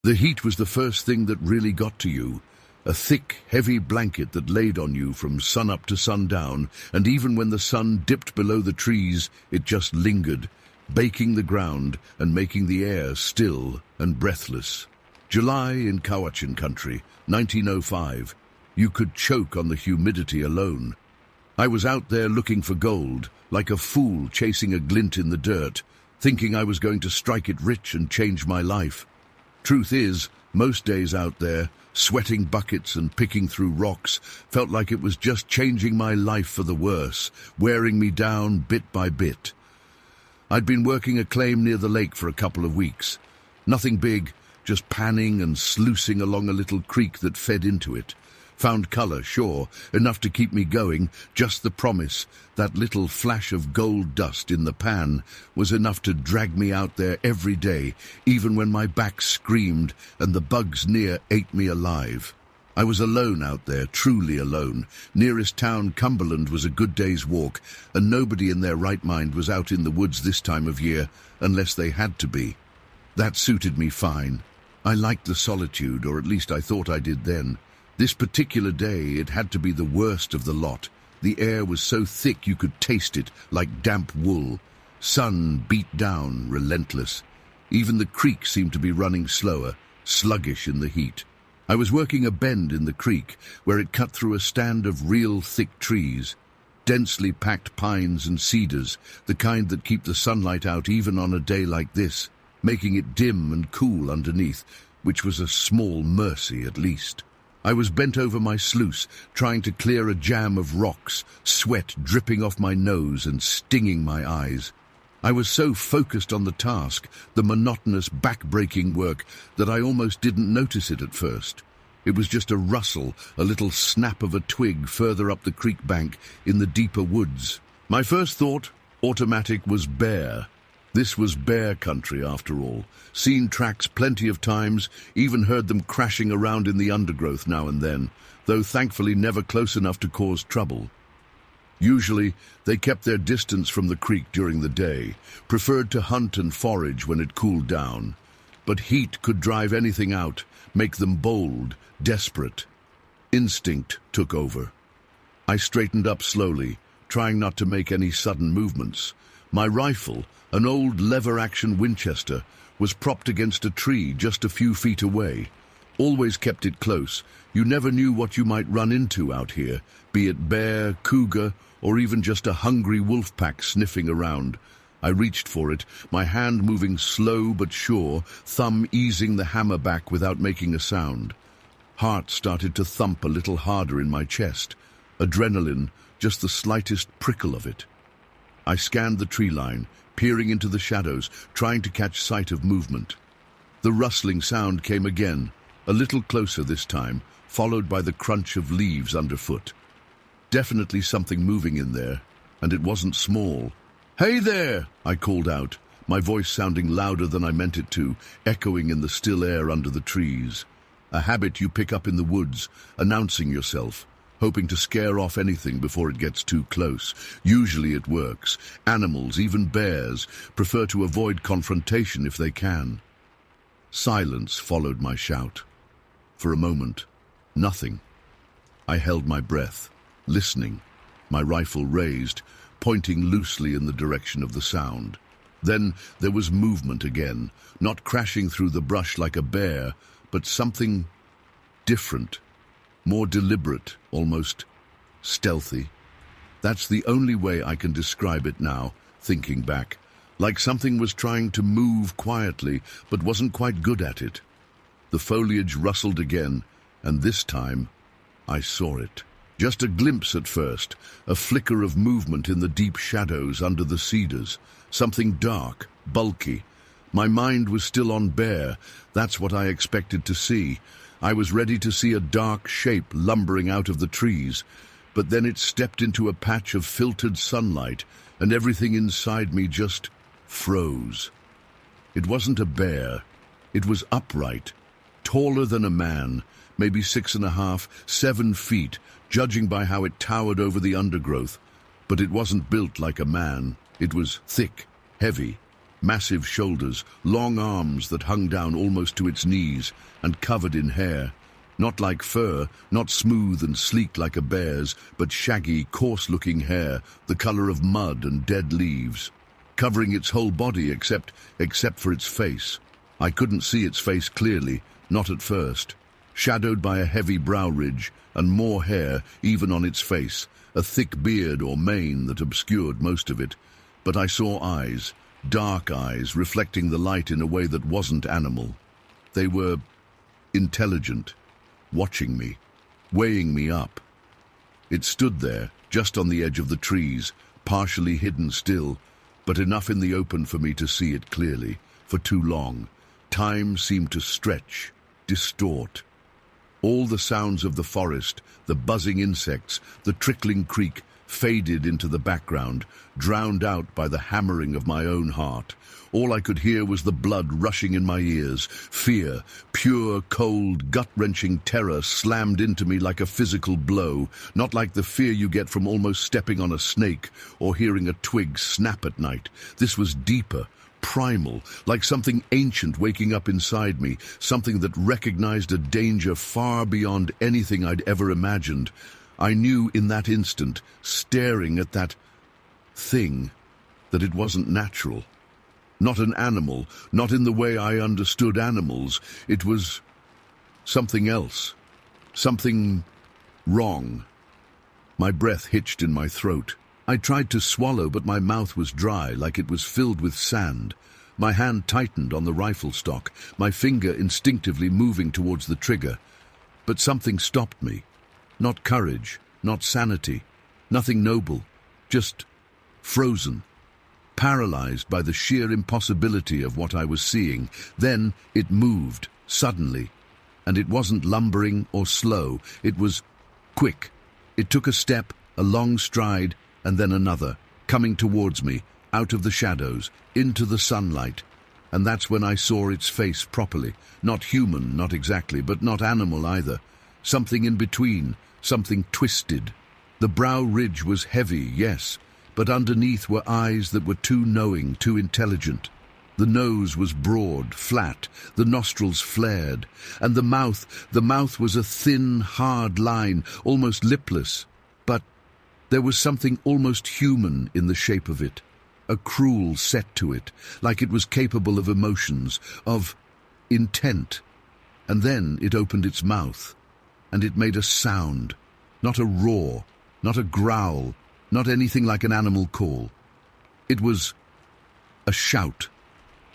The heat was the first thing that really got to you. A thick, heavy blanket that laid on you from sunup to sundown, and even when the sun dipped below the trees, it just lingered, baking the ground and making the air still and breathless. July in Cowichan country, 1905. You could choke on the humidity alone. I was out there looking for gold, like a fool chasing a glint in the dirt, thinking I was going to strike it rich and change my life. Truth is, most days out there, sweating buckets and picking through rocks, felt like it was just changing my life for the worse, wearing me down bit by bit. I'd been working a claim near the lake for a couple of weeks. Nothing big, just panning and sluicing along a little creek that fed into it. Found colour, sure, enough to keep me going, just the promise, that little flash of gold dust in the pan, was enough to drag me out there every day, even when my back screamed and the bugs near ate me alive. I was alone out there, truly alone. Nearest town, Cumberland, was a good day's walk, and nobody in their right mind was out in the woods this time of year, unless they had to be. That suited me fine. I liked the solitude, or at least I thought I did then. This particular day, it had to be the worst of the lot. The air was so thick you could taste it, like damp wool. Sun beat down, relentless. Even the creek seemed to be running slower, sluggish in the heat. I was working a bend in the creek, where it cut through a stand of real thick trees. Densely packed pines and cedars, the kind that keep the sunlight out even on a day like this, making it dim and cool underneath, which was a small mercy at least. I was bent over my sluice, trying to clear a jam of rocks, sweat dripping off my nose and stinging my eyes. I was so focused on the task, the monotonous, back-breaking work, that I almost didn't notice it at first. It was just a rustle, a little snap of a twig further up the creek bank in the deeper woods. My first thought, automatic, was bear. This was bear country, after all. Seen tracks plenty of times, even heard them crashing around in the undergrowth now and then, though thankfully never close enough to cause trouble. Usually, they kept their distance from the creek during the day, preferred to hunt and forage when it cooled down. But heat could drive anything out, make them bold, desperate. Instinct took over. I straightened up slowly, trying not to make any sudden movements. My rifle, an old lever-action Winchester, was propped against a tree just a few feet away. Always kept it close. You never knew what you might run into out here, be it bear, cougar, or even just a hungry wolf pack sniffing around. I reached for it, my hand moving slow but sure, thumb easing the hammer back without making a sound. Heart started to thump a little harder in my chest. Adrenaline, just the slightest prickle of it. I scanned the tree line, peering into the shadows, trying to catch sight of movement. The rustling sound came again, a little closer this time, followed by the crunch of leaves underfoot. Definitely something moving in there, and it wasn't small. "Hey there!" I called out, my voice sounding louder than I meant it to, echoing in the still air under the trees. A habit you pick up in the woods, announcing yourself, hoping to scare off anything before it gets too close. Usually it works. Animals, even bears, prefer to avoid confrontation if they can. Silence followed my shout. For a moment, nothing. I held my breath, listening, my rifle raised, pointing loosely in the direction of the sound. Then there was movement again, not crashing through the brush like a bear, but something different, more deliberate, almost stealthy. That's the only way I can describe it now, thinking back, like something was trying to move quietly, but wasn't quite good at it. The foliage rustled again, and this time I saw it. Just a glimpse at first, a flicker of movement in the deep shadows under the cedars, something dark, bulky. My mind was still on bear, that's what I expected to see. I was ready to see a dark shape lumbering out of the trees, but then it stepped into a patch of filtered sunlight, and everything inside me just froze. It wasn't a bear. It was upright, taller than a man, maybe 6.5, 7 feet, judging by how it towered over the undergrowth. But it wasn't built like a man. It was thick, heavy, Massive shoulders, long arms that hung down almost to its knees, and covered in hair. Not like fur, not smooth and sleek like a bear's, but shaggy, coarse-looking hair, the color of mud and dead leaves, covering its whole body except for its face. I couldn't see its face clearly, not at first. Shadowed by a heavy brow ridge, and more hair even on its face, a thick beard or mane that obscured most of it. But I saw eyes, dark eyes, reflecting the light in a way that wasn't animal. They were intelligent, watching me, weighing me up. It stood there, just on the edge of the trees, partially hidden still, but enough in the open for me to see it clearly. For too long, time seemed to stretch, distort. All the sounds of the forest, the buzzing insects, the trickling creek, faded into the background, drowned out by the hammering of my own heart. All I could hear was the blood rushing in my ears. Fear, pure, cold, gut-wrenching terror slammed into me like a physical blow, not like the fear you get from almost stepping on a snake or hearing a twig snap at night. This was deeper, primal, like something ancient waking up inside me, something that recognized a danger far beyond anything I'd ever imagined. I knew in that instant, staring at that thing, that it wasn't natural. Not an animal, not in the way I understood animals. It was something else, something wrong. My breath hitched in my throat. I tried to swallow, but my mouth was dry, like it was filled with sand. My hand tightened on the rifle stock, my finger instinctively moving towards the trigger. But something stopped me. Not courage, not sanity, nothing noble, just frozen, paralyzed by the sheer impossibility of what I was seeing. Then it moved, suddenly, and it wasn't lumbering or slow, it was quick. It took a step, a long stride, and then another, coming towards me, out of the shadows, into the sunlight. And that's when I saw its face properly. Not human, not exactly, but not animal either. Something in between, something twisted. The brow ridge was heavy, yes, but underneath were eyes that were too knowing, too intelligent. The nose was broad, flat, the nostrils flared, and the mouth was a thin, hard line, almost lipless. But there was something almost human in the shape of it, a cruel set to it, like it was capable of emotions, of intent. And then it opened its mouth, and it made a sound, not a roar, not a growl, not anything like an animal call. It was a shout,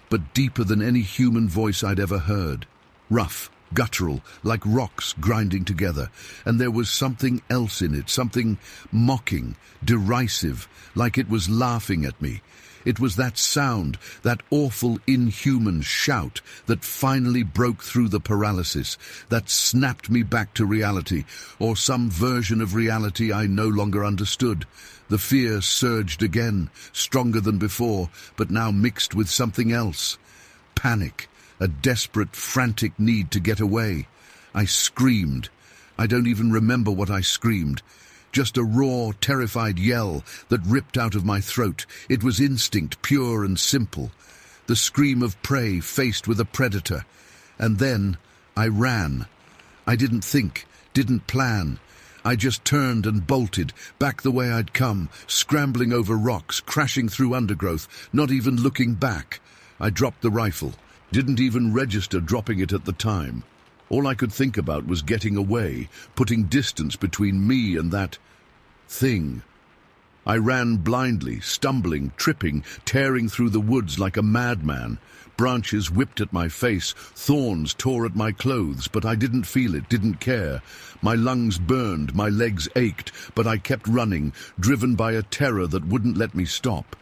but deeper than any human voice I'd ever heard. Rough, guttural, like rocks grinding together. And there was something else in it, something mocking, derisive, like it was laughing at me. It was that sound, that awful, inhuman shout that finally broke through the paralysis, that snapped me back to reality, or some version of reality I no longer understood. The fear surged again, stronger than before, but now mixed with something else. Panic, a desperate, frantic need to get away. I screamed. I don't even remember what I screamed. Just a raw, terrified yell that ripped out of my throat. It was instinct, pure and simple. The scream of prey faced with a predator. And then I ran. I didn't think, didn't plan. I just turned and bolted, back the way I'd come, scrambling over rocks, crashing through undergrowth, not even looking back. I dropped the rifle, didn't even register dropping it at the time. All I could think about was getting away, putting distance between me and that thing. I ran blindly, stumbling, tripping, tearing through the woods like a madman. Branches whipped at my face, thorns tore at my clothes, but I didn't feel it, didn't care. My lungs burned, my legs ached, but I kept running, driven by a terror that wouldn't let me stop.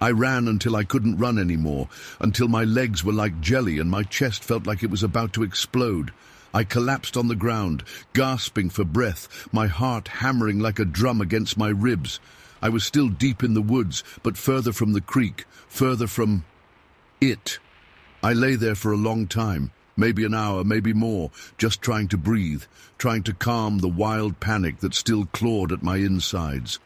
I ran until I couldn't run anymore, until my legs were like jelly and my chest felt like it was about to explode. I collapsed on the ground, gasping for breath, my heart hammering like a drum against my ribs. I was still deep in the woods, but further from the creek, further from it. I lay there for a long time, maybe an hour, maybe more, just trying to breathe, trying to calm the wild panic that still clawed at my insides.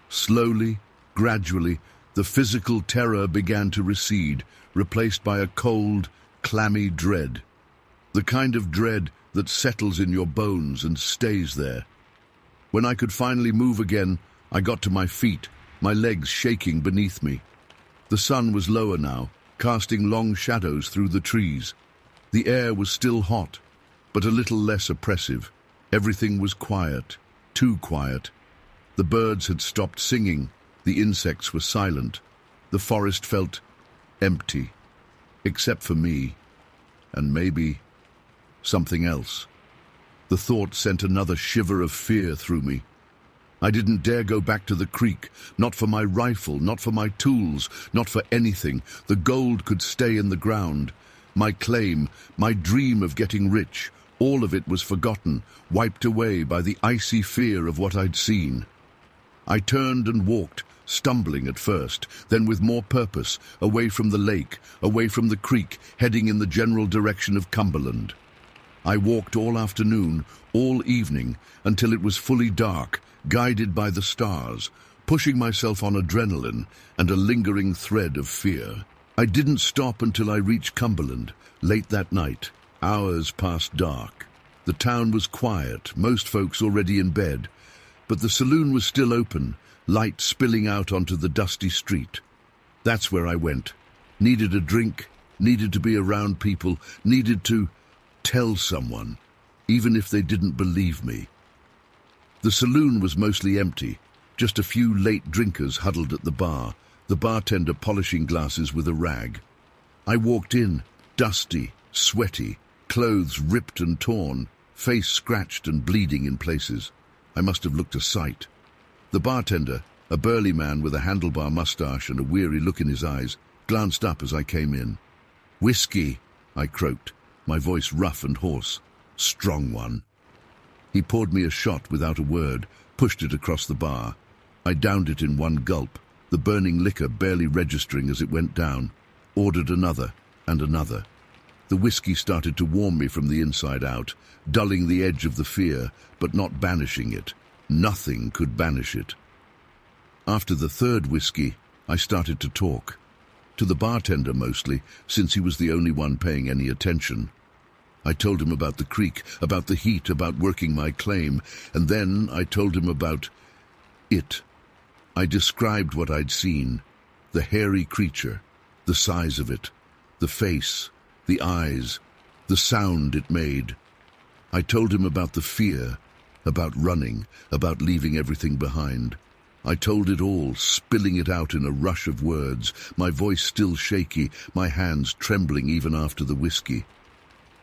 Slowly, gradually, The physical terror began to recede, replaced by a cold, clammy dread. The kind of dread that settles in your bones and stays there. When I could finally move again, I got to my feet, my legs shaking beneath me. The sun was lower now, casting long shadows through the trees. The air was still hot, but a little less oppressive. Everything was quiet, too quiet. The birds had stopped singing, the insects were silent. The forest felt empty, except for me, and maybe something else. The thought sent another shiver of fear through me. I didn't dare go back to the creek, not for my rifle, not for my tools, not for anything. The gold could stay in the ground. My claim, my dream of getting rich, all of it was forgotten, wiped away by the icy fear of what I'd seen. I turned and walked, stumbling at first, then with more purpose, away from the lake, away from the creek, heading in the general direction of Cumberland. I walked all afternoon, all evening, until it was fully dark, guided by the stars, pushing myself on adrenaline and a lingering thread of fear. I didn't stop until I reached Cumberland, late that night, hours past dark. The town was quiet, most folks already in bed, but the saloon was still open, light spilling out onto the dusty street. That's where I went. Needed a drink, needed to be around people, needed to tell someone, even if they didn't believe me. The saloon was mostly empty, just a few late drinkers huddled at the bar, the bartender polishing glasses with a rag. I walked in, dusty, sweaty, clothes ripped and torn, face scratched and bleeding in places. I must have looked a sight. The bartender, a burly man with a handlebar mustache and a weary look in his eyes, glanced up as I came in. "Whiskey," I croaked, my voice rough and hoarse. "Strong one." He poured me a shot without a word, pushed it across the bar. I downed it in one gulp, the burning liquor barely registering as it went down, ordered another and another. The whiskey started to warm me from the inside out, dulling the edge of the fear, but not banishing it. Nothing could banish it. After the third whiskey, I started to talk. To the bartender mostly, since he was the only one paying any attention. I told him about the creek, about the heat, about working my claim, and then I told him about it. I described what I'd seen, the hairy creature, the size of it, the face, the eyes, the sound it made. I told him about the fear, about running, about leaving everything behind. I told it all, spilling it out in a rush of words, my voice still shaky, my hands trembling even after the whiskey.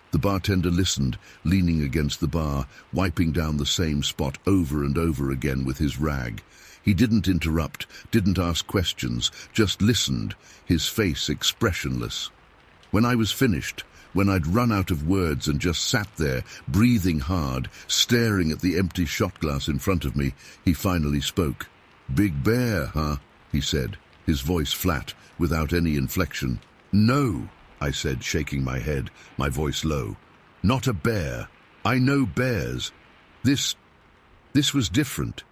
The bartender listened, leaning against the bar, wiping down the same spot over and over again with his rag. He didn't interrupt, didn't ask questions, just listened, his face expressionless. When I was finished, when I'd run out of words and just sat there, breathing hard, staring at the empty shot glass in front of me, he finally spoke. "Big bear, huh?" he said, his voice flat, without any inflection. "No," I said, shaking my head, my voice low. "Not a bear. I know bears. This was different.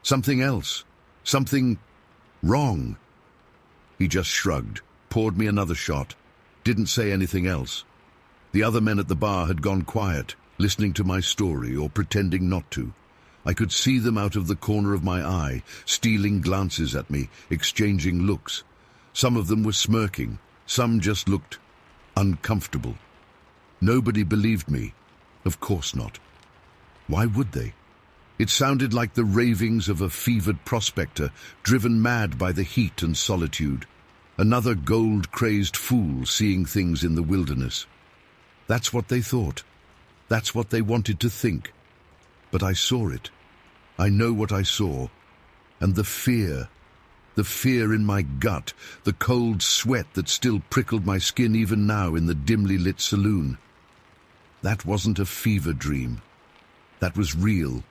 Something else. Something wrong." He just shrugged, poured me another shot, didn't say anything else. The other men at the bar had gone quiet, listening to my story or pretending not to. I could see them out of the corner of my eye, stealing glances at me, exchanging looks. Some of them were smirking, some just looked uncomfortable. Nobody believed me. Of course not. Why would they? It sounded like the ravings of a fevered prospector, driven mad by the heat and solitude. Another gold-crazed fool seeing things in the wilderness. That's what they thought. That's what they wanted to think. But I saw it. I know what I saw. And the fear in my gut, the cold sweat that still prickled my skin even now in the dimly lit saloon. That wasn't a fever dream. That was real.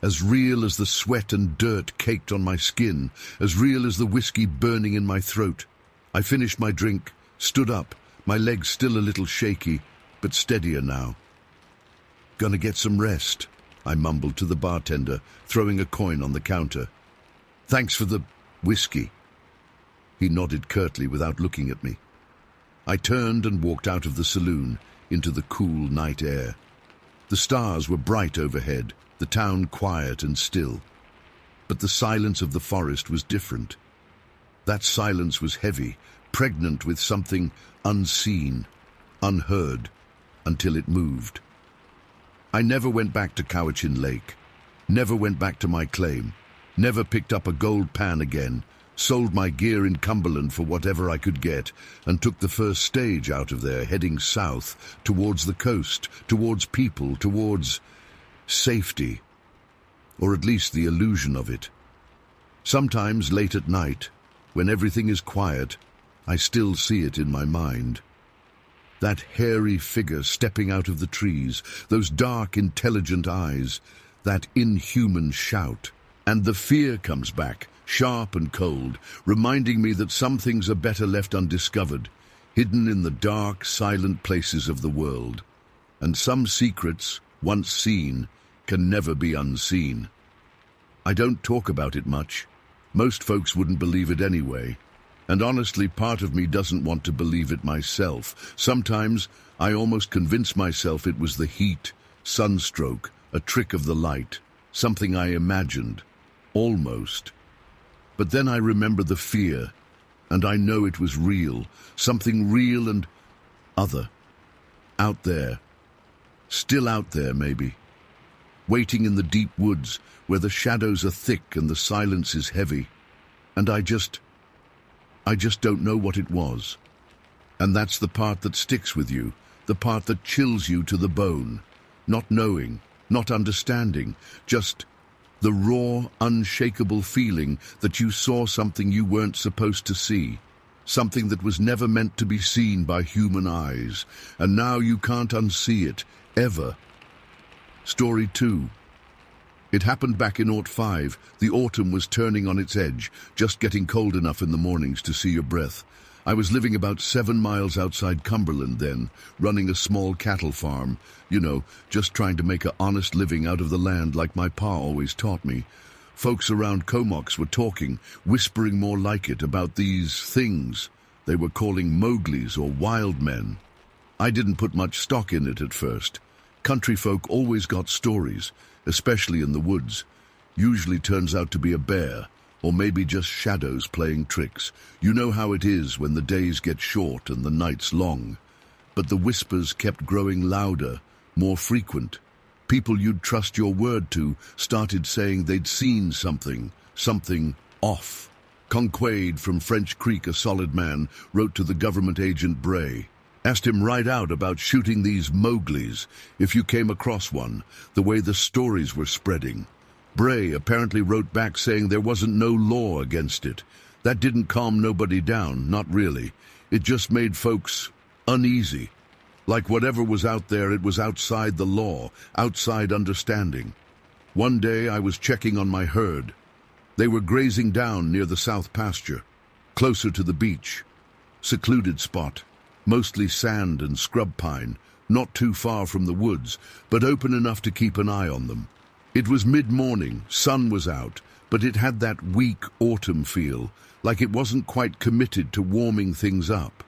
As real as the sweat and dirt caked on my skin, as real as the whiskey burning in my throat. I finished my drink, stood up, my legs still a little shaky, but steadier now. "Gonna get some rest," I mumbled to the bartender, throwing a coin on the counter. "Thanks for the whiskey." He nodded curtly without looking at me. I turned and walked out of the saloon into the cool night air. The stars were bright overhead, the town quiet and still. But the silence of the forest was different. That silence was heavy, pregnant with something unseen, unheard, until it moved. I never went back to Cowichan Lake, never went back to my claim, never picked up a gold pan again, sold my gear in Cumberland for whatever I could get, and took the first stage out of there, heading south, towards the coast, towards people, towards safety, or at least the illusion of it. Sometimes late at night, when everything is quiet, I still see it in my mind. That hairy figure stepping out of the trees, those dark, intelligent eyes, that inhuman shout. And the fear comes back, sharp and cold, reminding me that some things are better left undiscovered, hidden in the dark, silent places of the world. And some secrets, once seen, can never be unseen. I don't talk about it much. Most folks wouldn't believe it anyway. And honestly, part of me doesn't want to believe it myself. Sometimes I almost convince myself it was the heat, sunstroke, a trick of the light, something I imagined, almost. But then I remember the fear, and I know it was real, something real and other. Out there. Still out there, maybe. Waiting in the deep woods, where the shadows are thick and the silence is heavy. And I just don't know what it was. And that's the part that sticks with you, the part that chills you to the bone. Not knowing, not understanding, just the raw, unshakable feeling that you saw something you weren't supposed to see, something that was never meant to be seen by human eyes, and now you can't unsee it, ever. Story 2. It happened back in '05. The autumn was turning on its edge, just getting cold enough in the mornings to see your breath. I was living about 7 miles outside Cumberland then, running a small cattle farm. Just trying to make an honest living out of the land like my pa always taught me. Folks around Comox were talking, whispering more like it, about these things they were calling Mowglis or wild men. I didn't put much stock in it at first. Country folk always got stories, especially in the woods. Usually turns out to be a bear, or maybe just shadows playing tricks. You know how it is when the days get short and the nights long. But the whispers kept growing louder, more frequent. People you'd trust your word to started saying they'd seen something off. Conquaid from French Creek, a solid man, wrote to the government agent Bray. Asked him right out about shooting these Mowglis, if you came across one, the way the stories were spreading. Bray apparently wrote back saying there wasn't no law against it. That didn't calm nobody down, not really. It just made folks uneasy. Like whatever was out there, it was outside the law, outside understanding. One day I was checking on my herd. They were grazing down near the south pasture, closer to the beach. Secluded spot. Mostly sand and scrub pine, not too far from the woods, but open enough to keep an eye on them. It was mid-morning, sun was out, but it had that weak autumn feel, like it wasn't quite committed to warming things up.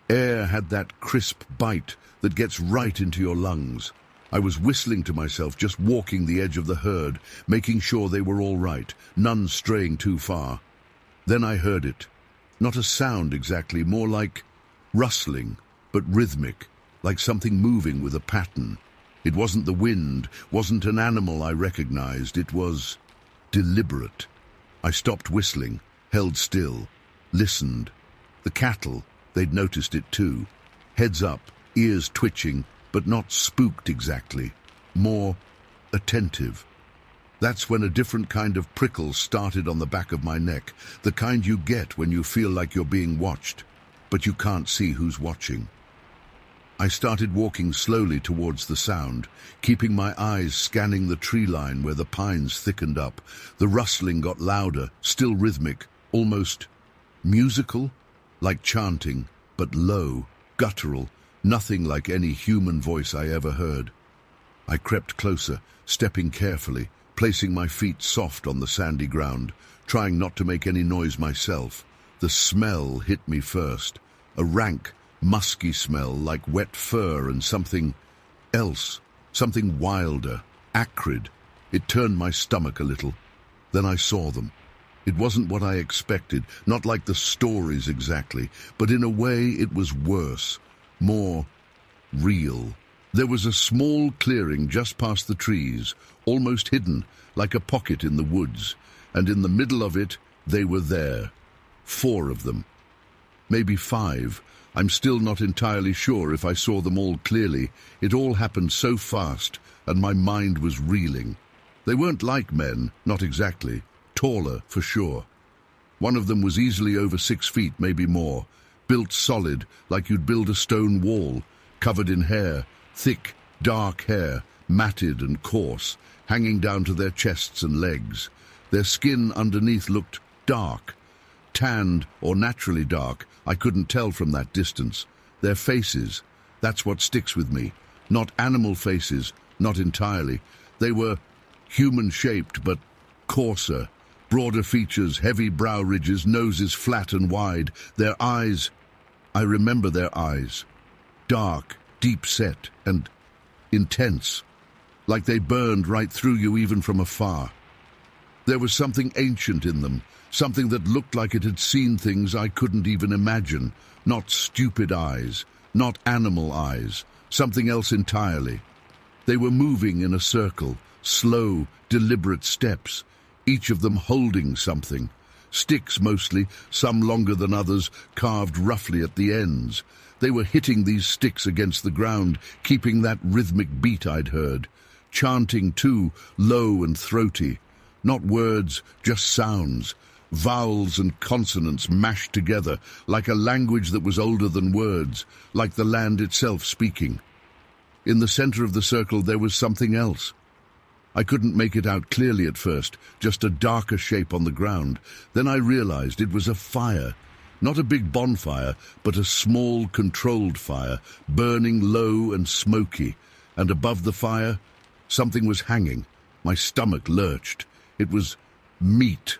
Air had that crisp bite that gets right into your lungs. I was whistling to myself, just walking the edge of the herd, making sure they were all right, none straying too far. Then I heard it. Not a sound exactly, more like rustling, but rhythmic, like something moving with a pattern. It wasn't the wind, wasn't an animal I recognized. It was deliberate. I stopped whistling, held still, listened. The cattle, they'd noticed it too. Heads up, ears twitching, but not spooked exactly. More attentive. That's when a different kind of prickle started on the back of my neck, the kind you get when you feel like you're being watched, but you can't see who's watching. I started walking slowly towards the sound, keeping my eyes scanning the tree line where the pines thickened up. The rustling got louder, still rhythmic, almost musical, like chanting, but low, guttural, nothing like any human voice I ever heard. I crept closer, stepping carefully, placing my feet soft on the sandy ground, trying not to make any noise myself. The smell hit me first. A rank, musky smell like wet fur and something else, something wilder, acrid. It turned my stomach a little. Then I saw them. It wasn't what I expected, not like the stories exactly, but in a way it was worse, more real. There was a small clearing just past the trees, almost hidden, like a pocket in the woods, and in the middle of it, they were there. 4 of them. Maybe 5. I'm still not entirely sure if I saw them all clearly. It all happened so fast, and my mind was reeling. They weren't like men, not exactly. Taller, for sure. One of them was easily over 6 feet, maybe more. Built solid, like you'd build a stone wall. Covered in hair, thick, dark hair, matted and coarse, hanging down to their chests and legs. Their skin underneath looked dark. Tanned or naturally dark, I couldn't tell from that distance. Their faces, that's what sticks with me. Not animal faces, not entirely. They were human-shaped, but coarser. Broader features, heavy brow ridges, noses flat and wide. Their eyes, I remember their eyes. Dark, deep-set, and intense. Like they burned right through you even from afar. There was something ancient in them, something that looked like it had seen things I couldn't even imagine. Not stupid eyes, not animal eyes, something else entirely. They were moving in a circle, slow, deliberate steps, each of them holding something. Sticks mostly, some longer than others, carved roughly at the ends. They were hitting these sticks against the ground, keeping that rhythmic beat I'd heard. Chanting too, low and throaty. Not words, just sounds. Vowels and consonants mashed together, like a language that was older than words, like the land itself speaking. In the center of the circle there was something else. I couldn't make it out clearly at first, just a darker shape on the ground. Then I realized it was a fire. Not a big bonfire, but a small, controlled fire, burning low and smoky. And above the fire, something was hanging. My stomach lurched. It was meat.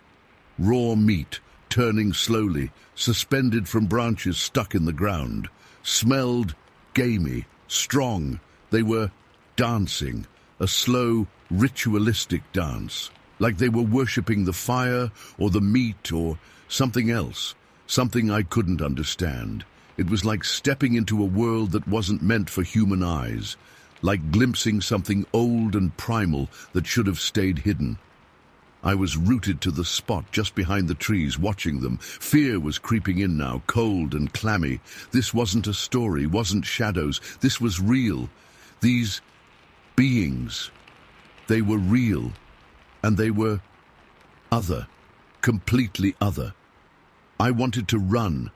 Raw meat, turning slowly, suspended from branches stuck in the ground. Smelled gamey, strong. They were dancing, a slow, ritualistic dance, like they were worshipping the fire or the meat or something else, something I couldn't understand. It was like stepping into a world that wasn't meant for human eyes, like glimpsing something old and primal that should have stayed hidden. I was rooted to the spot just behind the trees, watching them. Fear was creeping in now, cold and clammy. This wasn't a story, wasn't shadows. This was real. These beings, they were real, and they were other, completely other. I wanted to run.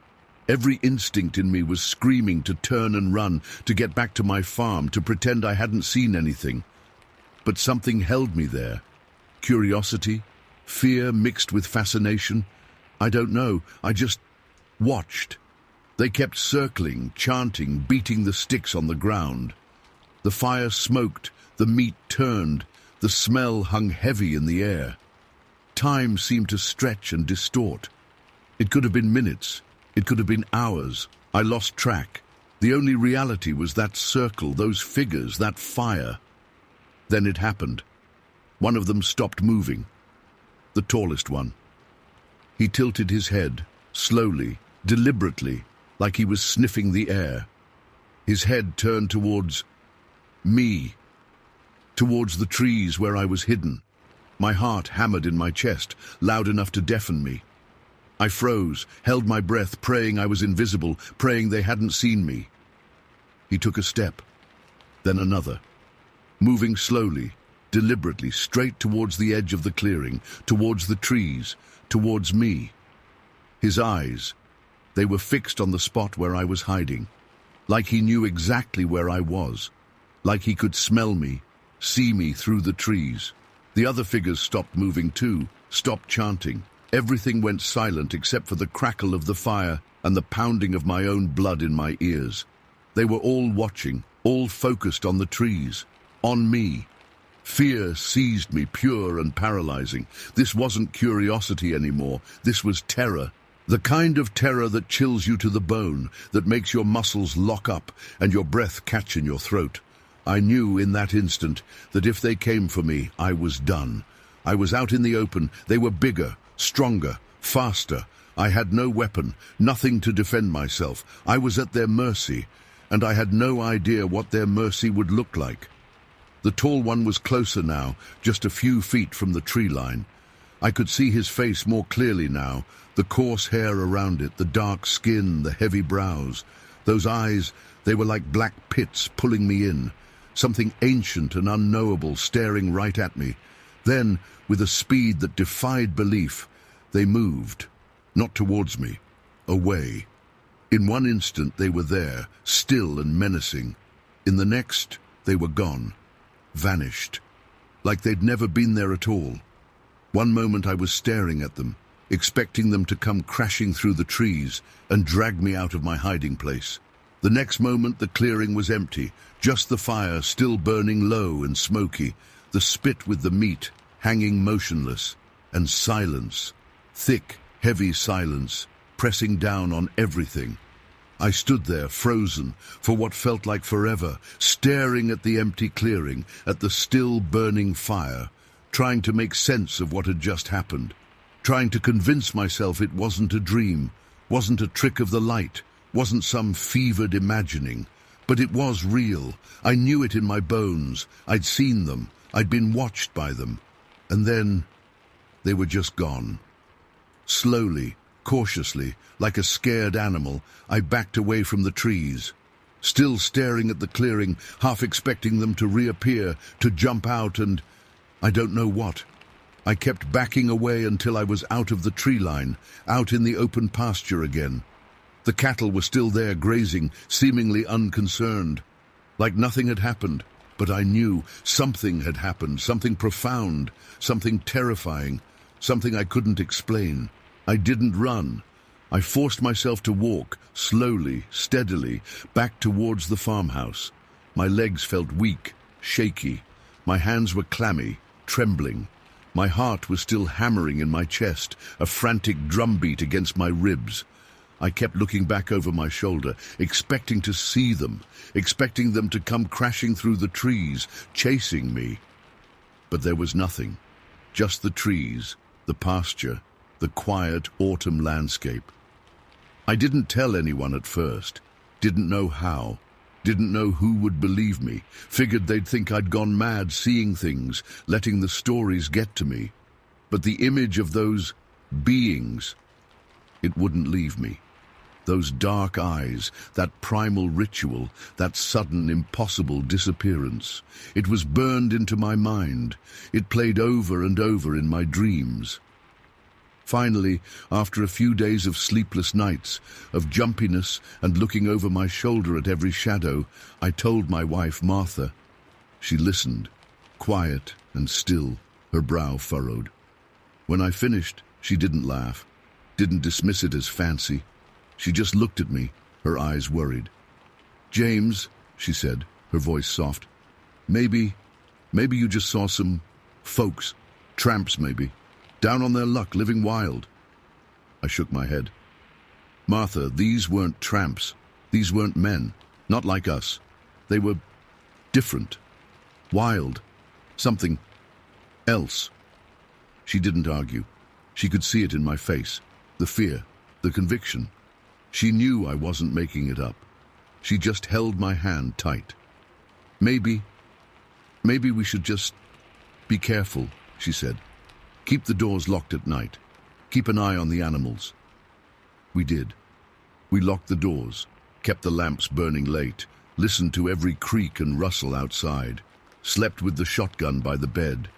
Every instinct in me was screaming to turn and run, to get back to my farm, to pretend I hadn't seen anything. But something held me there. Curiosity, fear mixed with fascination. I don't know, I just watched. They kept circling, chanting, beating the sticks on the ground. The fire smoked, the meat turned, the smell hung heavy in the air. Time seemed to stretch and distort. It could have been minutes, it could have been hours. I lost track. The only reality was that circle, those figures, that fire. Then it happened. One of them stopped moving. The tallest one. He tilted his head, slowly, deliberately, like he was sniffing the air. His head turned towards me, towards the trees where I was hidden. My heart hammered in my chest, loud enough to deafen me. I froze, held my breath, praying I was invisible, praying they hadn't seen me. He took a step, then another, moving slowly, deliberately, straight towards the edge of the clearing, towards the trees, towards me. His eyes, they were fixed on the spot where I was hiding, like he knew exactly where I was, like he could smell me, see me through the trees. The other figures stopped moving too, stopped chanting. Everything went silent except for the crackle of the fire and the pounding of my own blood in my ears. They were all watching, all focused on the trees, on me. Fear seized me, pure and paralyzing. This wasn't curiosity anymore. This was terror. The kind of terror that chills you to the bone, that makes your muscles lock up and your breath catch in your throat. I knew in that instant that if they came for me, I was done. I was out in the open. They were bigger, stronger, faster. I had no weapon, nothing to defend myself. I was at their mercy, and I had no idea what their mercy would look like. The tall one was closer now, just a few feet from the tree line. I could see his face more clearly now, the coarse hair around it, the dark skin, the heavy brows. Those eyes, they were like black pits pulling me in, something ancient and unknowable staring right at me. Then, with a speed that defied belief, they moved, not towards me, away. In one instant they were there, still and menacing. In the next, they were gone, vanished, like they'd never been there at all. One moment I was staring at them, expecting them to come crashing through the trees and drag me out of my hiding place. The next moment the clearing was empty, just the fire still burning low and smoky, the spit with the meat hanging motionless, and silence, thick, heavy silence, pressing down on everything. I stood there, frozen, for what felt like forever, staring at the empty clearing, at the still burning fire, trying to make sense of what had just happened, trying to convince myself it wasn't a dream, wasn't a trick of the light, wasn't some fevered imagining. But it was real. I knew it in my bones. I'd seen them. I'd been watched by them. And then they were just gone. Slowly, cautiously, like a scared animal, I backed away from the trees, still staring at the clearing, half expecting them to reappear, to jump out and I don't know what. I kept backing away until I was out of the tree line, out in the open pasture again. The cattle were still there grazing, seemingly unconcerned, like nothing had happened. But I knew something had happened, something profound, something terrifying, something I couldn't explain. I didn't run. I forced myself to walk, slowly, steadily, back towards the farmhouse. My legs felt weak, shaky. My hands were clammy, trembling. My heart was still hammering in my chest, a frantic drumbeat against my ribs. I kept looking back over my shoulder, expecting to see them, expecting them to come crashing through the trees, chasing me. But there was nothing, just the trees, the pasture, the quiet autumn landscape. I didn't tell anyone at first, didn't know how, didn't know who would believe me, figured they'd think I'd gone mad seeing things, letting the stories get to me. But the image of those beings, it wouldn't leave me. Those dark eyes, that primal ritual, that sudden, impossible disappearance. It was burned into my mind. It played over and over in my dreams. Finally, after a few days of sleepless nights, of jumpiness and looking over my shoulder at every shadow, I told my wife, Martha. She listened, quiet and still, her brow furrowed. When I finished, she didn't laugh, didn't dismiss it as fancy. She just looked at me, her eyes worried. "James," she said, her voice soft, maybe you just saw some folks, tramps maybe, down on their luck, living wild." I shook my head. "Martha, these weren't tramps. These weren't men, not like us. They were different, wild, something else." She didn't argue. She could see it in my face, the fear, the conviction. She knew I wasn't making it up. She just held my hand tight. Maybe we should just be careful," she said. "Keep the doors locked at night. Keep an eye on the animals." We did. We locked the doors, kept the lamps burning late, listened to every creak and rustle outside, slept with the shotgun by the bed.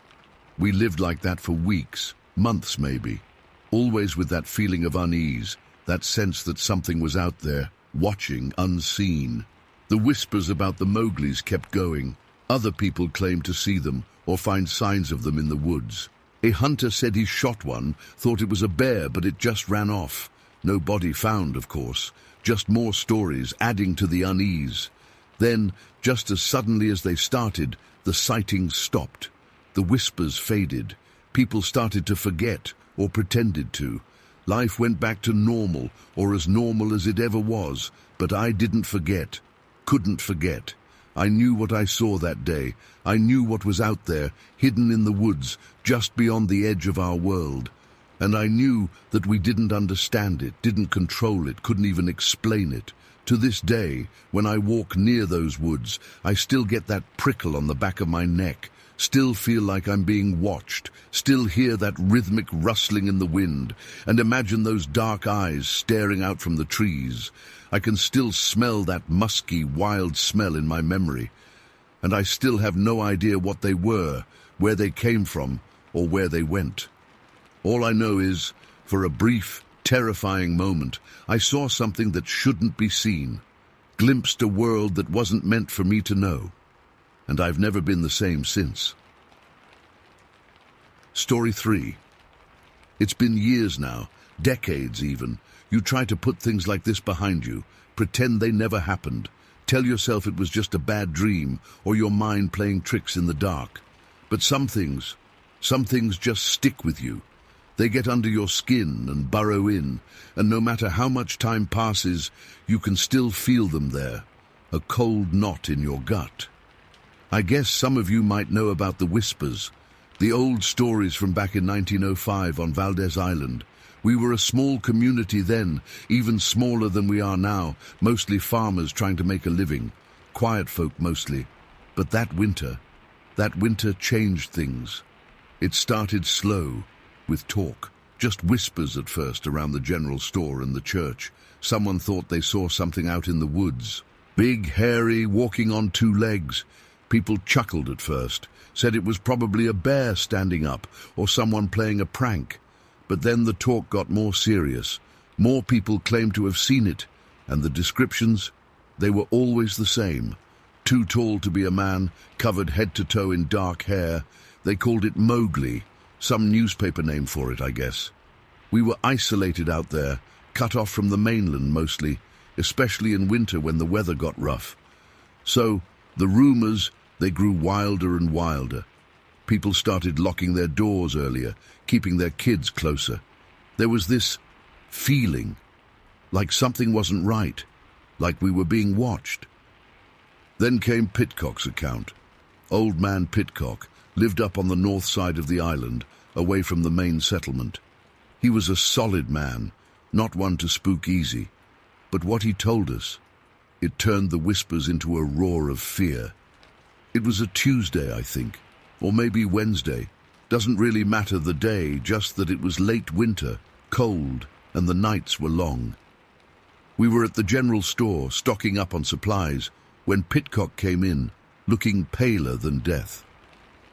We lived like that for weeks, months maybe, always with that feeling of unease, that sense that something was out there, watching, unseen. The whispers about the Mowglis kept going. Other people claimed to see them or find signs of them in the woods. A hunter said he shot one, thought it was a bear, but it just ran off. No body found, of course, just more stories adding to the unease. Then, just as suddenly as they started, the sightings stopped. The whispers faded. People started to forget, or pretended to. Life went back to normal, or as normal as it ever was, but I didn't forget. Couldn't forget. I knew what I saw that day. I knew what was out there, hidden in the woods, just beyond the edge of our world. And I knew that we didn't understand it, didn't control it, couldn't even explain it. To this day, when I walk near those woods, I still get that prickle on the back of my neck, still feel like I'm being watched, still hear that rhythmic rustling in the wind, and imagine those dark eyes staring out from the trees. I can still smell that musky, wild smell in my memory, and I still have no idea what they were, where they came from, or where they went. All I know is, for a brief, terrifying moment, I saw something that shouldn't be seen, glimpsed a world that wasn't meant for me to know, and I've never been the same since. Story 3. It's been years now, decades even. You try to put things like this behind you, pretend they never happened, tell yourself it was just a bad dream or your mind playing tricks in the dark. But some things just stick with you. They get under your skin and burrow in, and no matter how much time passes, you can still feel them there, a cold knot in your gut. I guess some of you might know about the whispers, the old stories from back in 1905 on Valdez Island. We were a small community then, even smaller than we are now, mostly farmers trying to make a living, quiet folk mostly. But that winter changed things. It started slow, with talk, just whispers at first around the general store and the church. Someone thought they saw something out in the woods. Big, hairy, walking on two legs. People chuckled at first, said it was probably a bear standing up or someone playing a prank. But then the talk got more serious. More people claimed to have seen it, and the descriptions, they were always the same. Too tall to be a man, covered head to toe in dark hair. They called it Mowgli. Some newspaper name for it, I guess. We were isolated out there, cut off from the mainland mostly, especially in winter when the weather got rough. So, the rumors, they grew wilder and wilder. People started locking their doors earlier, keeping their kids closer. There was this feeling, like something wasn't right, like we were being watched. Then came Pitcock's account. Old man Pitcock lived up on the north side of the island, away from the main settlement. He was a solid man, not one to spook easy. But what he told us, it turned the whispers into a roar of fear. It was a Tuesday, I think, or maybe Wednesday. Doesn't really matter the day, just that it was late winter, cold, and the nights were long. We were at the general store, stocking up on supplies, when Pitcock came in, looking paler than death.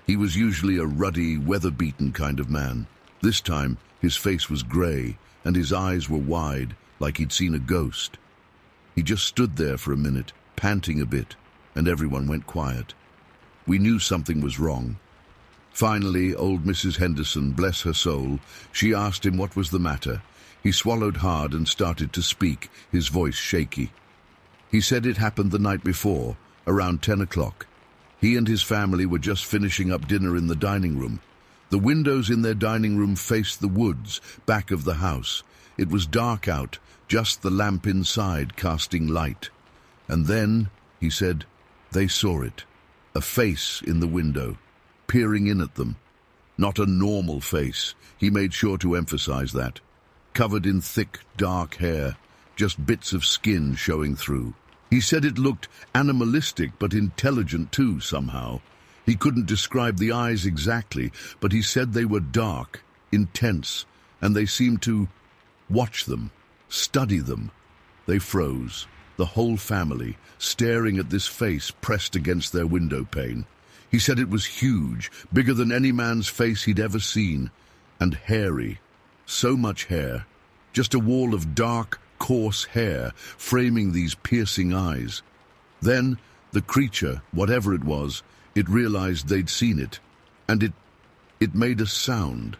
He was usually a ruddy, weather-beaten kind of man. This time, his face was grey, and his eyes were wide, like he'd seen a ghost. He just stood there for a minute, panting a bit, and everyone went quiet. We knew something was wrong. Finally, old Mrs. Henderson, bless her soul, she asked him what was the matter. He swallowed hard and started to speak, his voice shaky. He said it happened the night before, around 10 o'clock. He and his family were just finishing up dinner in the dining room. The windows in their dining room faced the woods, back of the house. It was dark out, just the lamp inside casting light. And then, he said, they saw it. A face in the window, peering in at them. Not a normal face, he made sure to emphasize that. Covered in thick, dark hair, just bits of skin showing through. He said it looked animalistic but intelligent too, somehow. He couldn't describe the eyes exactly, but he said they were dark, intense, and they seemed to watch them, study them. They froze, the whole family, staring at this face pressed against their window pane. He said it was huge, bigger than any man's face he'd ever seen, and hairy. So much hair. Just a wall of dark, coarse hair framing these piercing eyes. Then, the creature, whatever it was, it realized they'd seen it, and it made a sound.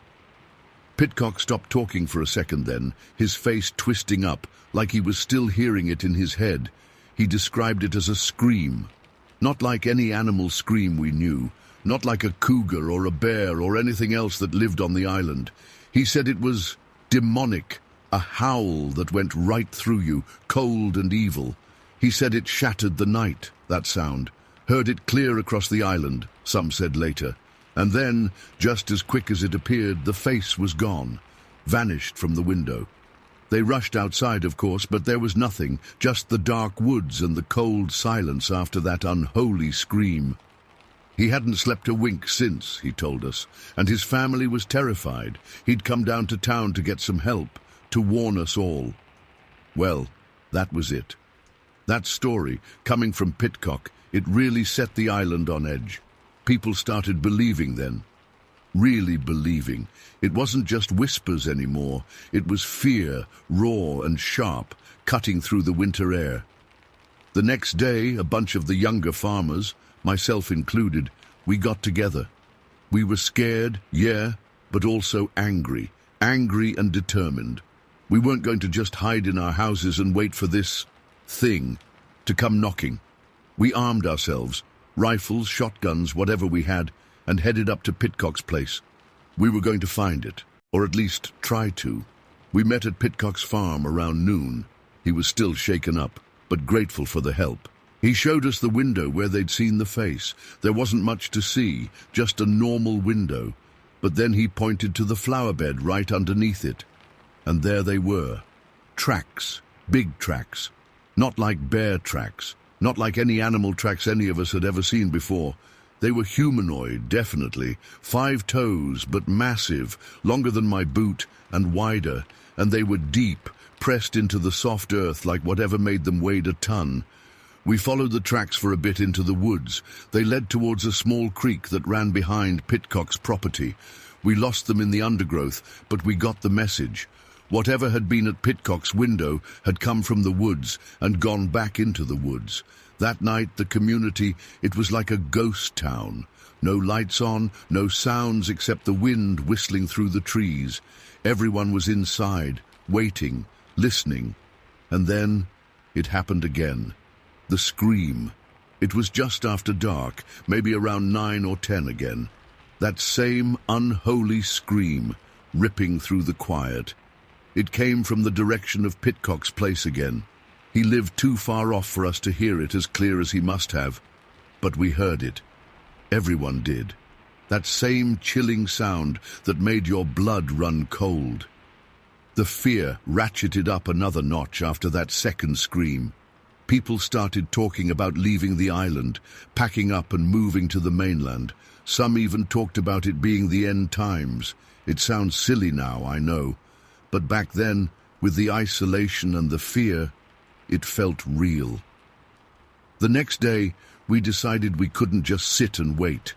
Pitcock stopped talking for a second then, his face twisting up, like he was still hearing it in his head. He described it as a scream. Not like any animal scream we knew, not like a cougar or a bear or anything else that lived on the island. He said it was demonic, a howl that went right through you, cold and evil. He said it shattered the night, that sound. Heard it clear across the island, some said later. And then, just as quick as it appeared, the face was gone, vanished from the window. They rushed outside, of course, but there was nothing, just the dark woods and the cold silence after that unholy scream. He hadn't slept a wink since, he told us, and his family was terrified. He'd come down to town to get some help, to warn us all. Well, that was it. That story, coming from Pitcock, it really set the island on edge. People started believing then. Really believing. It wasn't just whispers anymore. It was fear, raw and sharp, cutting through the winter air. The next day, a bunch of the younger farmers, myself included, we got together. We were scared, yeah, but also angry and determined. We weren't going to just hide in our houses and wait for this thing to come knocking. We armed ourselves, rifles, shotguns, whatever we had, and headed up to Pitcock's place. We were going to find it, or at least try to. We met at Pitcock's farm around noon. He was still shaken up, but grateful for the help. He showed us the window where they'd seen the face. There wasn't much to see, just a normal window. But then he pointed to the flower bed right underneath it. And there they were. Tracks, big tracks. Not like bear tracks, not like any animal tracks any of us had ever seen before. They were humanoid, definitely. 5 toes, but massive, longer than my boot and wider. And they were deep, pressed into the soft earth like whatever made them weighed a ton. We followed the tracks for a bit into the woods. They led towards a small creek that ran behind Pitcock's property. We lost them in the undergrowth, but we got the message. Whatever had been at Pitcock's window had come from the woods and gone back into the woods. That night, the community, it was like a ghost town. No lights on, no sounds except the wind whistling through the trees. Everyone was inside, waiting, listening. And then it happened again. The scream. It was just after dark, maybe around 9 or 10 again. That same unholy scream, ripping through the quiet. It came from the direction of Pitcock's place again. He lived too far off for us to hear it as clear as he must have. But we heard it. Everyone did. That same chilling sound that made your blood run cold. The fear ratcheted up another notch after that second scream. People started talking about leaving the island, packing up and moving to the mainland. Some even talked about it being the end times. It sounds silly now, I know. But back then, with the isolation and the fear, it felt real. The next day, we decided we couldn't just sit and wait.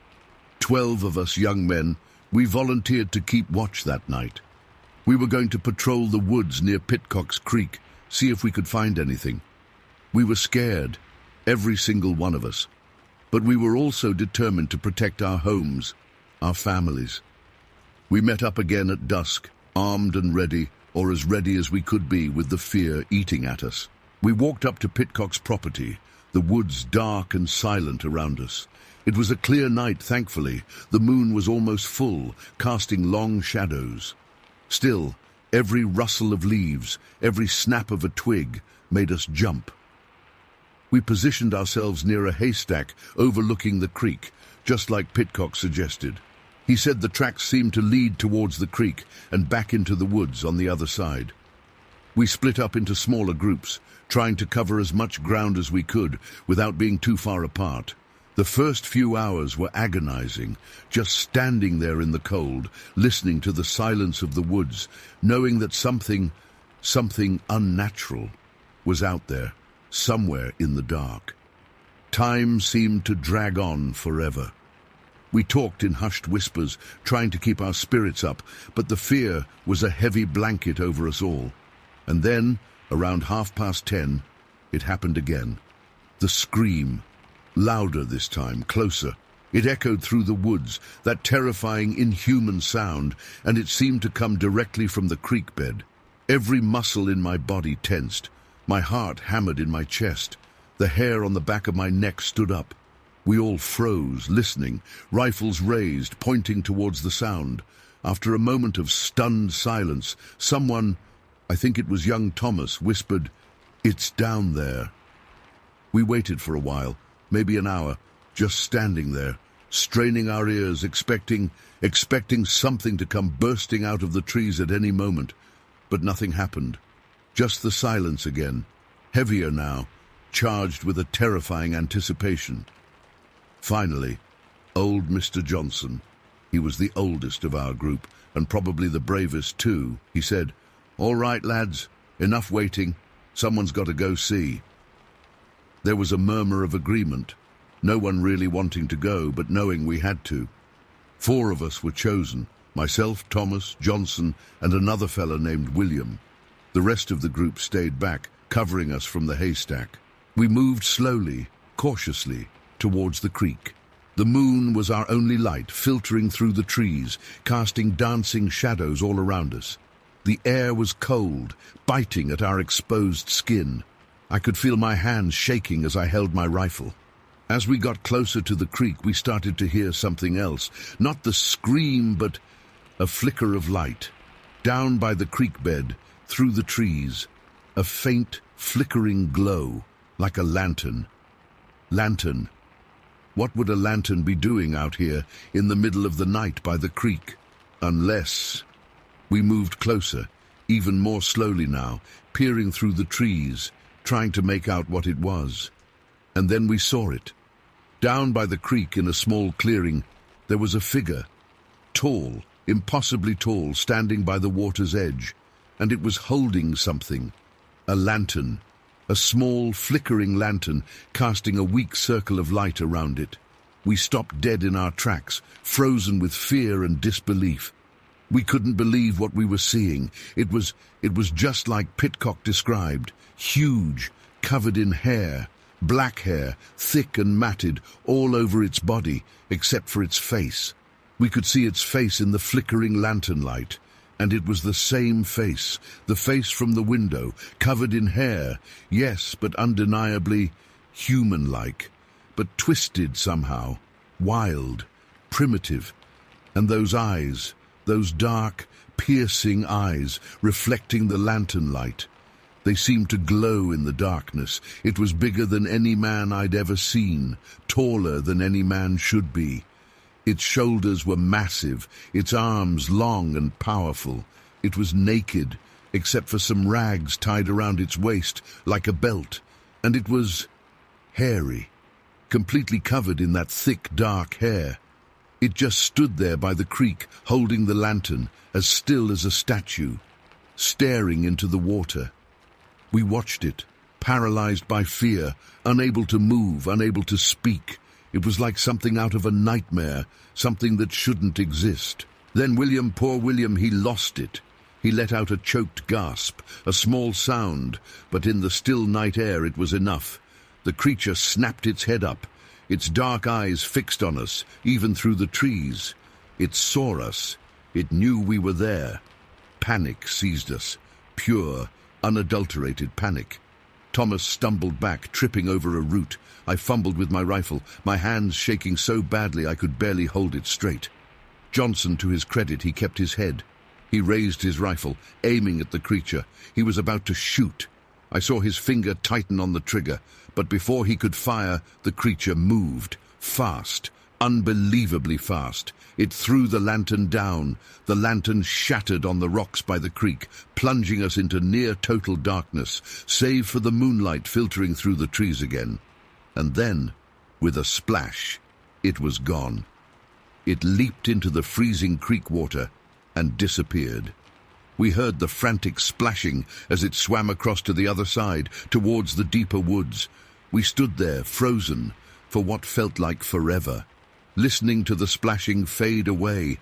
12 of us young men, we volunteered to keep watch that night. We were going to patrol the woods near Pitcock's Creek, see if we could find anything. We were scared, every single one of us. But we were also determined to protect our homes, our families. We met up again at dusk, armed and ready, or as ready as we could be with the fear eating at us. We walked up to Pitcock's property, the woods dark and silent around us. It was a clear night, thankfully. The moon was almost full, casting long shadows. Still, every rustle of leaves, every snap of a twig, made us jump. We positioned ourselves near a haystack overlooking the creek, just like Pitcock suggested. He said the tracks seemed to lead towards the creek and back into the woods on the other side. We split up into smaller groups, trying to cover as much ground as we could without being too far apart. The first few hours were agonizing, just standing there in the cold, listening to the silence of the woods, knowing that something unnatural was out there, somewhere in the dark. Time seemed to drag on forever. We talked in hushed whispers, trying to keep our spirits up, but the fear was a heavy blanket over us all. And then, around 10:30, it happened again. The scream. Louder this time, closer. It echoed through the woods, that terrifying, inhuman sound, and it seemed to come directly from the creek bed. Every muscle in my body tensed. My heart hammered in my chest. The hair on the back of my neck stood up. We all froze, listening, rifles raised, pointing towards the sound. After a moment of stunned silence, someone, I think it was young Thomas, whispered, "It's down there." We waited for a while, maybe an hour, just standing there, straining our ears, expecting something to come bursting out of the trees at any moment. But nothing happened. Just the silence again, heavier now, charged with a terrifying anticipation. Finally, old Mr. Johnson, he was the oldest of our group, and probably the bravest too, he said, "All right, lads, enough waiting. Someone's got to go see." There was a murmur of agreement, no one really wanting to go, but knowing we had to. 4 of us were chosen, myself, Thomas, Johnson, and another fella named William. The rest of the group stayed back, covering us from the haystack. We moved slowly, cautiously, towards the creek. The moon was our only light, filtering through the trees, casting dancing shadows all around us. The air was cold, biting at our exposed skin. I could feel my hands shaking as I held my rifle. As we got closer to the creek, we started to hear something else. Not the scream, but a flicker of light. Down by the creek bed, through the trees, a faint, flickering glow, like a lantern. Lantern. What would a lantern be doing out here in the middle of the night by the creek? Unless... We moved closer, even more slowly now, peering through the trees, trying to make out what it was. And then we saw it. Down by the creek in a small clearing, there was a figure. Tall, impossibly tall, standing by the water's edge. And it was holding something. A lantern. A small, flickering lantern, casting a weak circle of light around it. We stopped dead in our tracks, frozen with fear and disbelief. We couldn't believe what we were seeing. It was just like Pitcock described. Huge, covered in hair, black hair, thick and matted, all over its body, except for its face. We could see its face in the flickering lantern light. And it was the same face, the face from the window, covered in hair, yes, but undeniably human-like, but twisted somehow, wild, primitive. And those eyes, those dark, piercing eyes, reflecting the lantern light. They seemed to glow in the darkness. It was bigger than any man I'd ever seen, taller than any man should be. Its shoulders were massive, its arms long and powerful. It was naked, except for some rags tied around its waist, like a belt. And it was hairy, completely covered in that thick, dark hair. It just stood there by the creek, holding the lantern, as still as a statue, staring into the water. We watched it, paralyzed by fear, unable to move, unable to speak. It was like something out of a nightmare, something that shouldn't exist. Then William, poor William, he lost it. He let out a choked gasp, a small sound, but in the still night air it was enough. The creature snapped its head up, its dark eyes fixed on us, even through the trees. It saw us. It knew we were there. Panic seized us, pure, unadulterated panic. Thomas stumbled back, tripping over a root. I fumbled with my rifle, my hands shaking so badly I could barely hold it straight. Johnson, to his credit, he kept his head. He raised his rifle, aiming at the creature. He was about to shoot. I saw his finger tighten on the trigger, but before he could fire, the creature moved, fast, unbelievably fast. It threw the lantern down. The lantern shattered on the rocks by the creek, plunging us into near-total darkness, save for the moonlight filtering through the trees again. And then, with a splash, it was gone. It leaped into the freezing creek water and disappeared. We heard the frantic splashing as it swam across to the other side, towards the deeper woods. We stood there, frozen, for what felt like forever, listening to the splashing fade away,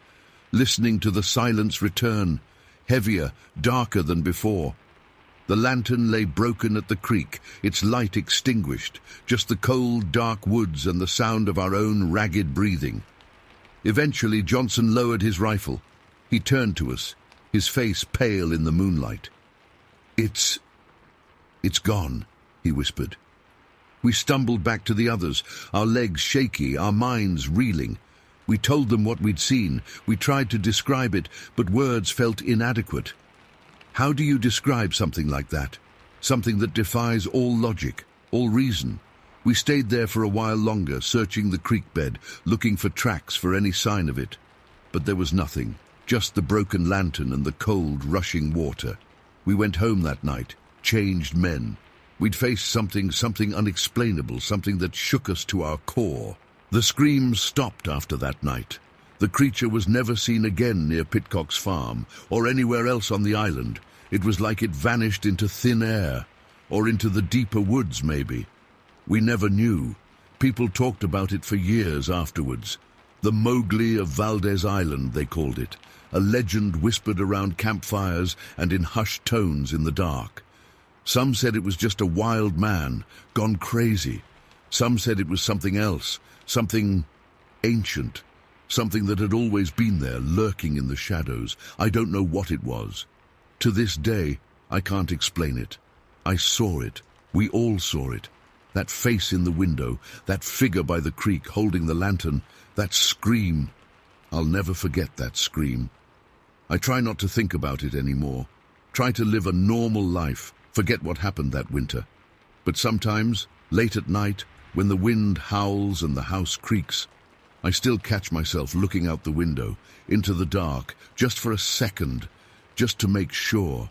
listening to the silence return, heavier, darker than before. The lantern lay broken at the creek, its light extinguished, just the cold, dark woods and the sound of our own ragged breathing. Eventually, Johnson lowered his rifle. He turned to us, his face pale in the moonlight. It's gone," he whispered. We stumbled back to the others, our legs shaky, our minds reeling. We told them what we'd seen. We tried to describe it, but words felt inadequate. How do you describe something like that? Something that defies all logic, all reason. We stayed there for a while longer, searching the creek bed, looking for tracks, for any sign of it. But there was nothing, just the broken lantern and the cold, rushing water. We went home that night, changed men. We'd faced something unexplainable, something that shook us to our core. The screams stopped after that night. The creature was never seen again near Pitcock's farm, or anywhere else on the island. It was like it vanished into thin air, or into the deeper woods, maybe. We never knew. People talked about it for years afterwards. The Mowgli of Valdez Island, they called it. A legend whispered around campfires and in hushed tones in the dark. Some said it was just a wild man, gone crazy. Some said it was something else, something ancient, something that had always been there, lurking in the shadows. I don't know what it was. To this day, I can't explain it. I saw it. We all saw it. That face in the window, that figure by the creek holding the lantern, that scream. I'll never forget that scream. I try not to think about it anymore. Try to live a normal life, forget what happened that winter. But sometimes, late at night, when the wind howls and the house creaks, I still catch myself looking out the window, into the dark, just for a second, just to make sure.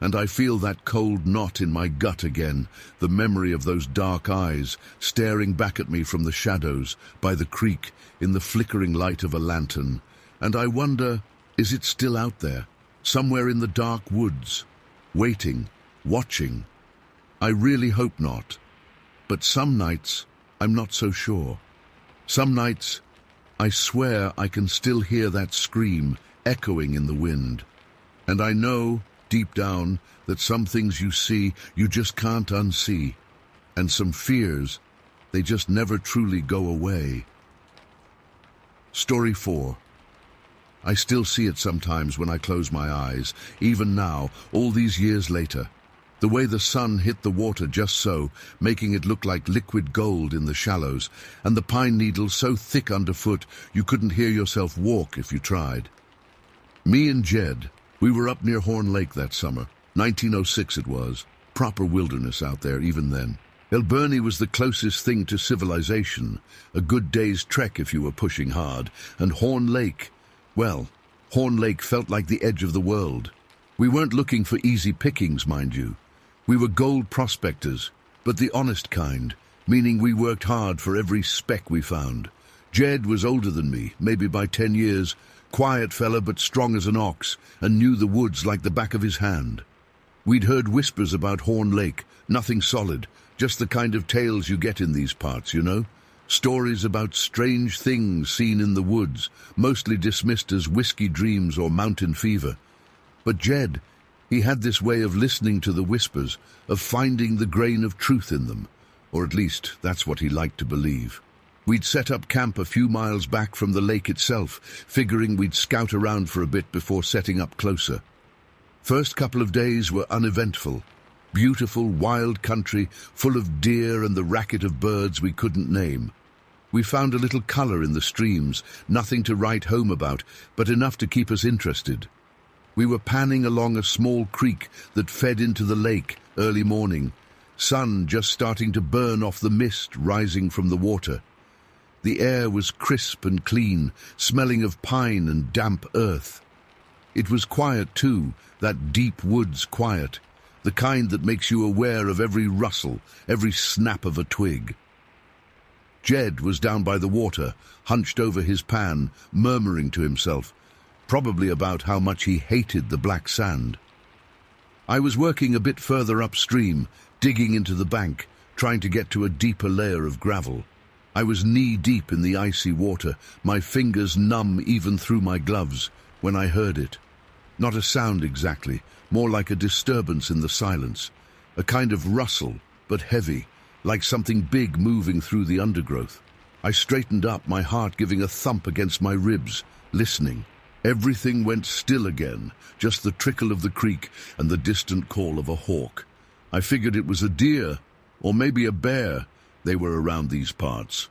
And I feel that cold knot in my gut again, the memory of those dark eyes staring back at me from the shadows, by the creek, in the flickering light of a lantern. And I wonder, is it still out there, somewhere in the dark woods, waiting, watching? I really hope not. But some nights, I'm not so sure. Some nights, I swear I can still hear that scream echoing in the wind. And I know, deep down, that some things you see, you just can't unsee. And some fears, they just never truly go away. Story 4. I still see it sometimes when I close my eyes, even now, all these years later. The way the sun hit the water just so, making it look like liquid gold in the shallows, and the pine needles so thick underfoot you couldn't hear yourself walk if you tried. Me and Jed, we were up near Horn Lake that summer. 1906 it was. Proper wilderness out there even then. El Burney was the closest thing to civilization, a good day's trek if you were pushing hard, and Horn Lake, well, Horn Lake felt like the edge of the world. We weren't looking for easy pickings, mind you. We were gold prospectors, but the honest kind, meaning we worked hard for every speck we found. Jed was older than me, maybe by 10 years, quiet fella but strong as an ox, and knew the woods like the back of his hand. We'd heard whispers about Horn Lake, nothing solid, just the kind of tales you get in these parts, you know? Stories about strange things seen in the woods, mostly dismissed as whiskey dreams or mountain fever. But Jed, he had this way of listening to the whispers, of finding the grain of truth in them, or at least that's what he liked to believe. We'd set up camp a few miles back from the lake itself, figuring we'd scout around for a bit before setting up closer. First couple of days were uneventful. Beautiful, wild country, full of deer and the racket of birds we couldn't name. We found a little color in the streams, nothing to write home about, but enough to keep us interested. We were panning along a small creek that fed into the lake early morning, sun just starting to burn off the mist rising from the water. The air was crisp and clean, smelling of pine and damp earth. It was quiet too, that deep woods quiet, the kind that makes you aware of every rustle, every snap of a twig. Jed was down by the water, hunched over his pan, murmuring to himself, probably about how much he hated the black sand. I was working a bit further upstream, digging into the bank, trying to get to a deeper layer of gravel. I was knee-deep in the icy water, my fingers numb even through my gloves, when I heard it. Not a sound exactly, more like a disturbance in the silence, a kind of rustle, but heavy, like something big moving through the undergrowth. I straightened up, my heart giving a thump against my ribs, listening. Everything went still again, just the trickle of the creek and the distant call of a hawk. I figured it was a deer, or maybe a bear. They were around these parts.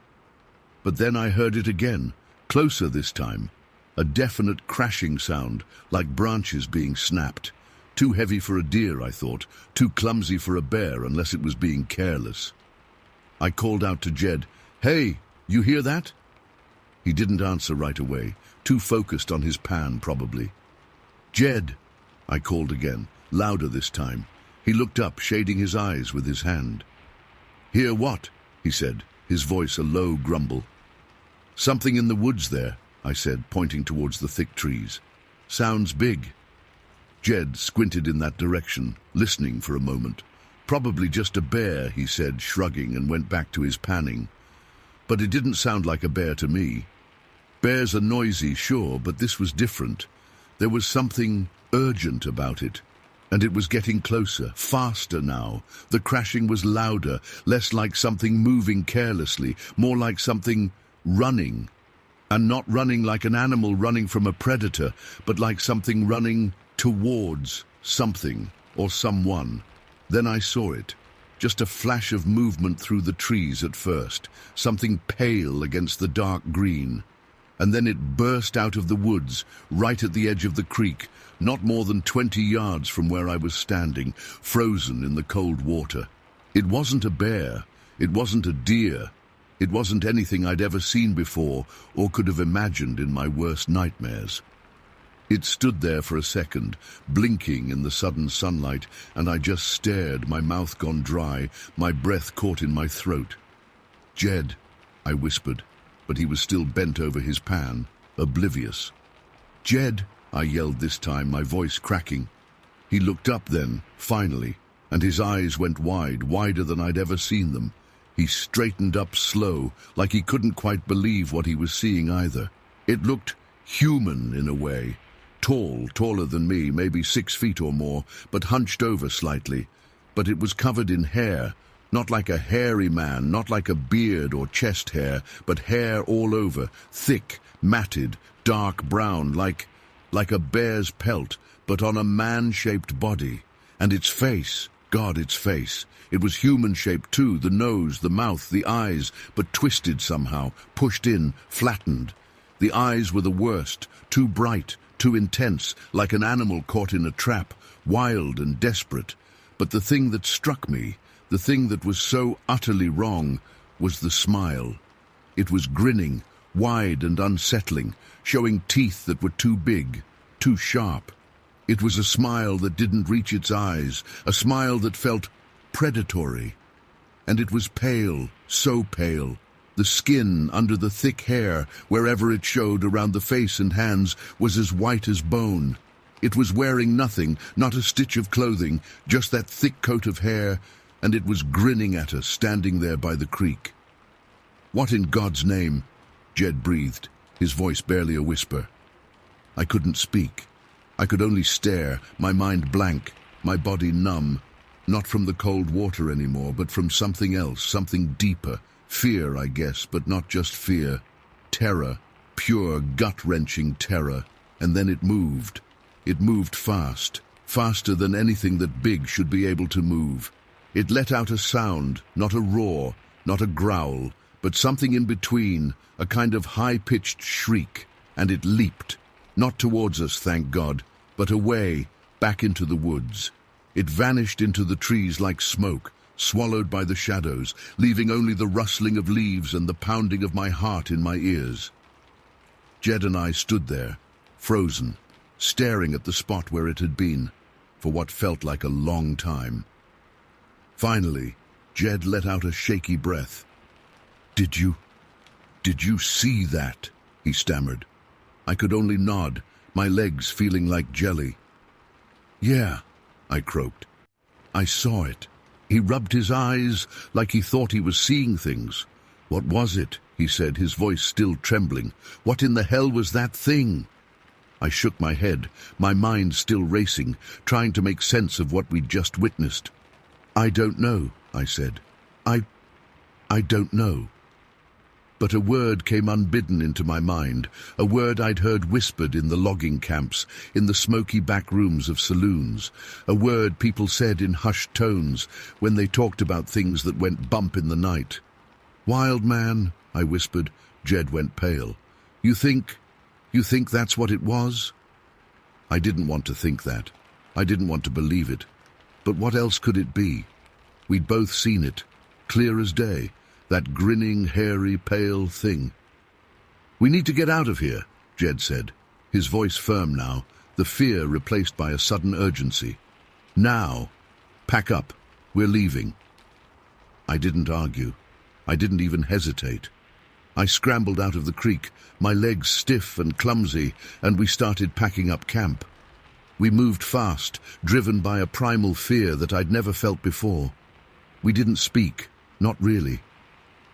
But then I heard it again, Closer this time. A definite crashing sound, like branches being snapped. Too heavy for a deer, I thought. Too clumsy for a bear, unless it was being careless. I called out to Jed, "Hey, you hear that?" He didn't answer right away, too focused on his pan, probably. "Jed," I called again, louder this time. He looked up, shading his eyes with his hand. "Hear what?" he said, his voice a low grumble. "Something in the woods there," I said, pointing towards the thick trees. "Sounds big." Jed squinted in that direction, listening for a moment. "Probably just a bear," he said, shrugging, and went back to his panning. But it didn't sound like a bear to me. Bears are noisy, sure, but this was different. There was something urgent about it. And it was getting closer, faster now. The crashing was louder, less like something moving carelessly, more like something running. And not running like an animal running from a predator, but like something running towards something or someone. Then I saw it. Just a flash of movement through the trees at first, something pale against the dark green. And then it burst out of the woods, right at the edge of the creek, not more than 20 yards from where I was standing, frozen in the cold water. It wasn't a bear. It wasn't a deer. It wasn't anything I'd ever seen before or could have imagined in my worst nightmares. It stood there for a second, blinking in the sudden sunlight, and I just stared, my mouth gone dry, my breath caught in my throat. "Jed," I whispered, but he was still bent over his pan, oblivious. "Jed," I yelled this time, my voice cracking. He looked up then, finally, and his eyes went wide, wider than I'd ever seen them. He straightened up slow, like he couldn't quite believe what he was seeing either. It looked human in a way. Tall, taller than me, maybe 6 feet or more, but hunched over slightly. But it was covered in hair, not like a hairy man, not like a beard or chest hair, but hair all over, thick, matted, dark brown, like a bear's pelt, but on a man-shaped body. And its face, God, its face. It was human-shaped too, the nose, the mouth, the eyes, but twisted somehow, pushed in, flattened. The eyes were the worst, too bright, too intense, like an animal caught in a trap, wild and desperate. But the thing that struck me, the thing that was so utterly wrong, was the smile. It was grinning, wide and unsettling, showing teeth that were too big, too sharp. It was a smile that didn't reach its eyes, a smile that felt predatory. And it was pale, so pale. The skin under the thick hair, wherever it showed around the face and hands, was as white as bone. It was wearing nothing, not a stitch of clothing, just that thick coat of hair, and it was grinning at us, standing there by the creek. "What in God's name?" Jed breathed, his voice barely a whisper. I couldn't speak. I could only stare, my mind blank, my body numb. Not from the cold water anymore, but from something else, something deeper. Fear, I guess, but not just fear. Terror, pure, gut-wrenching terror. And then it moved. It moved fast, faster than anything that big should be able to move. It let out a sound, not a roar, not a growl, but something in between, a kind of high-pitched shriek, and it leaped. Not towards us, thank God, but away, back into the woods. It vanished into the trees like smoke, swallowed by the shadows, leaving only the rustling of leaves and the pounding of my heart in my ears. Jed and I stood there, frozen, staring at the spot where it had been, for what felt like a long time. Finally, Jed let out a shaky breath. Did you see that?" he stammered. I could only nod, my legs feeling like jelly. "Yeah," I croaked. "I saw it." He rubbed his eyes like he thought he was seeing things. "What was it?" he said, his voice still trembling. "What in the hell was that thing?" I shook my head, my mind still racing, trying to make sense of what we'd just witnessed. "I don't know," I said. I don't know." But a word came unbidden into my mind, a word I'd heard whispered in the logging camps, in the smoky back rooms of saloons, a word people said in hushed tones when they talked about things that went bump in the night. "Wild man," I whispered. Jed went pale. You think that's what it was? I didn't want to think that. I didn't want to believe it. But what else could it be? We'd both seen it, clear as day, that grinning, hairy, pale thing. We need to get out of here, Jed said, his voice firm now, the fear replaced by a sudden urgency. Now, pack up, we're leaving. I didn't argue. I didn't even hesitate. I scrambled out of the creek, my legs stiff and clumsy, and we started packing up camp. We moved fast, driven by a primal fear that I'd never felt before. We didn't speak, not really.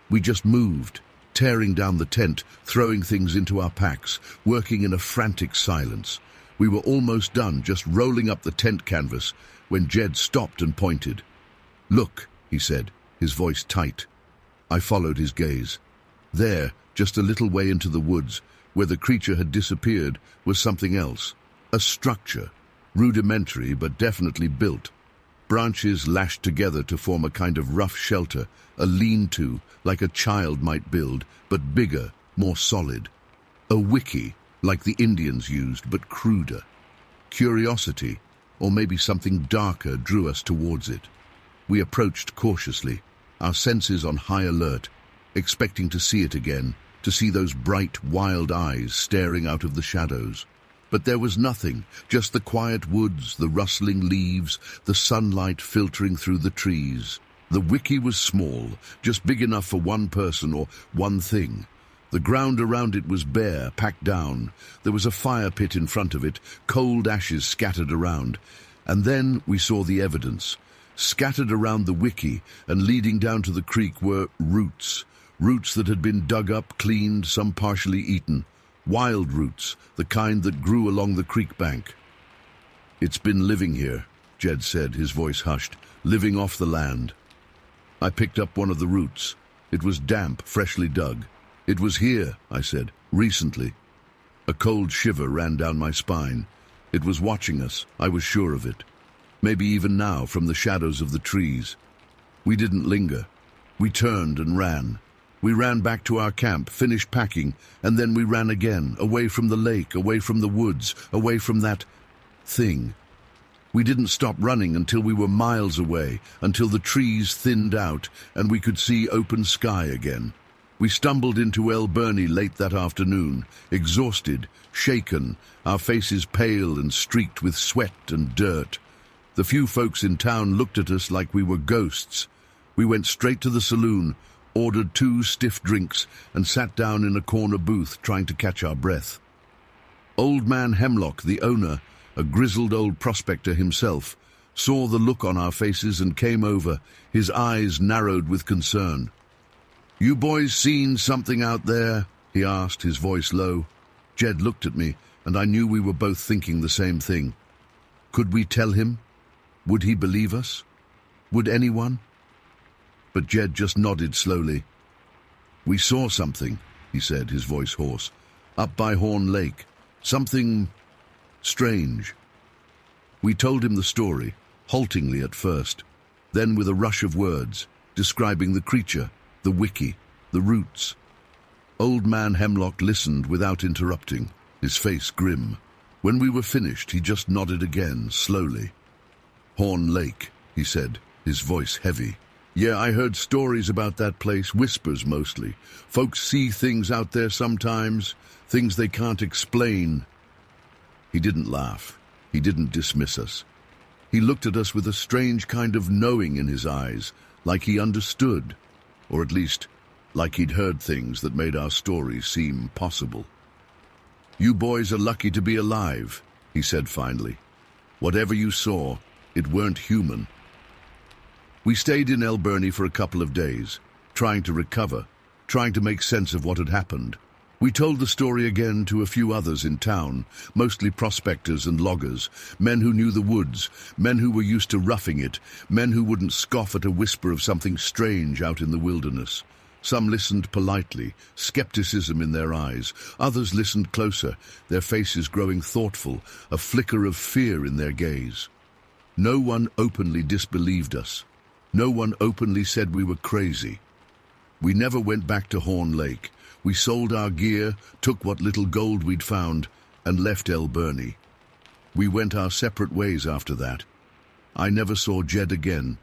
We just moved, tearing down the tent, throwing things into our packs, working in a frantic silence. We were almost done, just rolling up the tent canvas, when Jed stopped and pointed. "Look," he said, his voice tight. I followed his gaze. There, just a little way into the woods, where the creature had disappeared, was something else. A structure, rudimentary but definitely built. Branches lashed together to form a kind of rough shelter, a lean-to, like a child might build, but bigger, more solid. A wiki, like the Indians used, but cruder. Curiosity, or maybe something darker, drew us towards it. We approached cautiously, our senses on high alert, expecting to see it again, to see those bright, wild eyes staring out of the shadows. But there was nothing, just the quiet woods, the rustling leaves, the sunlight filtering through the trees. The wiki was small, just big enough for one person or one thing. The ground around it was bare, packed down. There was a fire pit in front of it, cold ashes scattered around. And then we saw the evidence. Scattered around the wiki and leading down to the creek were roots. Roots that had been dug up, cleaned, some partially eaten. Wild roots, the kind that grew along the creek bank. "It's been living here," Jed said, his voice hushed, "living off the land." I picked up one of the roots. It was damp, freshly dug. "It was here," I said, "recently." A cold shiver ran down my spine. It was watching us, I was sure of it. Maybe even now, from the shadows of the trees. We didn't linger. We turned and ran. We ran back to our camp, finished packing, and then we ran again, away from the lake, away from the woods, away from that thing. We didn't stop running until we were miles away, until the trees thinned out and we could see open sky again. We stumbled into El Burney late that afternoon, exhausted, shaken, our faces pale and streaked with sweat and dirt. The few folks in town looked at us like we were ghosts. We went straight to the saloon, ordered 2 stiff drinks, and sat down in a corner booth trying to catch our breath. Old Man Hemlock, the owner, a grizzled old prospector himself, saw the look on our faces and came over, his eyes narrowed with concern. "You boys seen something out there?" he asked, his voice low. Jed looked at me, and I knew we were both thinking the same thing. Could we tell him? Would he believe us? Would anyone? But Jed just nodded slowly. "We saw something," he said, his voice hoarse, "up by Horn Lake. Something strange." We told him the story, haltingly at first, then with a rush of words, describing the creature, the wiki, the roots. Old Man Hemlock listened without interrupting, his face grim. When we were finished, he just nodded again, slowly. "Horn Lake," he said, his voice heavy. "Yeah, I heard stories about that place, whispers mostly. Folks see things out there sometimes, things they can't explain." He didn't laugh. He didn't dismiss us. He looked at us with a strange kind of knowing in his eyes, like he understood, or at least like he'd heard things that made our story seem possible. "You boys are lucky to be alive," he said finally. "Whatever you saw, it weren't human." We stayed in El Burney for a couple of days, trying to recover, trying to make sense of what had happened. We told the story again to a few others in town, mostly prospectors and loggers, men who knew the woods, men who were used to roughing it, men who wouldn't scoff at a whisper of something strange out in the wilderness. Some listened politely, skepticism in their eyes. Others listened closer, their faces growing thoughtful, a flicker of fear in their gaze. No one openly disbelieved us. No one openly said we were crazy. We never went back to Horn Lake. We sold our gear, took what little gold we'd found, and left El Birney. We went our separate ways after that. I never saw Jed again.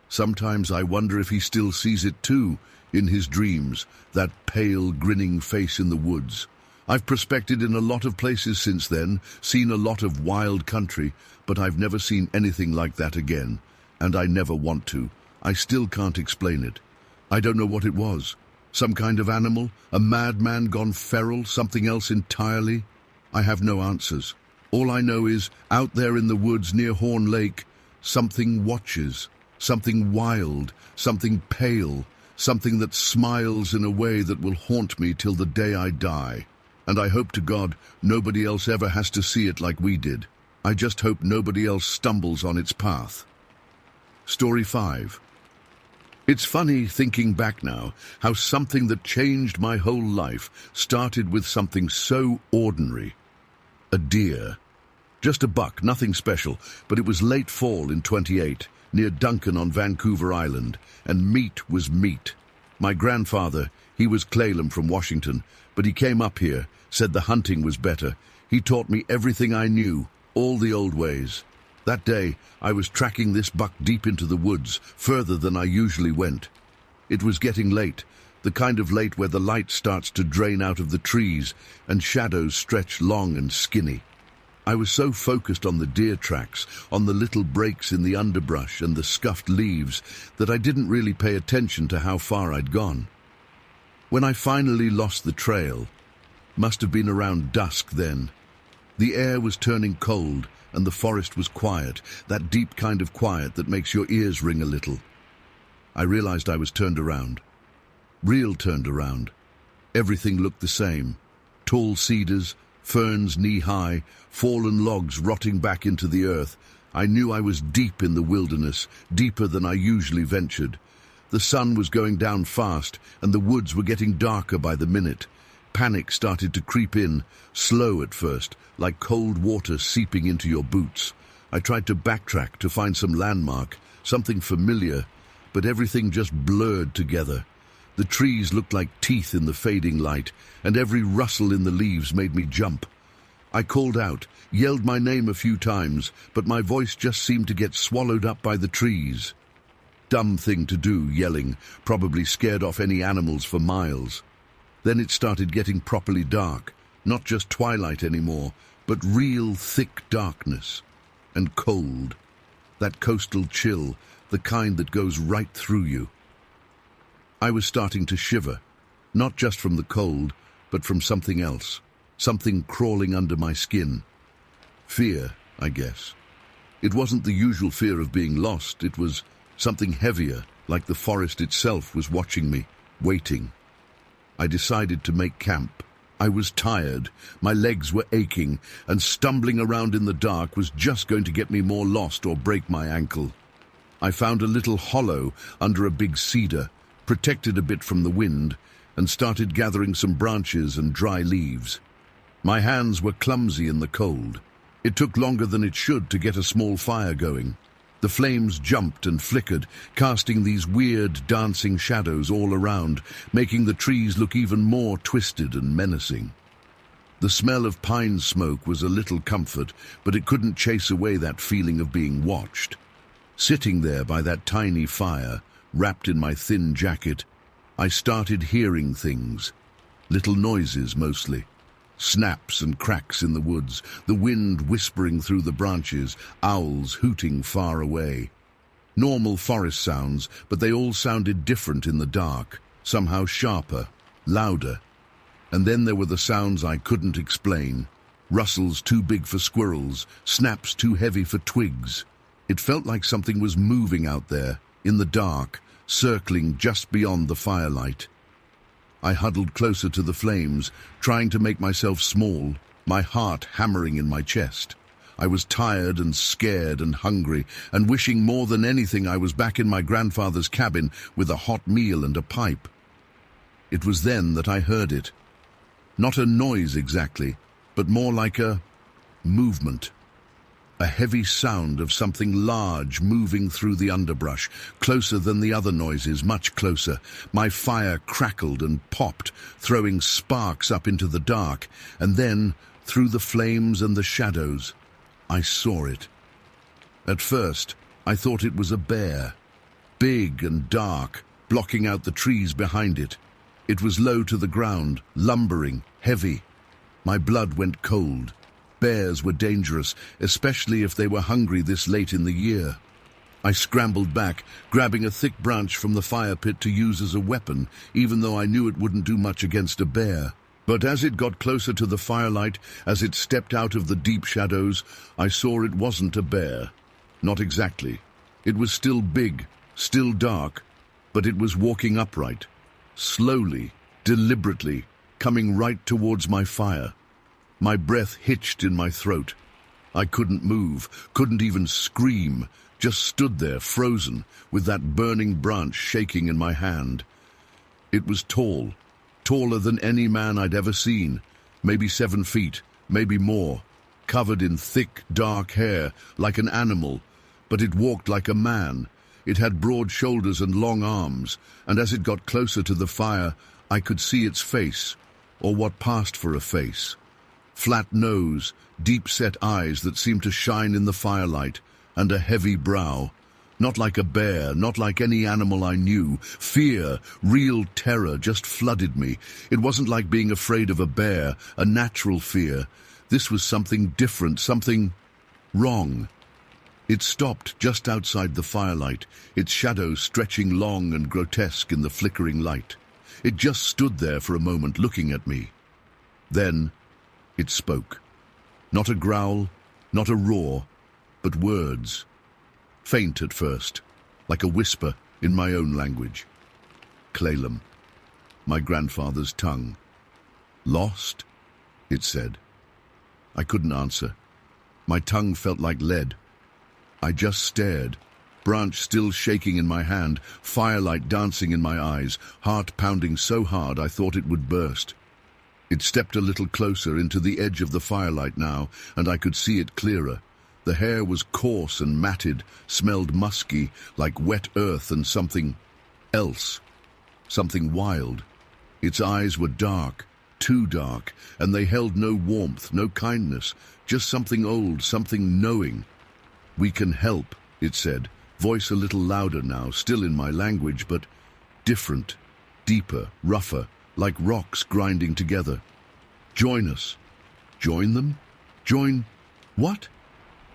Sometimes I wonder if he still sees it too, in his dreams, that pale, grinning face in the woods. I've prospected in a lot of places since then, seen a lot of wild country, but I've never seen anything like that again, and I never want to. I still can't explain it. I don't know what it was. Some kind of animal? A madman gone feral? Something else entirely? I have no answers. All I know is, out there in the woods near Horn Lake, something watches. Something wild, something pale, something that smiles in a way that will haunt me till the day I die. And I hope to God nobody else ever has to see it like we did. I just hope nobody else stumbles on its path. Story 5. It's funny thinking back now, how something that changed my whole life started with something so ordinary. A deer. Just a buck, nothing special, but it was late fall in 28, near Duncan on Vancouver Island, and meat was meat. My grandfather, he was Clallam from Washington, but he came up here, said the hunting was better. He taught me everything I knew, all the old ways. That day, I was tracking this buck deep into the woods, further than I usually went. It was getting late, the kind of late where the light starts to drain out of the trees and shadows stretch long and skinny. I was so focused on the deer tracks, on the little breaks in the underbrush and the scuffed leaves, that I didn't really pay attention to how far I'd gone. When I finally lost the trail, must have been around dusk then. The air was turning cold, and the forest was quiet, that deep kind of quiet that makes your ears ring a little. I realized I was turned around. Real turned around. Everything looked the same. Tall cedars, ferns knee-high, fallen logs rotting back into the earth. I knew I was deep in the wilderness, deeper than I usually ventured. The sun was going down fast, and the woods were getting darker by the minute. Panic started to creep in, slow at first, like cold water seeping into your boots. I tried to backtrack to find some landmark, something familiar, but everything just blurred together. The trees looked like teeth in the fading light, and every rustle in the leaves made me jump. I called out, yelled my name a few times, but my voice just seemed to get swallowed up by the trees. Dumb thing to do, yelling, probably scared off any animals for miles. Then it started getting properly dark, not just twilight anymore, but real thick darkness. And cold. That coastal chill, the kind that goes right through you. I was starting to shiver, not just from the cold, but from something else, something crawling under my skin. Fear, I guess. It wasn't the usual fear of being lost, it was something heavier, like the forest itself was watching me, waiting. I decided to make camp. I was tired, my legs were aching, and stumbling around in the dark was just going to get me more lost or break my ankle. I found a little hollow under a big cedar, protected a bit from the wind, and started gathering some branches and dry leaves. My hands were clumsy in the cold. It took longer than it should to get a small fire going. The flames jumped and flickered, casting these weird, dancing shadows all around, making the trees look even more twisted and menacing. The smell of pine smoke was a little comfort, but it couldn't chase away that feeling of being watched. Sitting there by that tiny fire, wrapped in my thin jacket, I started hearing things. Little noises mostly. Snaps and cracks in the woods, the wind whispering through the branches, owls hooting far away. Normal forest sounds, but they all sounded different in the dark, somehow sharper, louder. And then there were the sounds I couldn't explain. Rustles too big for squirrels, snaps too heavy for twigs. It felt like something was moving out there, in the dark, circling just beyond the firelight. I huddled closer to the flames, trying to make myself small, my heart hammering in my chest. I was tired and scared and hungry, and wishing more than anything I was back in my grandfather's cabin with a hot meal and a pipe. It was then that I heard it. Not a noise exactly, but more like a movement. A heavy sound of something large moving through the underbrush, closer than the other noises, much closer. My fire crackled and popped, throwing sparks up into the dark, and then, through the flames and the shadows, I saw it. At first, I thought it was a bear, big and dark, blocking out the trees behind it. It was low to the ground, lumbering, heavy. My blood went cold. Bears were dangerous, especially if they were hungry this late in the year. I scrambled back, grabbing a thick branch from the fire pit to use as a weapon, even though I knew it wouldn't do much against a bear. But as it got closer to the firelight, as it stepped out of the deep shadows, I saw it wasn't a bear. Not exactly. It was still big, still dark, but it was walking upright, slowly, deliberately, coming right towards my fire. My breath hitched in my throat. I couldn't move, couldn't even scream, just stood there frozen, with that burning branch shaking in my hand. It was tall, taller than any man I'd ever seen, maybe 7 feet, maybe more, covered in thick, dark hair, like an animal, but it walked like a man. It had broad shoulders and long arms, and as it got closer to the fire, I could see its face, or what passed for a face. Flat nose, deep-set eyes that seemed to shine in the firelight, and a heavy brow. Not like a bear, not like any animal I knew. Fear, real terror just flooded me. It wasn't like being afraid of a bear, a natural fear. This was something different, something wrong. It stopped just outside the firelight, its shadow stretching long and grotesque in the flickering light. It just stood there for a moment looking at me. Then it spoke. Not a growl, not a roar, but words. Faint at first, like a whisper in my own language. Clallam, my grandfather's tongue. Lost? It said. I couldn't answer. My tongue felt like lead. I just stared, branch still shaking in my hand, firelight dancing in my eyes, heart pounding so hard I thought it would burst. It stepped a little closer into the edge of the firelight now, and I could see it clearer. The hair was coarse and matted, smelled musky, like wet earth and something else, something wild. Its eyes were dark, too dark, and they held no warmth, no kindness, just something old, something knowing. We can help, it said, voice a little louder now, still in my language, but different, deeper, rougher, like rocks grinding together. Join us. Join them? Join what?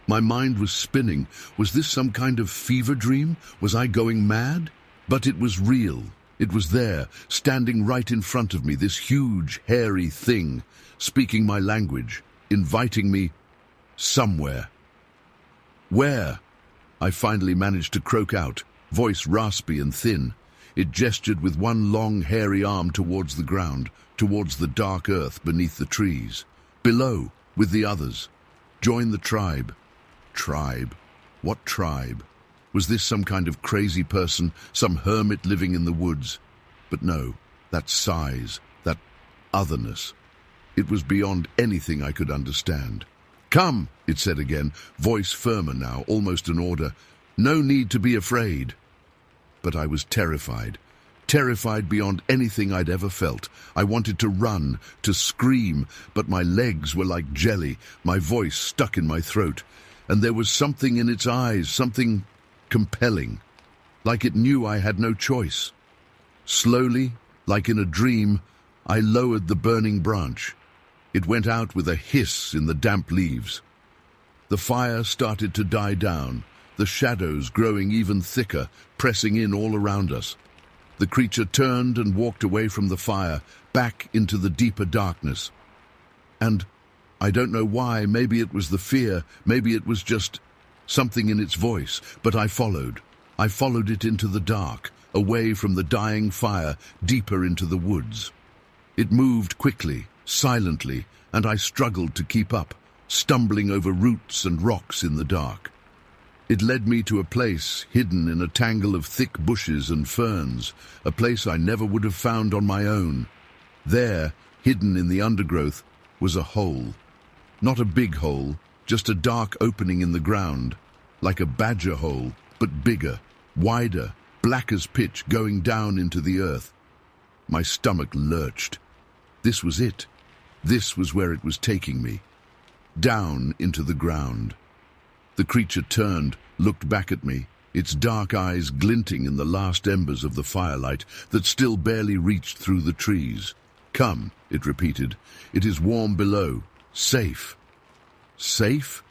My mind was spinning. Was this some kind of fever dream? Was I going mad? But it was real. It was there, standing right in front of me, this huge, hairy thing, speaking my language, inviting me somewhere. Where? I finally managed to croak out, voice raspy and thin. It gestured with one long, hairy arm towards the ground, towards the dark earth beneath the trees. Below, with the others. Join the tribe. Tribe? What tribe? Was this some kind of crazy person, some hermit living in the woods? But no, that size, that otherness. It was beyond anything I could understand. Come, it said again, voice firmer now, almost an order. No need to be afraid. But I was terrified. Terrified beyond anything I'd ever felt. I wanted to run, to scream, but my legs were like jelly, my voice stuck in my throat. And there was something in its eyes, something compelling, like it knew I had no choice. Slowly, like in a dream, I lowered the burning branch. It went out with a hiss in the damp leaves. The fire started to die down, the shadows growing even thicker, pressing in all around us. The creature turned and walked away from the fire, back into the deeper darkness. And I don't know why, maybe it was the fear, maybe it was just something in its voice, but I followed. I followed it into the dark, away from the dying fire, deeper into the woods. It moved quickly, silently, and I struggled to keep up, stumbling over roots and rocks in the dark. It led me to a place hidden in a tangle of thick bushes and ferns, a place I never would have found on my own. There, hidden in the undergrowth, was a hole. Not a big hole, just a dark opening in the ground, like a badger hole, but bigger, wider, black as pitch, going down into the earth. My stomach lurched. This was it. This was where it was taking me. Down into the ground. The creature turned, looked back at me, its dark eyes glinting in the last embers of the firelight that still barely reached through the trees. "Come," it repeated. "It is warm below. Safe." Safe?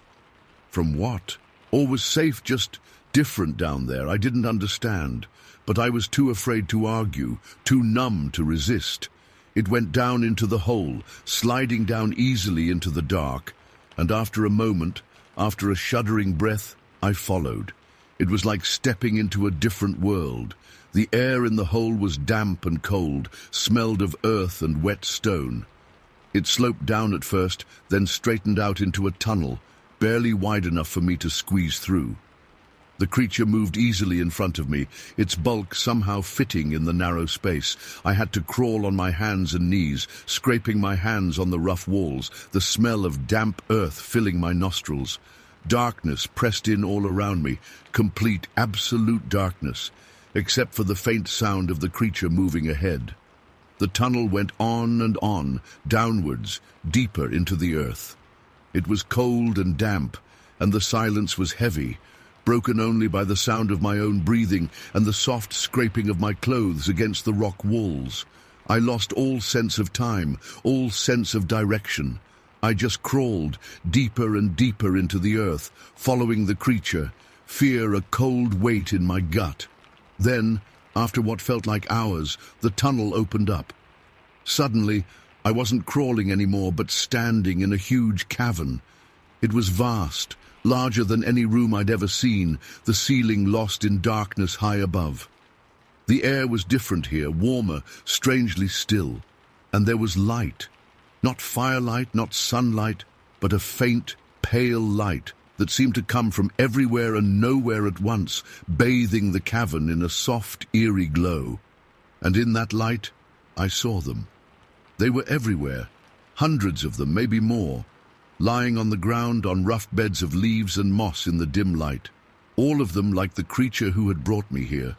From what? Or was safe just different down there? I didn't understand, but I was too afraid to argue, too numb to resist. It went down into the hole, sliding down easily into the dark, and after a moment, after a shuddering breath, I followed. It was like stepping into a different world. The air in the hole was damp and cold, smelled of earth and wet stone. It sloped down at first, then straightened out into a tunnel, barely wide enough for me to squeeze through. The creature moved easily in front of me, its bulk somehow fitting in the narrow space. I had to crawl on my hands and knees, scraping my hands on the rough walls, the smell of damp earth filling my nostrils. Darkness pressed in all around me, complete, absolute darkness, except for the faint sound of the creature moving ahead. The tunnel went on and on, downwards, deeper into the earth. It was cold and damp, and the silence was heavy, broken only by the sound of my own breathing and the soft scraping of my clothes against the rock walls. I lost all sense of time, all sense of direction. I just crawled deeper and deeper into the earth, following the creature, fear a cold weight in my gut. Then, after what felt like hours, the tunnel opened up. Suddenly, I wasn't crawling anymore, but standing in a huge cavern. It was vast, larger than any room I'd ever seen, the ceiling lost in darkness high above. The air was different here, warmer, strangely still. And there was light. Not firelight, not sunlight, but a faint, pale light that seemed to come from everywhere and nowhere at once, bathing the cavern in a soft, eerie glow. And in that light, I saw them. They were everywhere, hundreds of them, maybe more, lying on the ground on rough beds of leaves and moss in the dim light, all of them like the creature who had brought me here.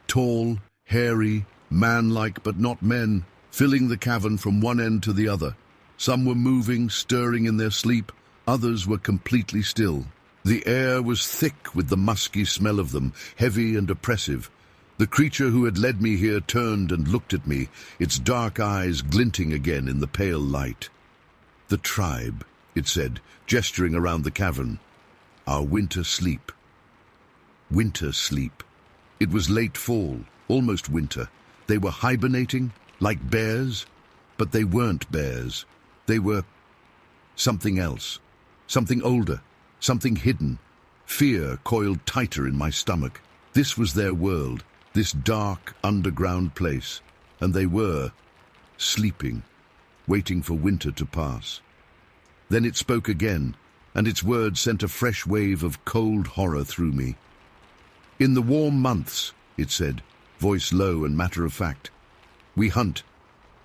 Tall, hairy, man-like but not men, filling the cavern from one end to the other. Some were moving, stirring in their sleep, others were completely still. The air was thick with the musky smell of them, heavy and oppressive. The creature who had led me here turned and looked at me, its dark eyes glinting again in the pale light. "The tribe," it said, gesturing around the cavern. "Our winter sleep." Winter sleep. It was late fall, almost winter. They were hibernating, like bears, but they weren't bears. They were something else, something older, something hidden. Fear coiled tighter in my stomach. This was their world, this dark, underground place, and they were sleeping, waiting for winter to pass. Then it spoke again, and its words sent a fresh wave of cold horror through me. "In the warm months," it said, voice low and matter-of-fact, "we hunt.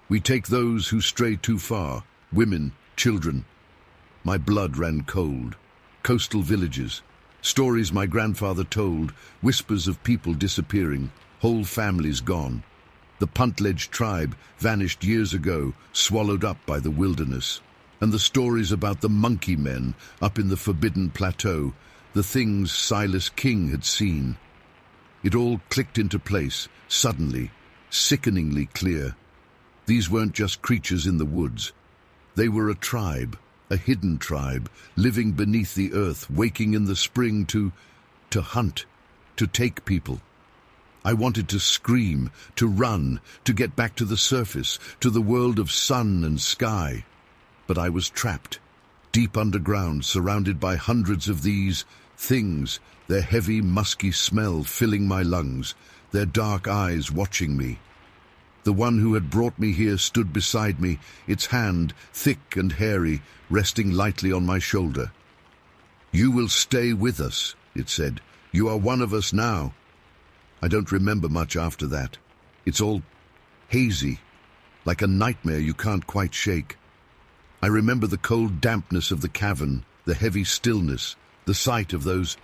We take those who stray too far, women, children." My blood ran cold. Coastal villages, stories my grandfather told, whispers of people disappearing, whole families gone. The Puntledge tribe vanished years ago, swallowed up by the wilderness. And the stories about the monkey men up in the Forbidden Plateau, the things Silas King had seen. It all clicked into place, suddenly, sickeningly clear. These weren't just creatures in the woods. They were a tribe, a hidden tribe, living beneath the earth, waking in the spring to hunt, to take people. I wanted to scream, to run, to get back to the surface, to the world of sun and sky. But I was trapped, deep underground, surrounded by hundreds of these things, their heavy, musky smell filling my lungs, their dark eyes watching me. The one who had brought me here stood beside me, its hand, thick and hairy, resting lightly on my shoulder. "You will stay with us," it said. "You are one of us now." I don't remember much after that. It's all hazy, like a nightmare you can't quite shake. I remember the cold dampness of the cavern, the heavy stillness, the sight of those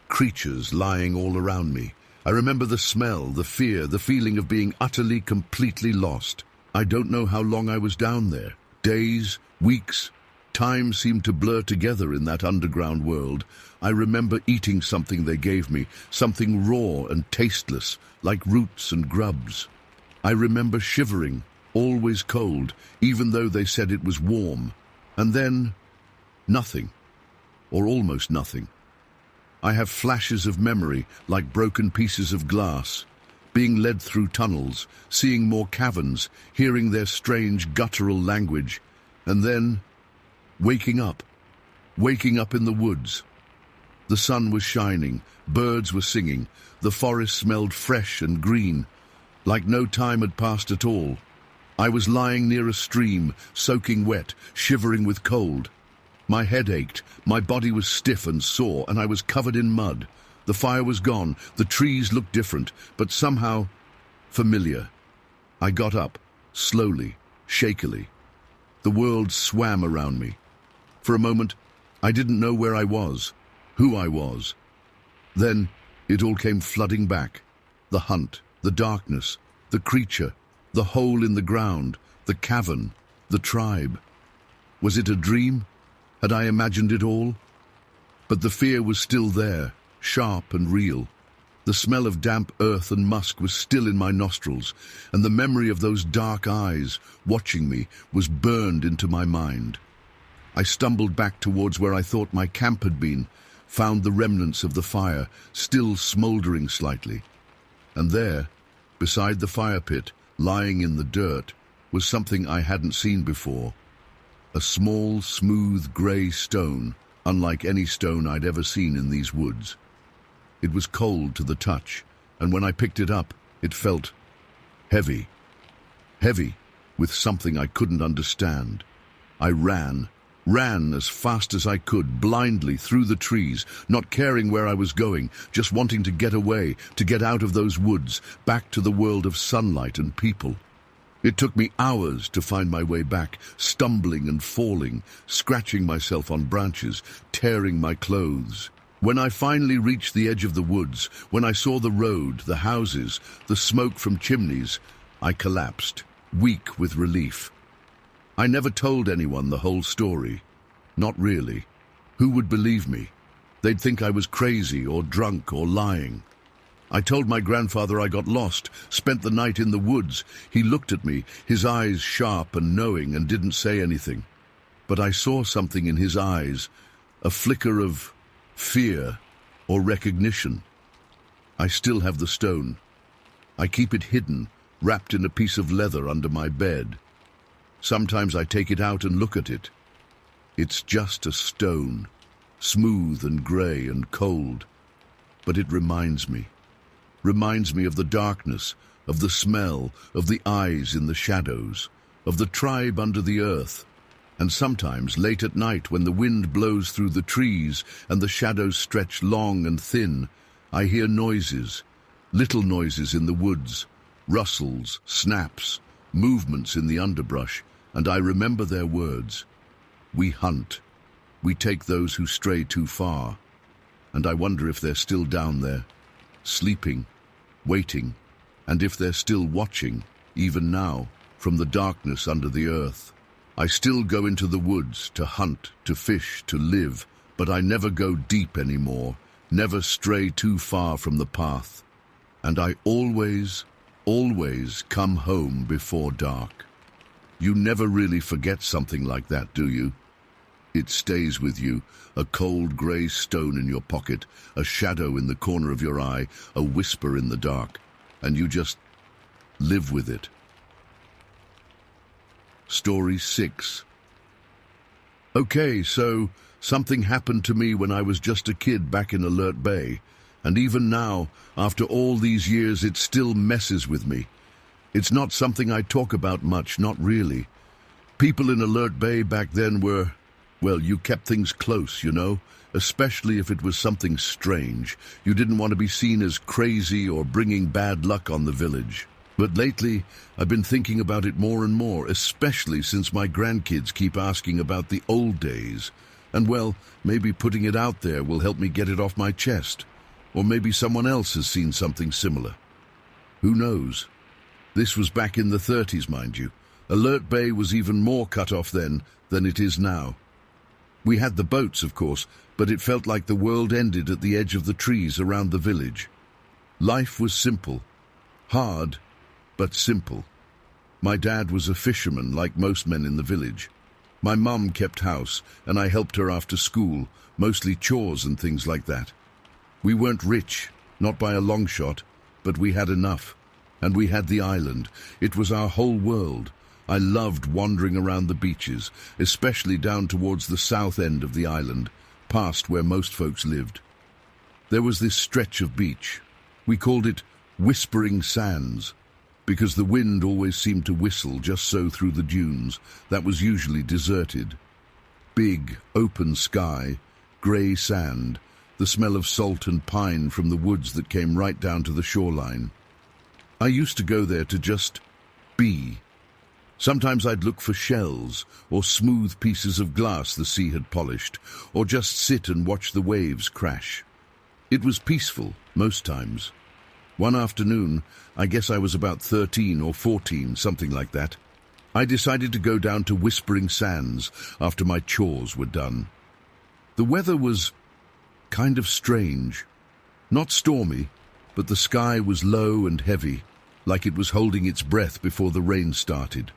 creatures lying all around me. I remember the smell, the fear, the feeling of being utterly, completely lost. I don't know how long I was down there. Days, weeks, time seemed to blur together in that underground world. I remember eating something they gave me, something raw and tasteless, like roots and grubs. I remember shivering, always cold, even though they said it was warm. And then, nothing, or almost nothing. I have flashes of memory, like broken pieces of glass, being led through tunnels, seeing more caverns, hearing their strange guttural language, and then waking up in the woods. The sun was shining, birds were singing, the forest smelled fresh and green, like no time had passed at all. I was lying near a stream, soaking wet, shivering with cold. My head ached, my body was stiff and sore, and I was covered in mud. The fire was gone, the trees looked different, but somehow familiar. I got up, slowly, shakily. The world swam around me. For a moment, I didn't know where I was, who I was. Then it all came flooding back. The hunt, the darkness, the creature, the hole in the ground, the cavern, the tribe. Was it a dream? Had I imagined it all? But the fear was still there, sharp and real. The smell of damp earth and musk was still in my nostrils, and the memory of those dark eyes watching me was burned into my mind. I stumbled back towards where I thought my camp had been, found the remnants of the fire, still smouldering slightly. And there, beside the fire pit, lying in the dirt, was something I hadn't seen before. A small, smooth, grey stone, unlike any stone I'd ever seen in these woods. It was cold to the touch, and when I picked it up, it felt heavy. Heavy, with something I couldn't understand. I ran as fast as I could, blindly through the trees, not caring where I was going, just wanting to get away, to get out of those woods, back to the world of sunlight and people. It took me hours to find my way back, stumbling and falling, scratching myself on branches, tearing my clothes. When I finally reached the edge of the woods, when I saw the road, the houses, the smoke from chimneys, I collapsed, weak with relief. I never told anyone the whole story. Not really. Who would believe me? They'd think I was crazy or drunk or lying. I told my grandfather I got lost, spent the night in the woods. He looked at me, his eyes sharp and knowing, and didn't say anything. But I saw something in his eyes, a flicker of fear or recognition. I still have the stone. I keep it hidden, wrapped in a piece of leather under my bed. Sometimes I take it out and look at it. It's just a stone, smooth and grey and cold. But it reminds me of the darkness, of the smell, of the eyes in the shadows, of the tribe under the earth. And sometimes, late at night, when the wind blows through the trees and the shadows stretch long and thin, I hear noises, little noises in the woods, rustles, snaps, movements in the underbrush, and I remember their words. We hunt. We take those who stray too far. And I wonder if they're still down there, sleeping, waiting, and if they're still watching, even now, from the darkness under the earth. I still go into the woods to hunt, to fish, to live, but I never go deep anymore, never stray too far from the path. And I always come home before dark. You never really forget something like that, do you? It stays with you, a cold grey stone in your pocket, a shadow in the corner of your eye, a whisper in the dark, and you just live with it. Story 6. Okay, so something happened to me when I was just a kid back in Alert Bay, and even now, after all these years, it still messes with me. It's not something I talk about much, not really. People in Alert Bay back then were, well, you kept things close, you know, especially if it was something strange. You didn't want to be seen as crazy or bringing bad luck on the village. But lately, I've been thinking about it more and more, especially since my grandkids keep asking about the old days, And well, maybe putting it out there will help me get it off my chest. Or maybe someone else has seen something similar. Who knows? This was back in the 30s, mind you. Alert Bay was even more cut off then than it is now. We had the boats, of course, but it felt like the world ended at the edge of the trees around the village. Life was simple. Hard, but simple. My dad was a fisherman, like most men in the village. My mum kept house, and I helped her after school, mostly chores and things like that. We weren't rich, not by a long shot, but we had enough. And we had the island. It was our whole world. I loved wandering around the beaches, especially down towards the south end of the island, past where most folks lived. There was this stretch of beach. We called it Whispering Sands, because the wind always seemed to whistle just so through the dunes that was usually deserted. Big, open sky, grey sand, the smell of salt and pine from the woods that came right down to the shoreline. I used to go there to just be. Sometimes I'd look for shells or smooth pieces of glass the sea had polished, or just sit and watch the waves crash. It was peaceful, most times. One afternoon, I guess I was about 13 or 14, something like that, I decided to go down to Whispering Sands after my chores were done. The weather was kind of strange. Not stormy, but the sky was low and heavy, like it was holding its breath before the rain started.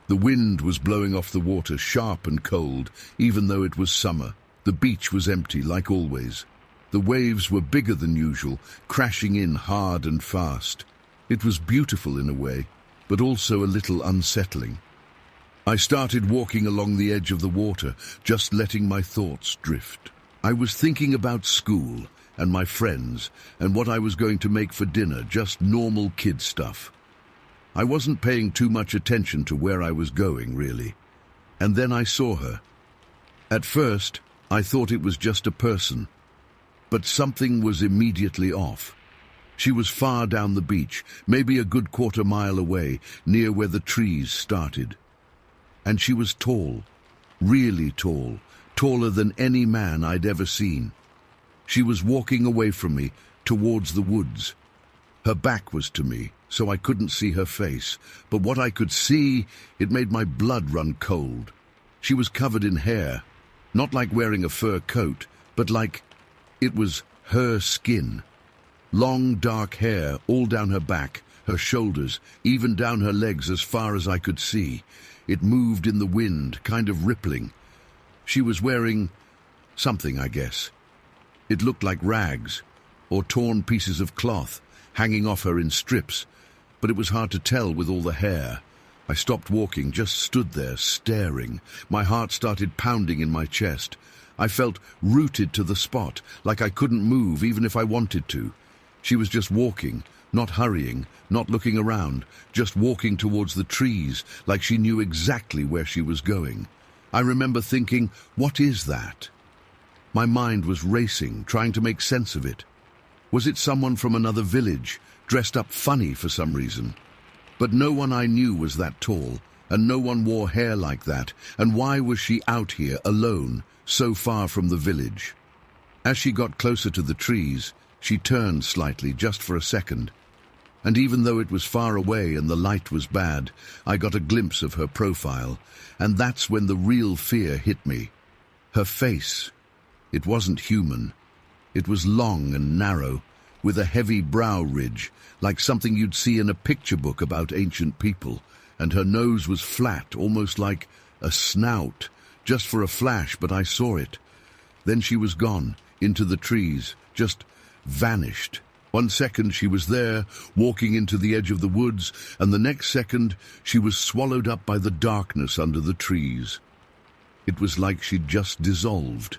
The wind was blowing off the water, sharp and cold, even though it was summer. The beach was empty, like always. The waves were bigger than usual, crashing in hard and fast. It was beautiful in a way, but also a little unsettling. I started walking along the edge of the water, just letting my thoughts drift. I was thinking about school and my friends and what I was going to make for dinner, just normal kid stuff. I wasn't paying too much attention to where I was going, really. And then I saw her. At first, I thought it was just a person. But something was immediately off. She was far down the beach, maybe a good quarter-mile away, near where the trees started. And she was tall, really tall, taller than any man I'd ever seen. She was walking away from me, towards the woods. Her back was to me, so I couldn't see her face, but what I could see, it made my blood run cold. She was covered in hair, not like wearing a fur coat, but like it was her skin. Long, dark hair all down her back, her shoulders, even down her legs as far as I could see. It moved in the wind, kind of rippling. She was wearing something, I guess. It looked like rags, or torn pieces of cloth, hanging off her in strips, but it was hard to tell with all the hair. I stopped walking, just stood there, staring. My heart started pounding in my chest. I felt rooted to the spot, like I couldn't move even if I wanted to. She was just walking, not hurrying, not looking around, just walking towards the trees, like she knew exactly where she was going. I remember thinking, what is that? My mind was racing, trying to make sense of it. Was it someone from another village, dressed up funny for some reason? But no one I knew was that tall, and no one wore hair like that, and why was she out here alone, so far from the village? As she got closer to the trees, she turned slightly, just for a second. And even though it was far away and the light was bad, I got a glimpse of her profile, and that's when the real fear hit me. Her face. It wasn't human. It was long and narrow, with a heavy brow ridge, like something you'd see in a picture book about ancient people, and her nose was flat, almost like a snout, just for a flash, but I saw it. Then she was gone, into the trees, just vanished. 1 second she was there, walking into the edge of the woods, and the next second she was swallowed up by the darkness under the trees. It was like she'd just dissolved.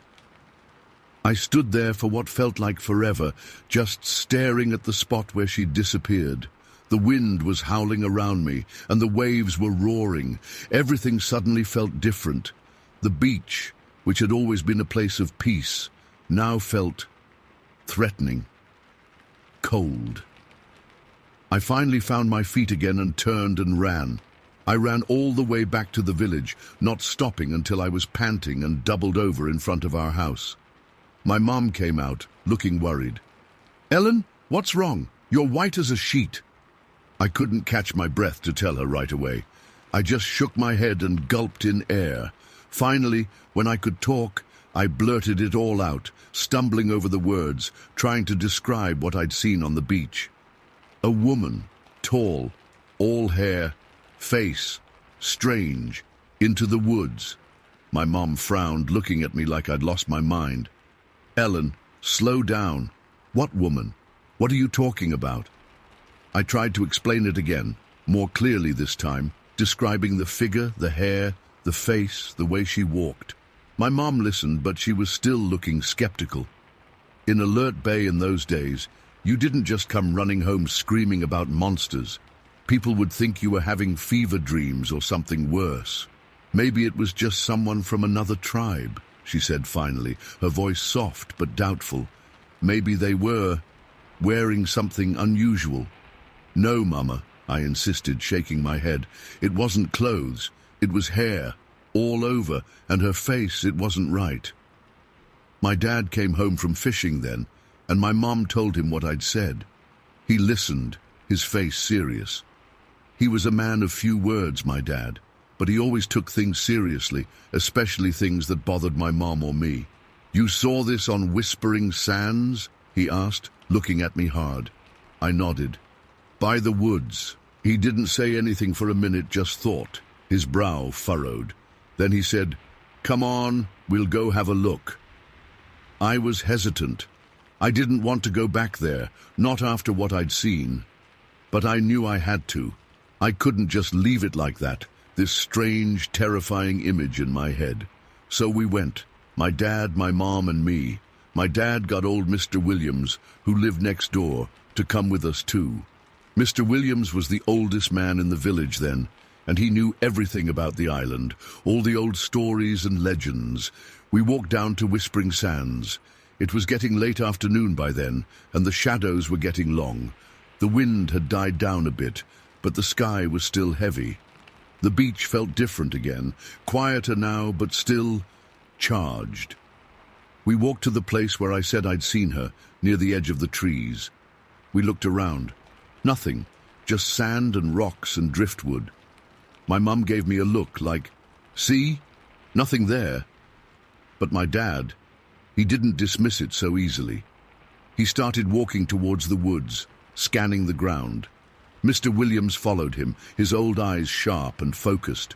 I stood there for what felt like forever, just staring at the spot where she'd disappeared. The wind was howling around me, and the waves were roaring. Everything suddenly felt different. The beach, which had always been a place of peace, now felt threatening, cold. I finally found my feet again and turned and ran. I ran all the way back to the village, not stopping until I was panting and doubled over in front of our house. My mom came out, looking worried. "Ellen, what's wrong? You're white as a sheet." I couldn't catch my breath to tell her right away. I just shook my head and gulped in air. Finally, when I could talk, I blurted it all out, stumbling over the words, trying to describe what I'd seen on the beach. A woman, tall, all hair, face, strange, into the woods. My mom frowned, looking at me like I'd lost my mind. "Ellen, slow down. What woman? What are you talking about?" I tried to explain it again, more clearly this time, describing the figure, the hair, the face, the way she walked. My mom listened, but she was still looking skeptical. In Alert Bay in those days, you didn't just come running home screaming about monsters. People would think you were having fever dreams or something worse. "Maybe it was just someone from another tribe," she said finally, her voice soft but doubtful. "Maybe they were wearing something unusual." "No, Mama," I insisted, shaking my head. "It wasn't clothes. It was hair, all over, and her face, it wasn't right." My dad came home from fishing then, and my mom told him what I'd said. He listened, his face serious. He was a man of few words, my dad, but he always took things seriously, especially things that bothered my mom or me. "You saw this on Whispering Sands?" he asked, looking at me hard. I nodded. "By the woods." He didn't say anything for a minute, just thought, his brow furrowed. Then he said, "Come on, we'll go have a look." I was hesitant. I didn't want to go back there, not after what I'd seen. But I knew I had to. I couldn't just leave it like that, this strange, terrifying image in my head. So we went, my dad, my mom, and me. My dad got old Mr. Williams, who lived next door, to come with us too. Mr. Williams was the oldest man in the village then, and he knew everything about the island, all the old stories and legends. We walked down to Whispering Sands. It was getting late afternoon by then, and the shadows were getting long. The wind had died down a bit, but the sky was still heavy. The beach felt different again, quieter now, but still charged. We walked to the place where I said I'd seen her, near the edge of the trees. We looked around. Nothing, just sand and rocks and driftwood. My mum gave me a look like, "See? Nothing there." But my dad, he didn't dismiss it so easily. He started walking towards the woods, scanning the ground. Mr. Williams followed him, his old eyes sharp and focused.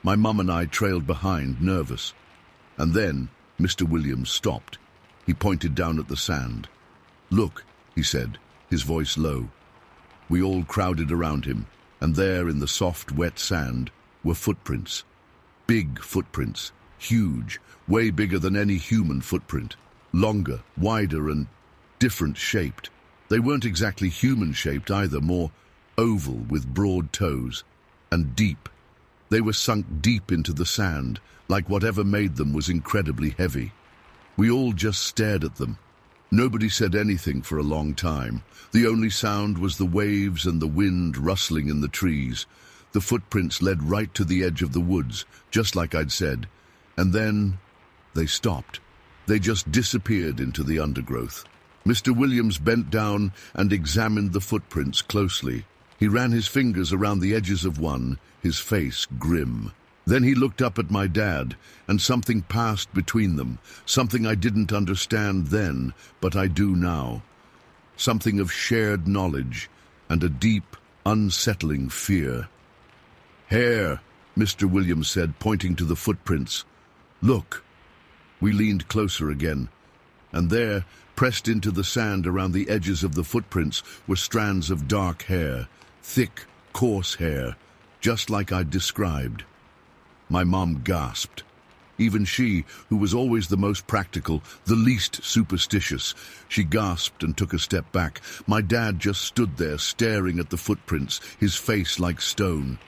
My mum and I trailed behind, nervous. And then Mr. Williams stopped. He pointed down at the sand. "Look," he said, his voice low. We all crowded around him, and there in the soft, wet sand were footprints. Big footprints, huge, way bigger than any human footprint. Longer, wider, and different shaped. They weren't exactly human-shaped either, more oval with broad toes, and deep. They were sunk deep into the sand, like whatever made them was incredibly heavy. We all just stared at them. Nobody said anything for a long time. The only sound was the waves and the wind rustling in the trees. The footprints led right to the edge of the woods, just like I'd said. And then they stopped. They just disappeared into the undergrowth. Mr. Williams bent down and examined the footprints closely. He ran his fingers around the edges of one, his face grim. Then he looked up at my dad, and something passed between them, something I didn't understand then, but I do now. Something of shared knowledge and a deep, unsettling fear. "Hair," Mr. Williams said, pointing to the footprints. "Look." We leaned closer again, and there, pressed into the sand around the edges of the footprints, were strands of dark hair, thick, coarse hair, just like I'd described. My mom gasped. Even she, who was always the most practical, the least superstitious, she gasped and took a step back. My dad just stood there staring at the footprints, his face like stone.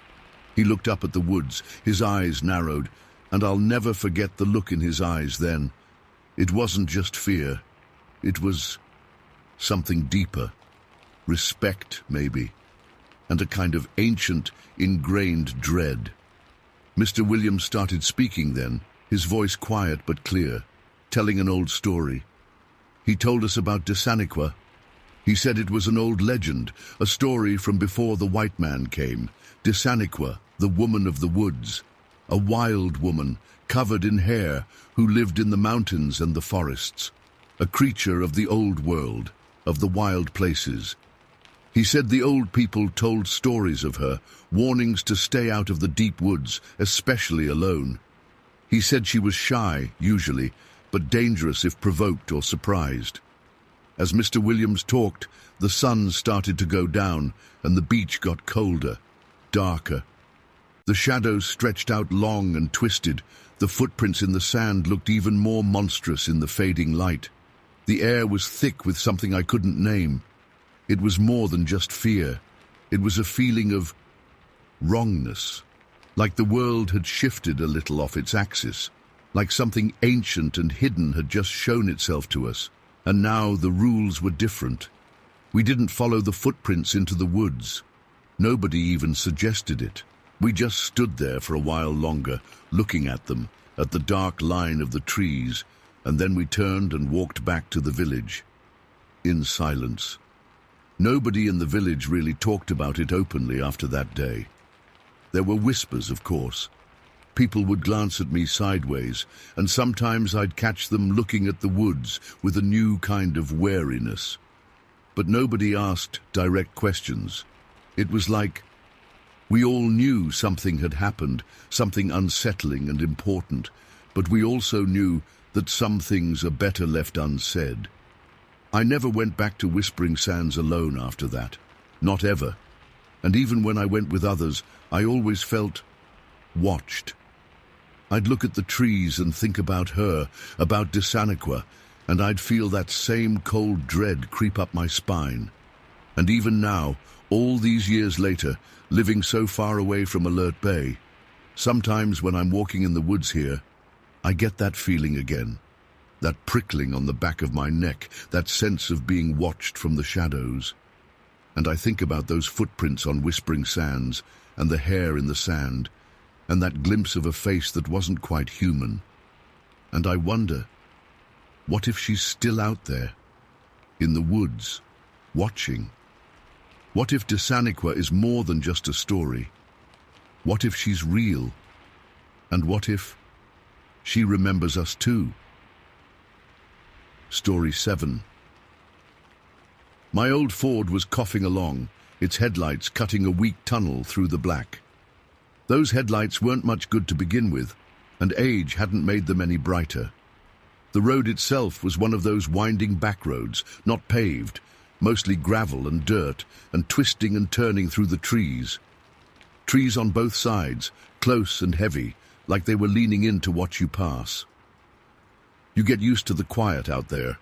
He looked up at the woods, his eyes narrowed, and I'll never forget the look in his eyes then. It wasn't just fear. It was something deeper. Respect, maybe. and a kind of ancient, ingrained dread. Mr. Williams started speaking then, his voice quiet but clear, telling an old story. He told us about Sasquatch. He said it was an old legend, a story from before the white man came. Sasquatch, the woman of the woods, a wild woman, covered in hair, who lived in the mountains and the forests, a creature of the old world, of the wild places. He said the old people told stories of her, warnings to stay out of the deep woods, especially alone. He said she was shy, usually, but dangerous if provoked or surprised. As Mr. Williams talked, the sun started to go down, and the beach got colder, darker. The shadows stretched out long and twisted. The footprints in the sand looked even more monstrous in the fading light. The air was thick with something I couldn't name. It was more than just fear. It was a feeling of wrongness, like the world had shifted a little off its axis, like something ancient and hidden had just shown itself to us, and now the rules were different. We didn't follow the footprints into the woods. Nobody even suggested it. We just stood there for a while longer, looking at them, at the dark line of the trees, and then we turned and walked back to the village, in silence. Nobody in the village really talked about it openly after that day. There were whispers, of course. People would glance at me sideways, and sometimes I'd catch them looking at the woods with a new kind of wariness. But nobody asked direct questions. It was like we all knew something had happened, something unsettling and important, but we also knew that some things are better left unsaid. I never went back to Whispering Sands alone after that. Not ever. And even when I went with others, I always felt watched. I'd look at the trees and think about her, about Sasquatch, and I'd feel that same cold dread creep up my spine. And even now, all these years later, living so far away from Alert Bay, sometimes when I'm walking in the woods here, I get that feeling again. That prickling on the back of my neck, that sense of being watched from the shadows. And I think about those footprints on Whispering Sands, and the hair in the sand, and that glimpse of a face that wasn't quite human. And I wonder, what if she's still out there, in the woods, watching? What if Sasquatch is more than just a story? What if she's real? And what if she remembers us too? Story 7. My old Ford was coughing along, its headlights cutting a weak tunnel through the black. Those headlights weren't much good to begin with, and age hadn't made them any brighter. The road itself was one of those winding back roads, not paved, mostly gravel and dirt, and twisting and turning through the trees. Trees on both sides, close and heavy, like they were leaning in to watch you pass. You get used to the quiet out there,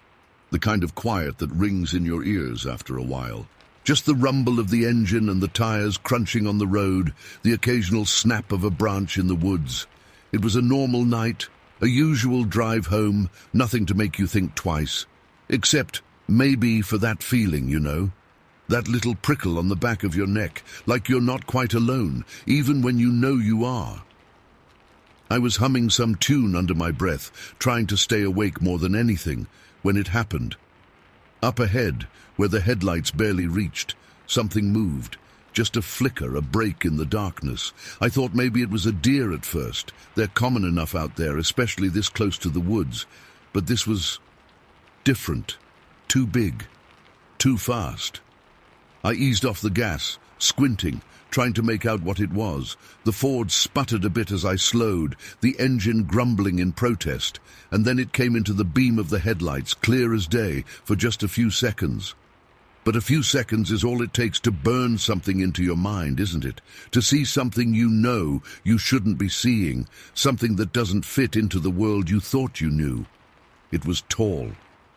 the kind of quiet that rings in your ears after a while. Just the rumble of the engine and the tires crunching on the road, the occasional snap of a branch in the woods. It was a normal night, a usual drive home, nothing to make you think twice. Except maybe for that feeling, you know. That little prickle on the back of your neck, like you're not quite alone, even when you know you are. I was humming some tune under my breath, trying to stay awake more than anything, when it happened. Up ahead, where the headlights barely reached, something moved. Just a flicker, a break in the darkness. I thought maybe it was a deer at first. They're common enough out there, especially this close to the woods. But this was different. Too big. Too fast. I eased off the gas, squinting, trying to make out what it was. The Ford sputtered a bit as I slowed, the engine grumbling in protest, and then it came into the beam of the headlights, clear as day, for just a few seconds. But a few seconds is all it takes to burn something into your mind, isn't it? To see something you know you shouldn't be seeing, something that doesn't fit into the world you thought you knew. It was tall.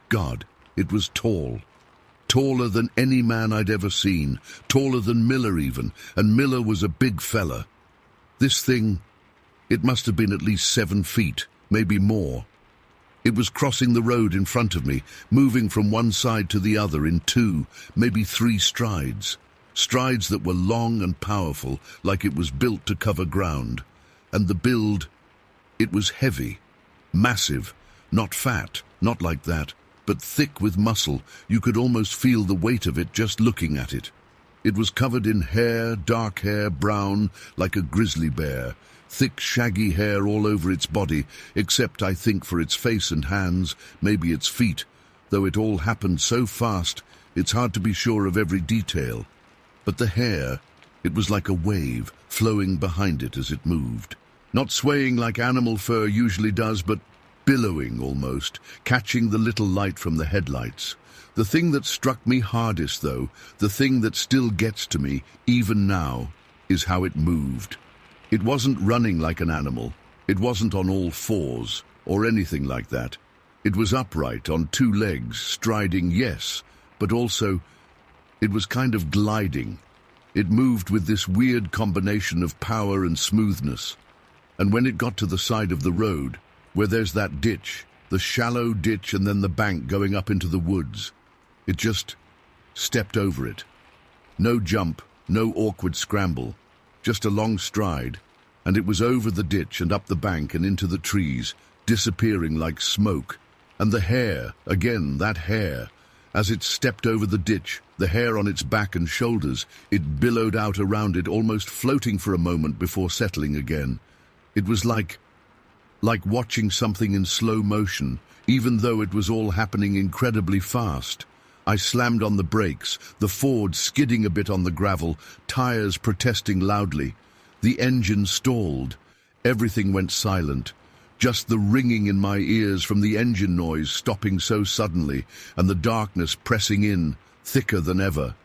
God, it was tall. Taller than any man I'd ever seen, taller than Miller even, and Miller was a big fella. This thing, it must have been at least 7 feet, maybe more. It was crossing the road in front of me, moving from one side to the other in 2, maybe 3 strides. strides that were long and powerful, like it was built to cover ground. And the build, it was heavy, massive, not fat, not like that, but thick with muscle. You could almost feel the weight of it just looking at it. It was covered in hair, dark hair, brown, like a grizzly bear, thick shaggy hair all over its body, except I think for its face and hands, maybe its feet. Though it all happened so fast, it's hard to be sure of every detail. But the hair, it was like a wave flowing behind it as it moved. Not swaying like animal fur usually does, but billowing almost, catching the little light from the headlights. The thing that struck me hardest, though, the thing that still gets to me, even now, is how it moved. It wasn't running like an animal. It wasn't on all fours, or anything like that. It was upright, on two legs, striding, yes, but also, it was kind of gliding. It moved with this weird combination of power and smoothness. And when it got to the side of the road, where there's that ditch, the shallow ditch and then the bank going up into the woods, it just stepped over it. No jump, no awkward scramble, just a long stride, and it was over the ditch and up the bank and into the trees, disappearing like smoke. And the hair, again, that hair, as it stepped over the ditch, the hair on its back and shoulders, it billowed out around it, almost floating for a moment before settling again. It was like watching something in slow motion, even though it was all happening incredibly fast. I slammed on the brakes, the Ford skidding a bit on the gravel, tires protesting loudly. The engine stalled. Everything went silent. Just the ringing in my ears from the engine noise stopping so suddenly, and the darkness pressing in, thicker than ever.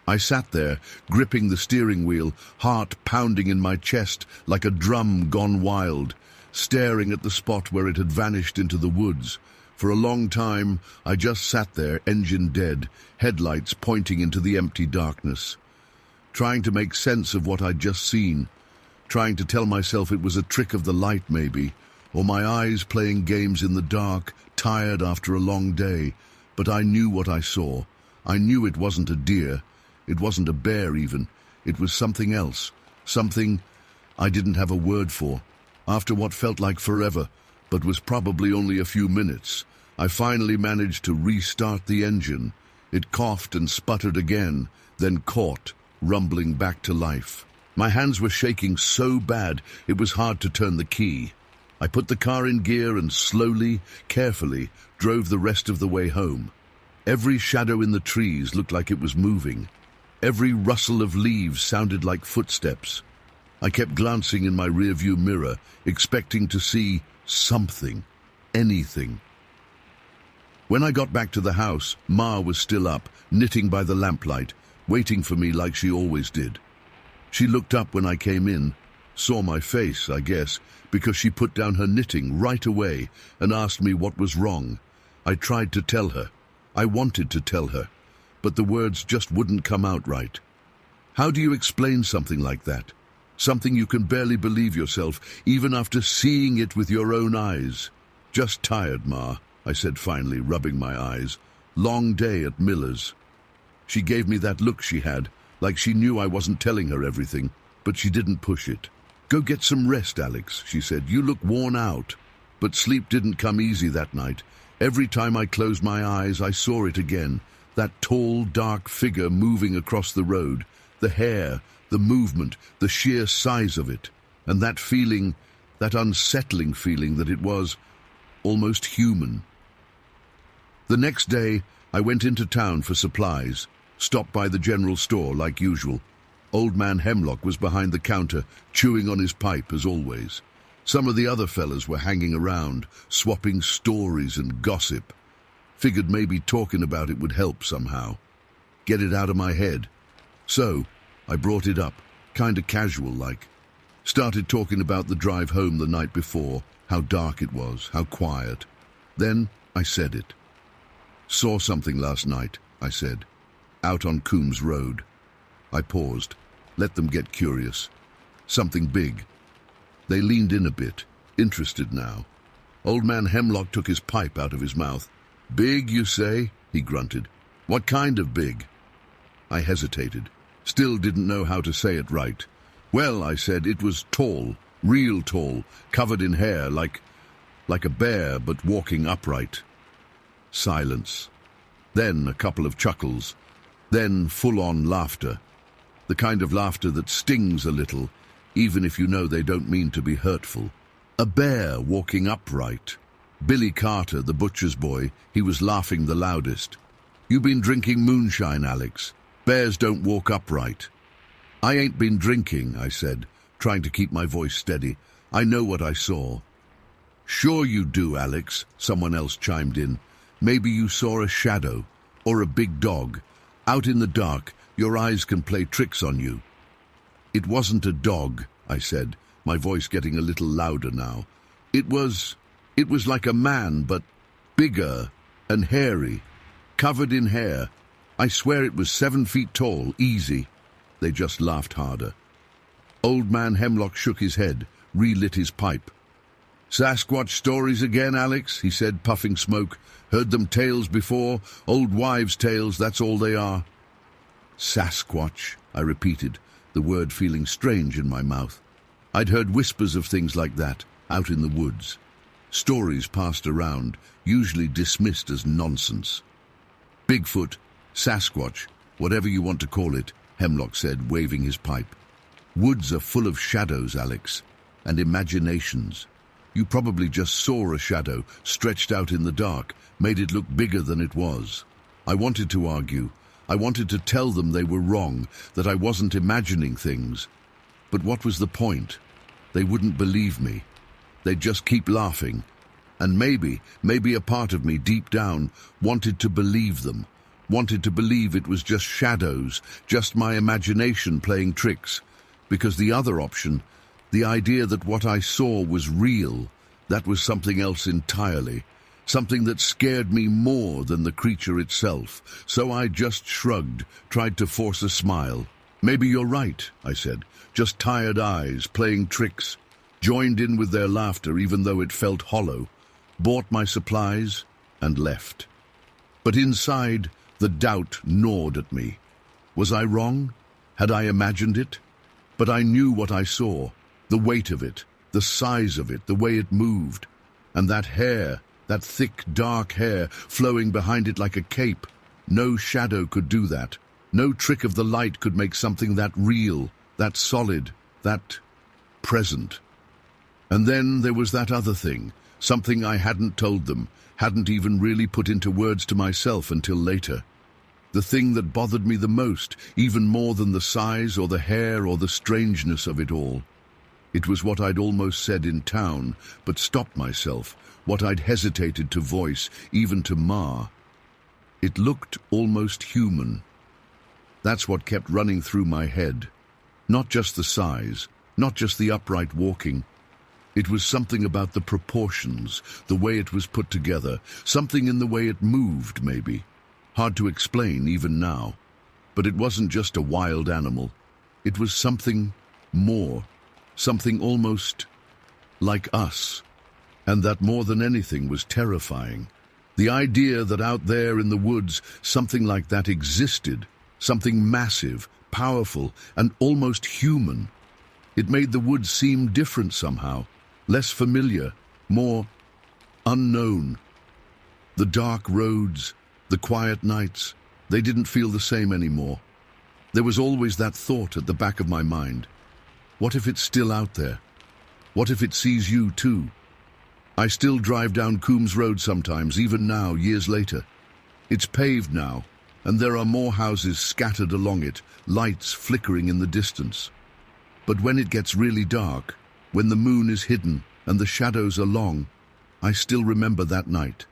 I sat there, gripping the steering wheel, heart pounding in my chest like a drum gone wild, staring at the spot where it had vanished into the woods. For a long time, I just sat there, engine dead, headlights pointing into the empty darkness, trying to make sense of what I'd just seen, trying to tell myself it was a trick of the light maybe, or my eyes playing games in the dark, tired after a long day. But I knew what I saw. I knew it wasn't a deer. It wasn't a bear even. It was something else. Something I didn't have a word for. After what felt like forever, but was probably only a few minutes, I finally managed to restart the engine. It coughed and sputtered again, then caught, rumbling back to life. My hands were shaking so bad it was hard to turn the key. I put the car in gear and slowly, carefully, drove the rest of the way home. Every shadow in the trees looked like it was moving. Every rustle of leaves sounded like footsteps. I kept glancing in my rearview mirror, expecting to see something, anything. When I got back to the house, Ma was still up, knitting by the lamplight, waiting for me like she always did. She looked up when I came in, saw my face, I guess, because she put down her knitting right away and asked me what was wrong. I tried to tell her. I wanted to tell her, but the words just wouldn't come out right. How do you explain something like that? Something you can barely believe yourself, even after seeing it with your own eyes. Just tired, Ma, I said finally, rubbing my eyes. Long day at Miller's. She gave me that look she had, like she knew I wasn't telling her everything, but she didn't push it. Go get some rest, Alex, she said. You look worn out. But sleep didn't come easy that night. Every time I closed my eyes, I saw it again. That tall, dark figure moving across the road. The hair, the movement, the sheer size of it. And that feeling, that unsettling feeling that it was almost human. The next day, I went into town for supplies. Stopped by the general store like usual. Old man Hemlock was behind the counter, chewing on his pipe as always. Some of the other fellas were hanging around, swapping stories and gossip. Figured maybe talking about it would help somehow. Get it out of my head. So, I brought it up, kinda casual-like. Started talking about the drive home the night before, how dark it was, how quiet. Then I said it. Saw something last night, I said. Out on Coombs Road. I paused, let them get curious. Something big. They leaned in a bit, interested now. Old man Hemlock took his pipe out of his mouth. Big, you say? He grunted. What kind of big? I hesitated. Still didn't know how to say it right. Well, I said, it was tall, real tall, covered in hair, like a bear, but walking upright. Silence. Then a couple of chuckles. Then full-on laughter. The kind of laughter that stings a little, even if you know they don't mean to be hurtful. A bear walking upright. Billy Carter, the butcher's boy, he was laughing the loudest. "You been drinking moonshine, Alex. Bears don't walk upright." "I ain't been drinking," I said, trying to keep my voice steady. "I know what I saw." "Sure you do, Alex," someone else chimed in. "Maybe you saw a shadow, or a big dog. Out in the dark, your eyes can play tricks on you." "It wasn't a dog," I said, my voice getting a little louder now. It was like a man, but bigger and hairy, covered in hair. I swear it was 7 feet tall, easy." They just laughed harder. Old man Hemlock shook his head, relit his pipe. "Sasquatch stories again, Alex," he said, puffing smoke. "Heard them tales before, old wives' tales, that's all they are." "Sasquatch," I repeated, the word feeling strange in my mouth. I'd heard whispers of things like that, out in the woods. Stories passed around, usually dismissed as nonsense. "Bigfoot, Sasquatch, whatever you want to call it," Hemlock said, waving his pipe. "Woods are full of shadows, Alex, and imaginations. You probably just saw a shadow stretched out in the dark, made it look bigger than it was." I wanted to argue. I wanted to tell them they were wrong, that I wasn't imagining things. But what was the point? They wouldn't believe me. They'd just keep laughing. And maybe a part of me deep down wanted to believe them, wanted to believe it was just shadows, just my imagination playing tricks. Because the other option, the idea that what I saw was real, that was something else entirely, something that scared me more than the creature itself. So I just shrugged, tried to force a smile. "Maybe you're right," I said. "Just tired eyes, playing tricks." Joined in with their laughter even though it felt hollow, bought my supplies, and left. But inside, the doubt gnawed at me. Was I wrong? Had I imagined it? But I knew what I saw, the weight of it, the size of it, the way it moved. And that hair, that thick, dark hair, flowing behind it like a cape. No shadow could do that. No trick of the light could make something that real, that solid, that present. And then there was that other thing, something I hadn't told them, hadn't even really put into words to myself until later. The thing that bothered me the most, even more than the size or the hair or the strangeness of it all. It was what I'd almost said in town, but stopped myself, what I'd hesitated to voice, even to Ma. It looked almost human. That's what kept running through my head. Not just the size, not just the upright walking. It was something about the proportions, the way it was put together, something in the way it moved, maybe. Hard to explain even now. But it wasn't just a wild animal. It was something more, something almost like us. And that more than anything was terrifying. The idea that out there in the woods something like that existed, something massive, powerful, and almost human. It made the woods seem different somehow. Less familiar, more unknown. The dark roads, the quiet nights, they didn't feel the same anymore. There was always that thought at the back of my mind. What if it's still out there? What if it sees you too? I still drive down Coombs Road sometimes, even now, years later. It's paved now, and there are more houses scattered along it, lights flickering in the distance. But when it gets really dark, when the moon is hidden and the shadows are long, I still remember that night.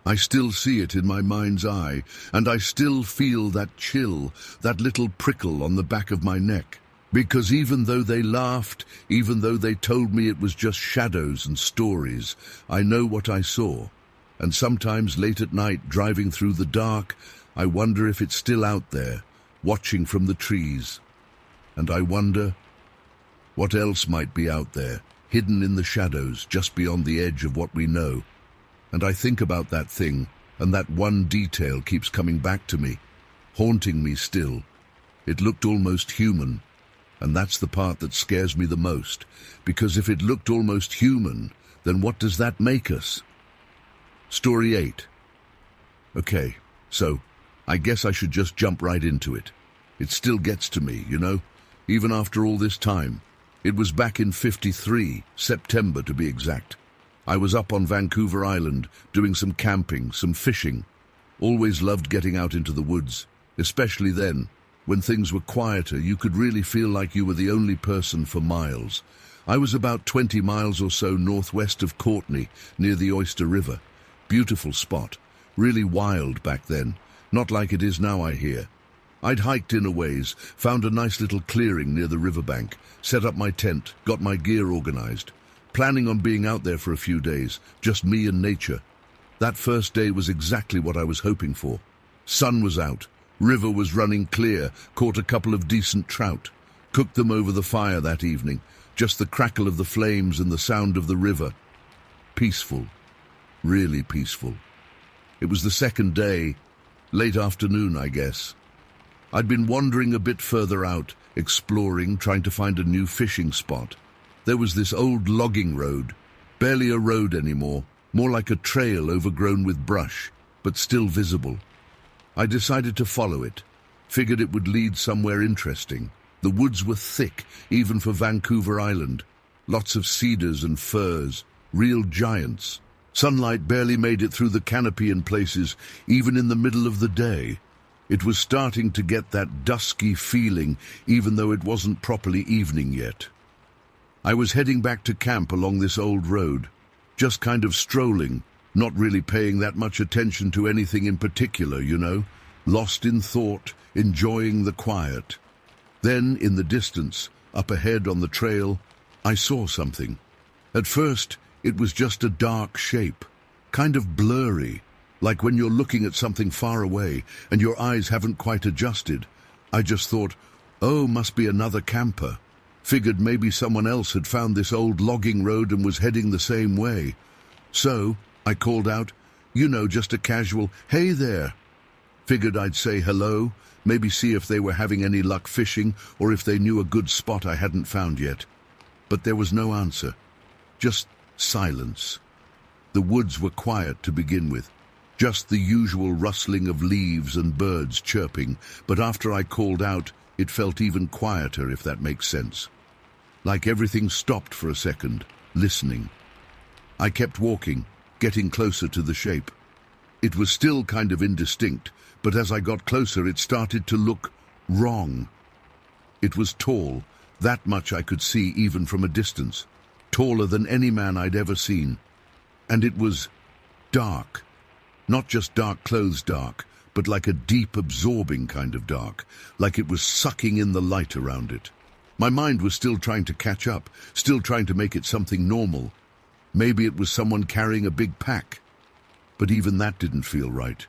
I still see it in my mind's eye, and I still feel that chill, that little prickle on the back of my neck. Because even though they laughed, even though they told me it was just shadows and stories, I know what I saw. And sometimes late at night, driving through the dark, I wonder if it's still out there, watching from the trees. And I wonder what else might be out there, hidden in the shadows, just beyond the edge of what we know. And I think about that thing, and that one detail keeps coming back to me, haunting me still. It looked almost human. And that's the part that scares me the most, because if it looked almost human, then what does that make us? Story 8. Okay, so I guess I should just jump right into it. It still gets to me, even after all this time. It was back in '53, September to be exact. I was up on Vancouver Island, doing some camping, some fishing. Always loved getting out into the woods, especially then. When things were quieter, you could really feel like you were the only person for miles. I was about 20 miles or so northwest of Courtenay, near the Oyster River. Beautiful spot. Really wild back then. Not like it is now, I hear. I'd hiked in a ways, found a nice little clearing near the riverbank, set up my tent, got my gear organized. Planning on being out there for a few days, just me and nature. That first day was exactly what I was hoping for. Sun was out. River was running clear, caught a couple of decent trout. Cooked them over the fire that evening, just the crackle of the flames and the sound of the river. Peaceful, really peaceful. It was the second day, late afternoon, I guess. I'd been wandering a bit further out, exploring, trying to find a new fishing spot. There was this old logging road, barely a road anymore, more like a trail overgrown with brush, but still visible. I decided to follow it, figured it would lead somewhere interesting. The woods were thick, even for Vancouver Island. Lots of cedars and firs, real giants. Sunlight barely made it through the canopy in places, even in the middle of the day. It was starting to get that dusky feeling, even though it wasn't properly evening yet. I was heading back to camp along this old road, just kind of strolling, not really paying that much attention to anything in particular, lost in thought, enjoying the quiet. Then, in the distance, up ahead on the trail, I saw something. At first, it was just a dark shape, kind of blurry, like when you're looking at something far away and your eyes haven't quite adjusted. I just thought, oh, must be another camper. Figured maybe someone else had found this old logging road and was heading the same way. So, I called out, just a casual, hey there. Figured I'd say hello, maybe see if they were having any luck fishing or if they knew a good spot I hadn't found yet. But there was no answer. Just silence. The woods were quiet to begin with. Just the usual rustling of leaves and birds chirping, but after I called out, it felt even quieter, if that makes sense. Like everything stopped for a second, listening. I kept walking, getting closer to the shape. It was still kind of indistinct, but as I got closer it started to look wrong. It was tall, that much I could see even from a distance, taller than any man I'd ever seen. And it was dark. Not just dark clothes dark, but like a deep absorbing kind of dark, like it was sucking in the light around it. My mind was still trying to catch up, still trying to make it something normal. Maybe it was someone carrying a big pack. But even that didn't feel right.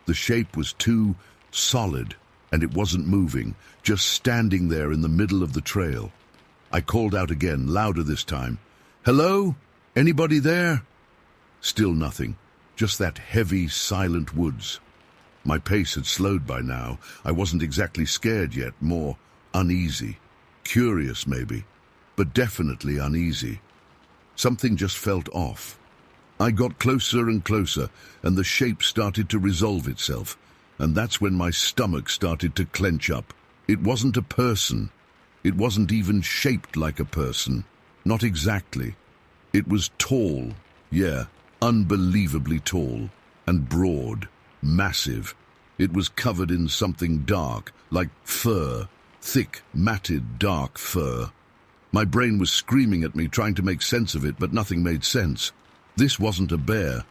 The shape was too solid, and it wasn't moving, just standing there in the middle of the trail. I called out again, louder this time. Hello? Anybody there? Still nothing, just that heavy, silent woods. My pace had slowed by now. I wasn't exactly scared yet, more uneasy. Curious, maybe, but definitely uneasy. Something just felt off. I got closer and closer, and the shape started to resolve itself, and that's when my stomach started to clench up. It wasn't a person. It wasn't even shaped like a person. Not exactly. It was tall, yeah, unbelievably tall, and broad, massive. It was covered in something dark, like fur, thick, matted, dark fur. My brain was screaming at me, trying to make sense of it, but nothing made sense. This wasn't a bear.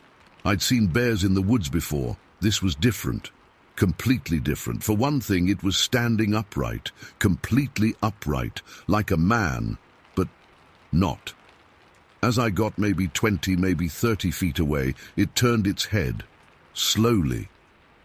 I'd seen bears in the woods before. This was different. Completely different. For one thing, it was standing upright, completely upright, like a man, but not. As I got maybe 20, maybe 30 feet away, it turned its head, slowly,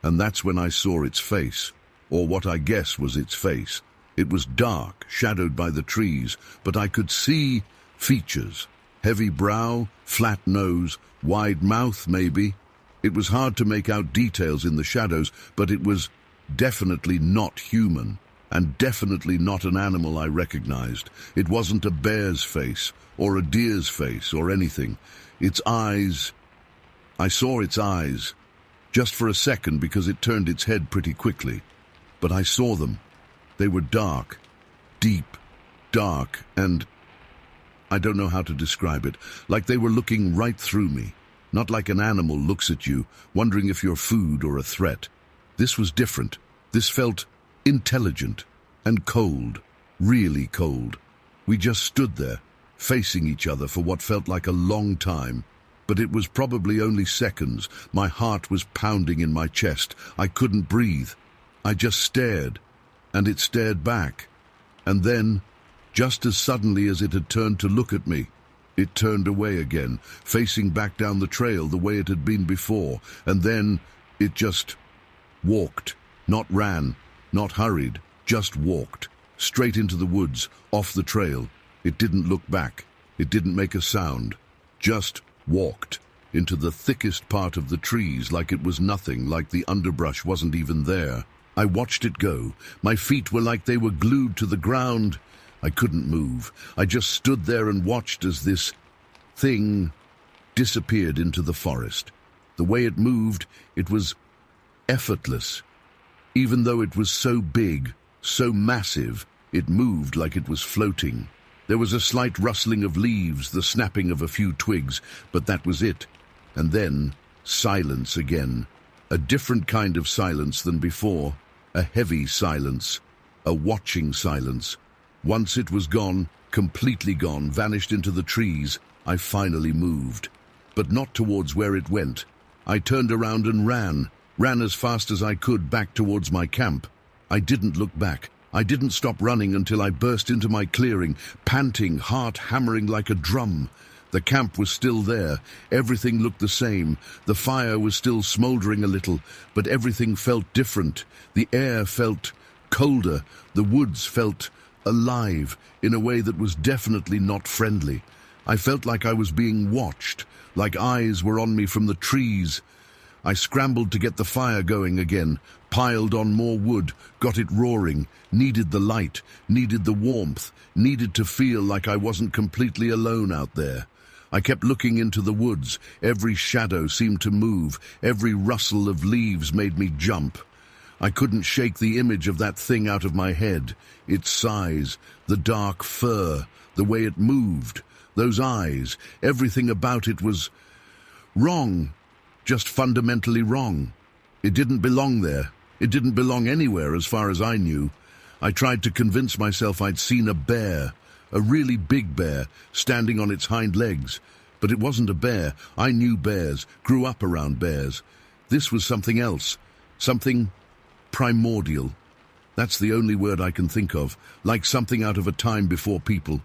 and that's when I saw its face, or what I guess was its face. It was dark, shadowed by the trees, but I could see features. Heavy brow, flat nose, wide mouth maybe. It was hard to make out details in the shadows, but it was definitely not human, and definitely not an animal I recognized. It wasn't a bear's face, or a deer's face, or anything. Its eyes... I saw its eyes, just for a second because it turned its head pretty quickly. But I saw them. They were dark, deep, dark, and... I don't know how to describe it, like they were looking right through me. Not like an animal looks at you, wondering if you're food or a threat. This was different. This felt intelligent and cold, really cold. We just stood there, facing each other for what felt like a long time. But it was probably only seconds. My heart was pounding in my chest. I couldn't breathe. I just stared, and it stared back. And then, just as suddenly as it had turned to look at me, it turned away again, facing back down the trail the way it had been before. And then it just walked, not ran, not hurried, just walked, straight into the woods, off the trail. It didn't look back. It didn't make a sound. Just walked into the thickest part of the trees like it was nothing, like the underbrush wasn't even there. I watched it go. My feet were like they were glued to the ground. I couldn't move. I just stood there and watched as this thing disappeared into the forest. The way it moved, it was effortless. Even though it was so big, so massive, it moved like it was floating. There was a slight rustling of leaves, the snapping of a few twigs, but that was it. And then, silence again. A different kind of silence than before. A heavy silence. A watching silence. Once it was gone, completely gone, vanished into the trees, I finally moved. But not towards where it went. I turned around and ran as fast as I could back towards my camp. I didn't look back. I didn't stop running until I burst into my clearing, panting, heart hammering like a drum. The camp was still there. Everything looked the same. The fire was still smoldering a little, but everything felt different. The air felt colder. The woods felt alive in a way that was definitely not friendly. I felt like I was being watched, like eyes were on me from the trees. I scrambled to get the fire going again, piled on more wood, got it roaring, needed the light, needed the warmth, needed to feel like I wasn't completely alone out there. I kept looking into the woods. Every shadow seemed to move. Every rustle of leaves made me jump. I couldn't shake the image of that thing out of my head. Its size, the dark fur, the way it moved, those eyes, everything about it was wrong. Just fundamentally wrong. It didn't belong there. It didn't belong anywhere as far as I knew. I tried to convince myself I'd seen a bear, a really big bear, standing on its hind legs. But it wasn't a bear. I knew bears, grew up around bears. This was something else, something primordial. That's the only word I can think of, like something out of a time before people.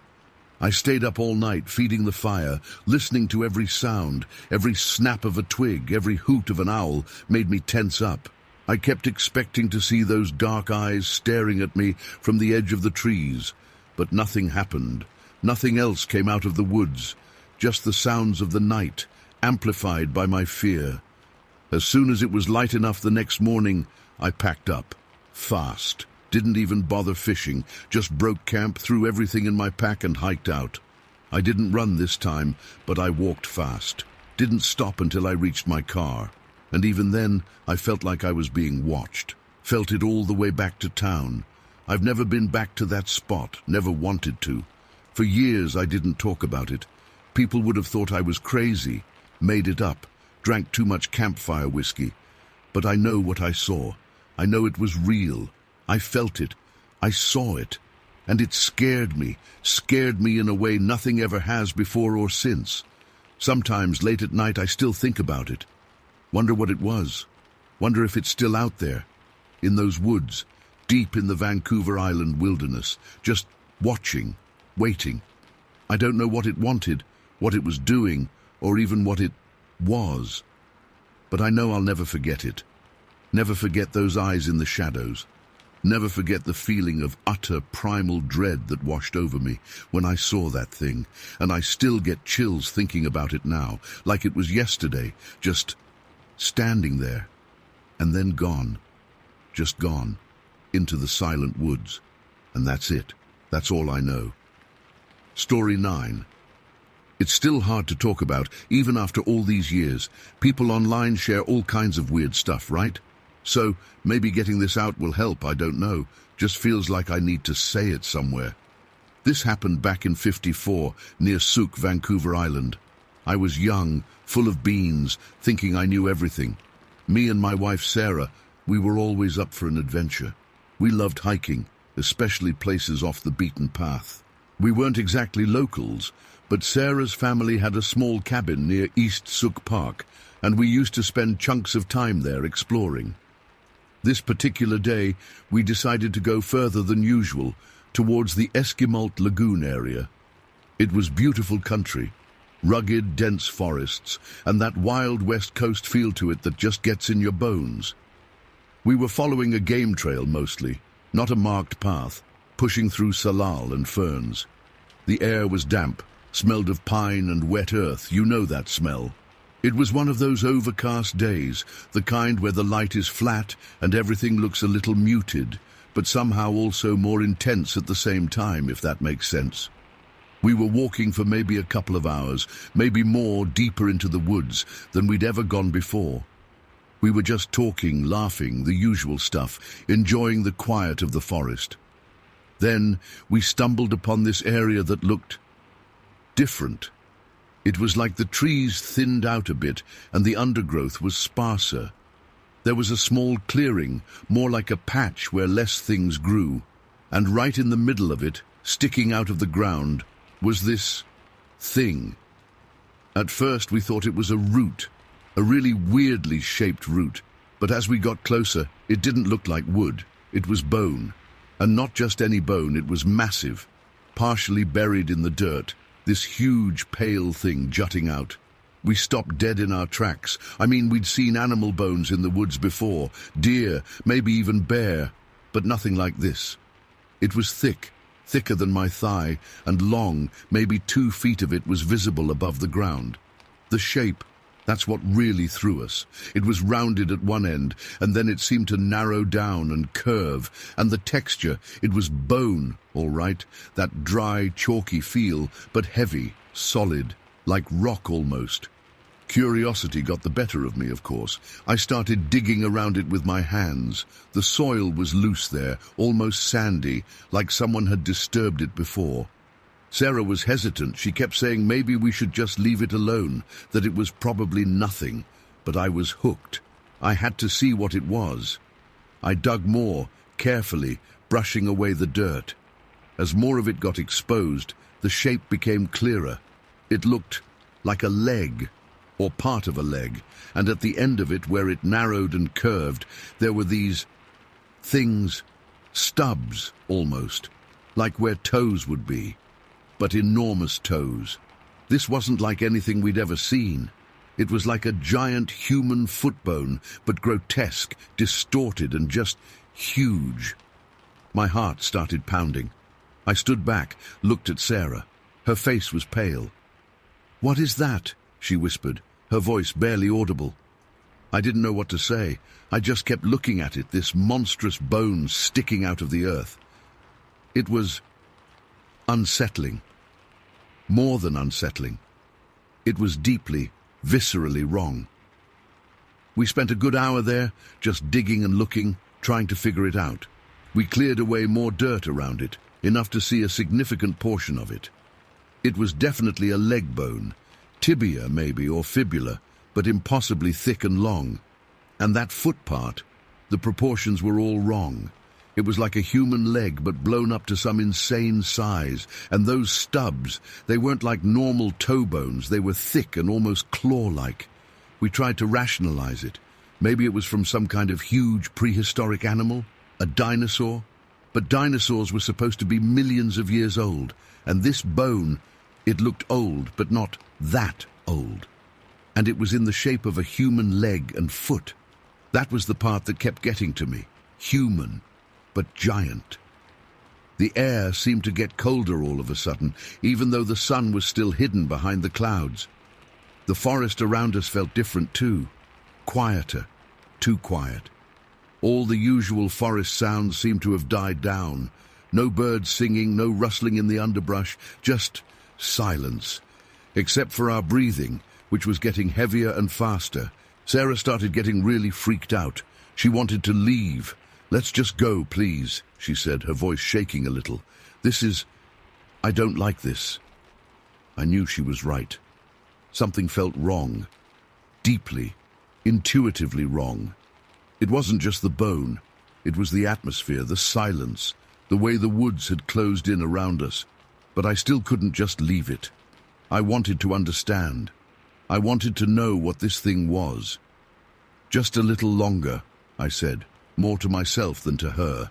I stayed up all night, feeding the fire, listening to every sound. Every snap of a twig, every hoot of an owl made me tense up. I kept expecting to see those dark eyes staring at me from the edge of the trees. But nothing happened. Nothing else came out of the woods. Just the sounds of the night, amplified by my fear. As soon as it was light enough the next morning, I packed up. Fast. Didn't even bother fishing, just broke camp, threw everything in my pack and hiked out. I didn't run this time, but I walked fast. Didn't stop until I reached my car. And even then, I felt like I was being watched. Felt it all the way back to town. I've never been back to that spot, never wanted to. For years I didn't talk about it. People would have thought I was crazy, made it up, drank too much campfire whiskey. But I know what I saw. I know it was real. I felt it. I saw it. And it scared me in a way nothing ever has before or since. Sometimes late at night I still think about it. Wonder what it was. Wonder if it's still out there, in those woods, deep in the Vancouver Island wilderness, just watching, waiting. I don't know what it wanted, what it was doing, or even what it was. But I know I'll never forget it. Never forget those eyes in the shadows. Never forget the feeling of utter primal dread that washed over me when I saw that thing, and I still get chills thinking about it now, like it was yesterday, just standing there, and then gone, just gone. into the silent woods. And that's it. That's all I know. Story 9. It's still hard to talk about, even after all these years. People online share all kinds of weird stuff, right? So, maybe getting this out will help, I don't know. Just feels like I need to say it somewhere. This happened back in '54, near Souk, Vancouver Island. I was young, full of beans, thinking I knew everything. Me and my wife Sarah, we were always up for an adventure. We loved hiking, especially places off the beaten path. We weren't exactly locals, but Sarah's family had a small cabin near East Souk Park, and we used to spend chunks of time there exploring. This particular day, we decided to go further than usual, towards the Esquimalt Lagoon area. It was beautiful country, rugged, dense forests, and that wild west coast feel to it that just gets in your bones. We were following a game trail mostly, not a marked path, pushing through salal and ferns. The air was damp, smelled of pine and wet earth, you know that smell. It was one of those overcast days, the kind where the light is flat and everything looks a little muted, but somehow also more intense at the same time, if that makes sense. We were walking for maybe a couple of hours, maybe more, deeper into the woods than we'd ever gone before. We were just talking, laughing, the usual stuff, enjoying the quiet of the forest. Then we stumbled upon this area that looked different. It was like the trees thinned out a bit and the undergrowth was sparser. There was a small clearing, more like a patch where less things grew, and right in the middle of it, sticking out of the ground, was this thing. At first we thought it was a root, a really weirdly shaped root, but as we got closer, it didn't look like wood. It was bone, and not just any bone, it was massive, partially buried in the dirt, this huge pale thing jutting out. We stopped dead in our tracks. I mean, we'd seen animal bones in the woods before, deer, maybe even bear, but nothing like this. It was thick, thicker than my thigh, and long, maybe 2 feet of it was visible above the ground. The shape, that's what really threw us. It was rounded at one end, and then it seemed to narrow down and curve, and the texture, it was bone, all right, that dry, chalky feel, but heavy, solid, like rock almost. Curiosity got the better of me, of course. I started digging around it with my hands. The soil was loose there, almost sandy, like someone had disturbed it before. Sarah was hesitant. She kept saying maybe we should just leave it alone, that it was probably nothing. But I was hooked. I had to see what it was. I dug more, carefully, brushing away the dirt. As more of it got exposed, the shape became clearer. It looked like a leg, or part of a leg, and at the end of it, where it narrowed and curved, there were these things, stubs almost, like where toes would be, but enormous toes. This wasn't like anything we'd ever seen. It was like a giant human foot bone, but grotesque, distorted, and just huge. My heart started pounding. I stood back, looked at Sarah. Her face was pale. "What is that?" she whispered, her voice barely audible. I didn't know what to say. I just kept looking at it, this monstrous bone sticking out of the earth. It was unsettling. More than unsettling. It was deeply, viscerally wrong. We spent a good hour there, just digging and looking, trying to figure it out. We cleared away more dirt around it, enough to see a significant portion of it. It was definitely a leg bone, tibia maybe, or fibula, but impossibly thick and long. And that foot part, the proportions were all wrong. It was like a human leg, but blown up to some insane size. And those stubs, they weren't like normal toe bones. They were thick and almost claw-like. We tried to rationalize it. Maybe it was from some kind of huge prehistoric animal, a dinosaur. But dinosaurs were supposed to be millions of years old. And this bone, it looked old, but not that old. And it was in the shape of a human leg and foot. That was the part that kept getting to me. Human, but giant. The air seemed to get colder all of a sudden, even though the sun was still hidden behind the clouds. The forest around us felt different too. Quieter. Too quiet. All the usual forest sounds seemed to have died down. No birds singing, no rustling in the underbrush, just silence. Except for our breathing, which was getting heavier and faster. Sarah started getting really freaked out. She wanted to leave. "Let's just go, please," she said, her voice shaking a little. I don't like this." I knew she was right. Something felt wrong. Deeply, intuitively wrong. It wasn't just the bone. It was the atmosphere, the silence, the way the woods had closed in around us. But I still couldn't just leave it. I wanted to understand. I wanted to know what this thing was. "Just a little longer," I said, more to myself than to her.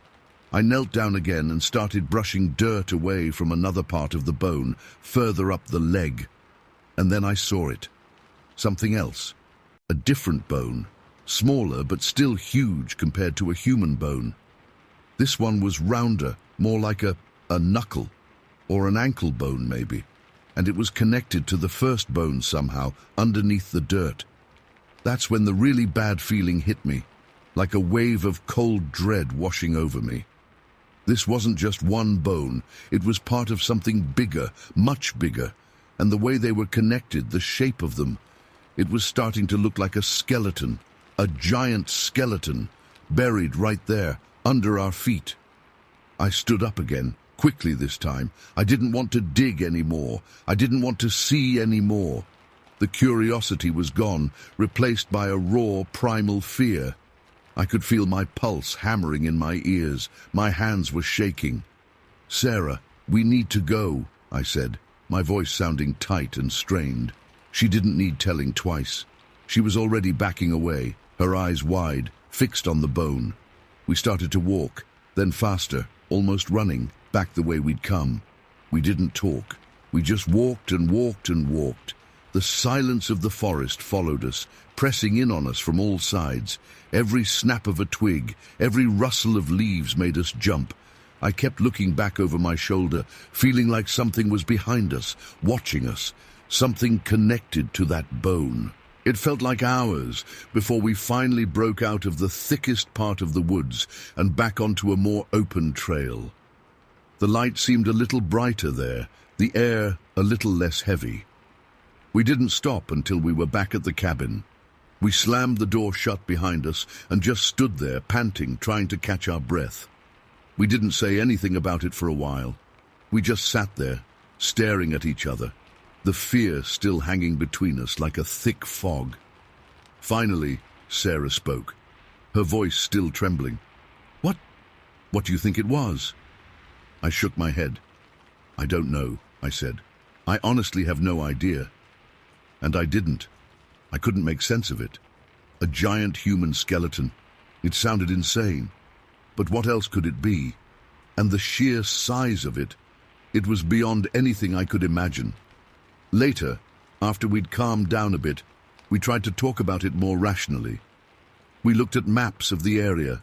I knelt down again and started brushing dirt away from another part of the bone, further up the leg. And then I saw it. Something else. A different bone. Smaller, but still huge compared to a human bone. This one was rounder, more like a knuckle, or an ankle bone maybe. And it was connected to the first bone somehow, underneath the dirt. That's when the really bad feeling hit me, like a wave of cold dread washing over me. This wasn't just one bone, it was part of something bigger, much bigger, and the way they were connected, the shape of them, it was starting to look like a skeleton, a giant skeleton, buried right there, under our feet. I stood up again, quickly this time. I didn't want to dig anymore. I didn't want to see anymore. The curiosity was gone, replaced by a raw, primal fear. I could feel my pulse hammering in my ears. My hands were shaking. "Sarah, we need to go," I said, my voice sounding tight and strained. She didn't need telling twice. She was already backing away, her eyes wide, fixed on the bone. We started to walk, then faster, almost running, back the way we'd come. We didn't talk. We just walked and walked and walked. The silence of the forest followed us, pressing in on us from all sides. Every snap of a twig, every rustle of leaves made us jump. I kept looking back over my shoulder, feeling like something was behind us, watching us, something connected to that bone. It felt like hours before we finally broke out of the thickest part of the woods and back onto a more open trail. The light seemed a little brighter there, the air a little less heavy. We didn't stop until we were back at the cabin. We slammed the door shut behind us and just stood there, panting, trying to catch our breath. We didn't say anything about it for a while. We just sat there, staring at each other, the fear still hanging between us like a thick fog. Finally, Sarah spoke, her voice still trembling. What do you think it was?" I shook my head. "I don't know," I said. "I honestly have no idea." And I didn't. I couldn't make sense of it. A giant human skeleton. It sounded insane. But what else could it be? And the sheer size of it, it was beyond anything I could imagine. Later, after we'd calmed down a bit, we tried to talk about it more rationally. We looked at maps of the area.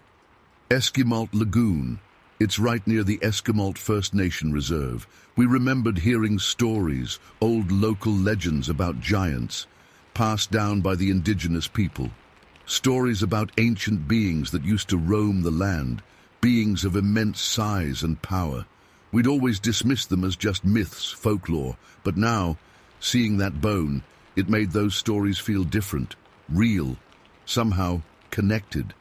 Esquimalt Lagoon. It's right near the Esquimalt First Nation Reserve. We remembered hearing stories, old local legends about giants, passed down by the indigenous people. Stories about ancient beings that used to roam the land, beings of immense size and power. We'd always dismissed them as just myths, folklore, but now, seeing that bone, it made those stories feel different, real, somehow connected.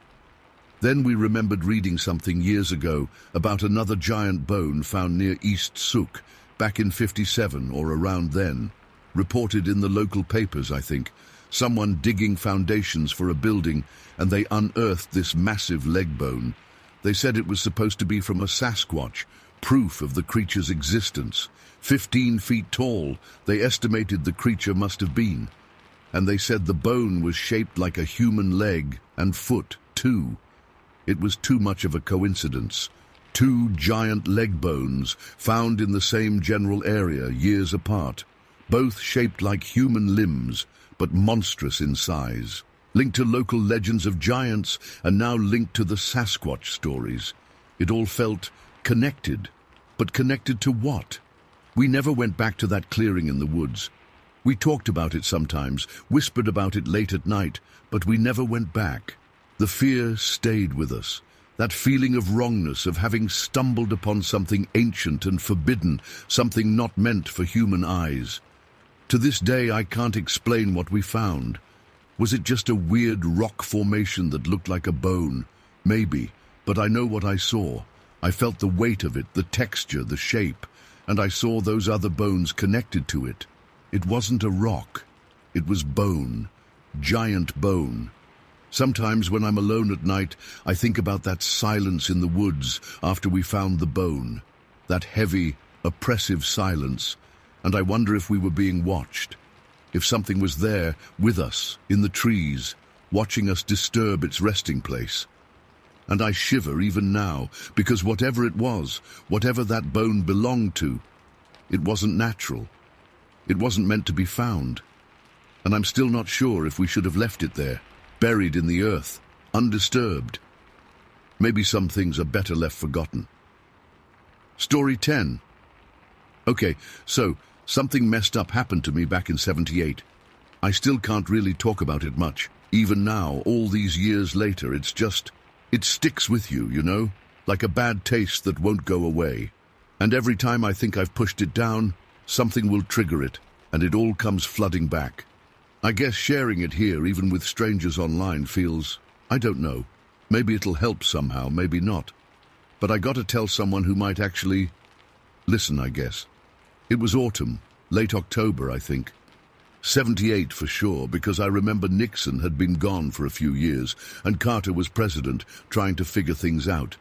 Then we remembered reading something years ago about another giant bone found near East Sook, back in '57 or around then. Reported in the local papers, I think. Someone digging foundations for a building, and they unearthed this massive leg bone. They said it was supposed to be from a Sasquatch, proof of the creature's existence. 15 feet tall, they estimated the creature must have been. And they said the bone was shaped like a human leg and foot, too. It was too much of a coincidence. 2 giant leg bones found in the same general area years apart, both shaped like human limbs, but monstrous in size. Linked to local legends of giants and now linked to the Sasquatch stories. It all felt connected. But connected to what? We never went back to that clearing in the woods. We talked about it sometimes, whispered about it late at night, but we never went back. The fear stayed with us. That feeling of wrongness, of having stumbled upon something ancient and forbidden, something not meant for human eyes. To this day, I can't explain what we found. Was it just a weird rock formation that looked like a bone? Maybe, but I know what I saw. I felt the weight of it, the texture, the shape, and I saw those other bones connected to it. It wasn't a rock. It was bone. Giant bone. Sometimes when I'm alone at night, I think about that silence in the woods after we found the bone. That heavy, oppressive silence. And I wonder if we were being watched. If something was there, with us, in the trees, watching us disturb its resting place. And I shiver even now, because whatever it was, whatever that bone belonged to, it wasn't natural. It wasn't meant to be found. And I'm still not sure if we should have left it there, buried in the earth, undisturbed. Maybe some things are better left forgotten. Story 10. Okay, so something messed up happened to me back in '78. I still can't really talk about it much. Even now, all these years later, it sticks with you, you know? Like a bad taste that won't go away. And every time I think I've pushed it down, something will trigger it, and it all comes flooding back. I guess sharing it here, even with strangers online, feels, I don't know. Maybe it'll help somehow, maybe not. But I gotta tell someone who might actually listen, I guess. It was autumn, late October, I think. '78 for sure, because I remember Nixon had been gone for a few years, and Carter was president, trying to figure things out.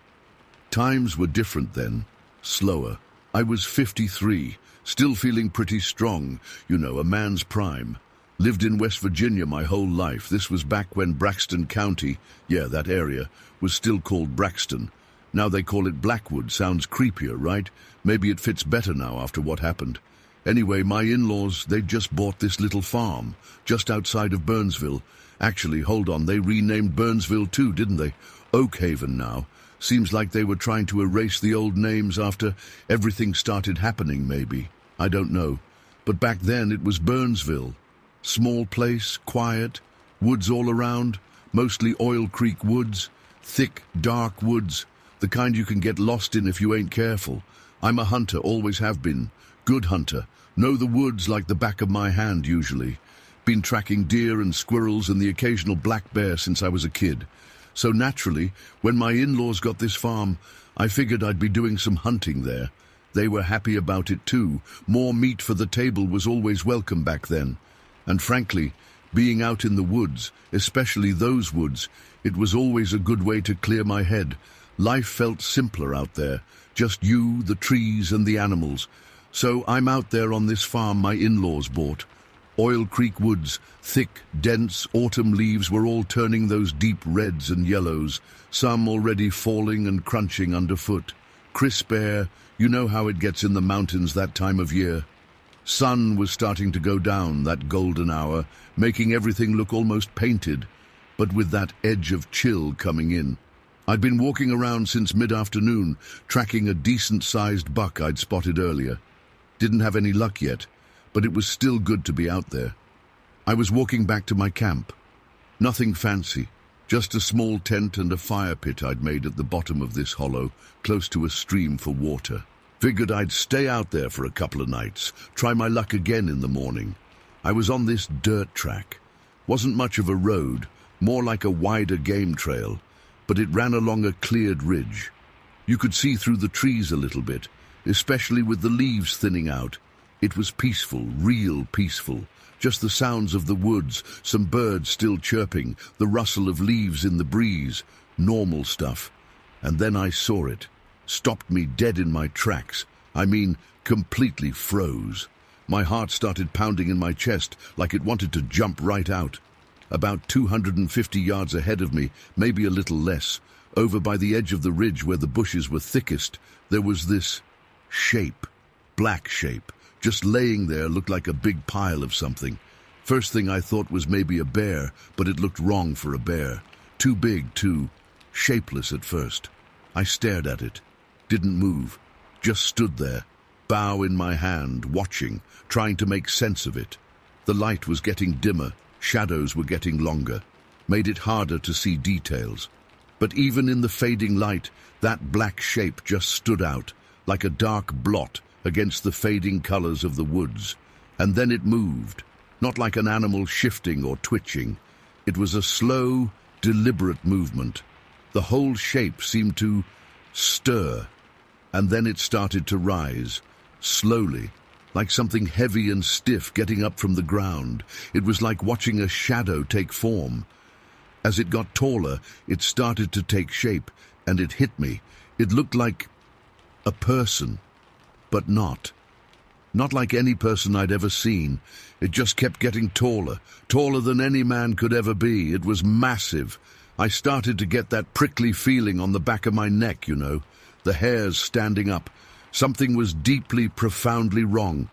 Times were different then, slower. I was 53, still feeling pretty strong, you know, a man's prime. Lived in West Virginia my whole life. This was back when Braxton County, yeah, that area, was still called Braxton. Now they call it Blackwood. Sounds creepier, right? Maybe it fits better now after what happened. Anyway, my in-laws, they'd just bought this little farm, just outside of Burnsville. Actually, hold on, they renamed Burnsville too, didn't they? Oak Haven now. Seems like they were trying to erase the old names after everything started happening, maybe. I don't know. But back then it was Burnsville. Small place, quiet, woods all around, mostly Oil Creek woods, thick, dark woods, the kind you can get lost in if you ain't careful. I'm a hunter, always have been. Good hunter. Know the woods like the back of my hand, usually. Been tracking deer and squirrels and the occasional black bear since I was a kid. So naturally, when my in-laws got this farm, I figured I'd be doing some hunting there. They were happy about it too. More meat for the table was always welcome back then. And frankly, being out in the woods, especially those woods, it was always a good way to clear my head. Life felt simpler out there. Just you, the trees, and the animals. So I'm out there on this farm my in-laws bought. Oil Creek woods, thick, dense, autumn leaves were all turning those deep reds and yellows, some already falling and crunching underfoot. Crisp air, you know how it gets in the mountains that time of year. Sun was starting to go down that golden hour, making everything look almost painted, but with that edge of chill coming in. I'd been walking around since mid-afternoon, tracking a decent-sized buck I'd spotted earlier. Didn't have any luck yet, but it was still good to be out there. I was walking back to my camp. Nothing fancy, just a small tent and a fire pit I'd made at the bottom of this hollow, close to a stream for water. Figured I'd stay out there for a couple of nights, try my luck again in the morning. I was on this dirt track. Wasn't much of a road, more like a wider game trail, but it ran along a cleared ridge. You could see through the trees a little bit, especially with the leaves thinning out. It was peaceful, real peaceful. Just the sounds of the woods, some birds still chirping, the rustle of leaves in the breeze, normal stuff. And then I saw it. Stopped me dead in my tracks. I mean, completely froze. My heart started pounding in my chest like it wanted to jump right out. About 250 yards ahead of me, maybe a little less, over by the edge of the ridge where the bushes were thickest, there was this shape, black shape, just laying there, looked like a big pile of something. First thing I thought was maybe a bear, but it looked wrong for a bear. Too big, too shapeless at first. I stared at it. Didn't move, just stood there, bow in my hand, watching, trying to make sense of it. The light was getting dimmer, shadows were getting longer. made it harder to see details. But even in the fading light, that black shape just stood out, like a dark blot against the fading colors of the woods. And then it moved, not like an animal shifting or twitching. It was a slow, deliberate movement. The whole shape seemed to stir, and then it started to rise, slowly, like something heavy and stiff getting up from the ground. It was like watching a shadow take form. As it got taller, it started to take shape, and it hit me. It looked like a person, but not. Not like any person I'd ever seen. It just kept getting taller, taller than any man could ever be. It was massive. I started to get that prickly feeling on the back of my neck, you know, the hairs standing up. Something was deeply, profoundly wrong.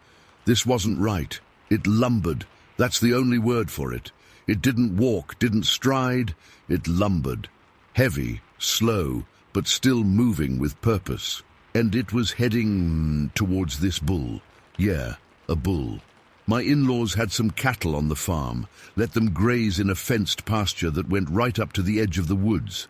This wasn't right. It lumbered. That's the only word for it. It didn't walk, didn't stride. It lumbered. Heavy, slow, but still moving with purpose. And it was heading towards this bull. Yeah, a bull. My in-laws had some cattle on the farm, let them graze in a fenced pasture that went right up to the edge of the woods.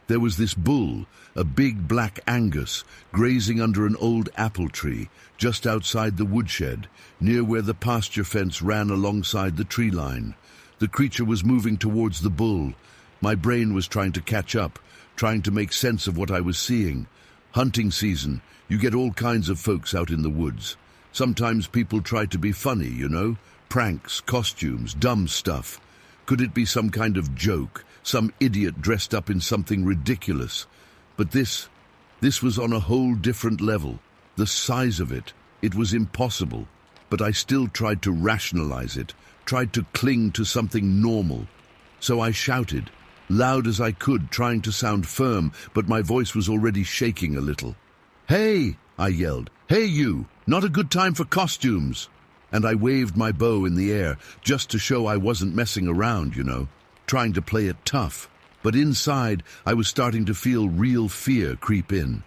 There was this bull, a big black Angus, grazing under an old apple tree, just outside the woodshed, near where the pasture fence ran alongside the tree line. The creature was moving towards the bull. My brain was trying to catch up, trying to make sense of what I was seeing. Hunting season, you get all kinds of folks out in the woods. Sometimes people try to be funny, you know, pranks, costumes, dumb stuff. Could it be some kind of joke, some idiot dressed up in something ridiculous? But this was on a whole different level. The size of it was impossible. But I still tried to rationalize it, tried to cling to something normal. So I shouted, loud as I could, trying to sound firm, but my voice was already shaking a little. "Hey!" I yelled. "Hey you! Not a good time for costumes!" And I waved my bow in the air, just to show I wasn't messing around, you know, trying to play it tough. But inside, I was starting to feel real fear creep in.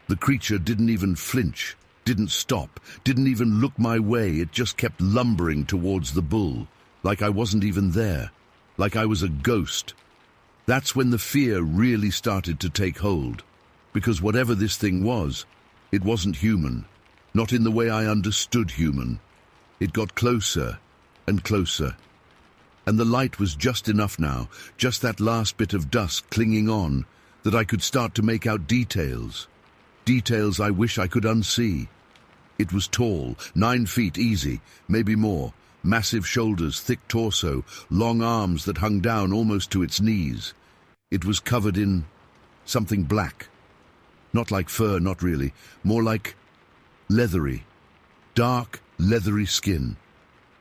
The creature didn't even flinch, didn't stop, didn't even look my way. It just kept lumbering towards the bull, like I wasn't even there, like I was a ghost. That's when the fear really started to take hold, because whatever this thing was, it wasn't human, not in the way I understood human. It got closer and closer, and the light was just enough now, just that last bit of dusk clinging on, that I could start to make out details. Details I wish I could unsee. It was tall, 9 feet easy, maybe more, massive shoulders, thick torso, long arms that hung down almost to its knees. It was covered in something black. Not like fur, not really, more like leathery, dark, leathery skin.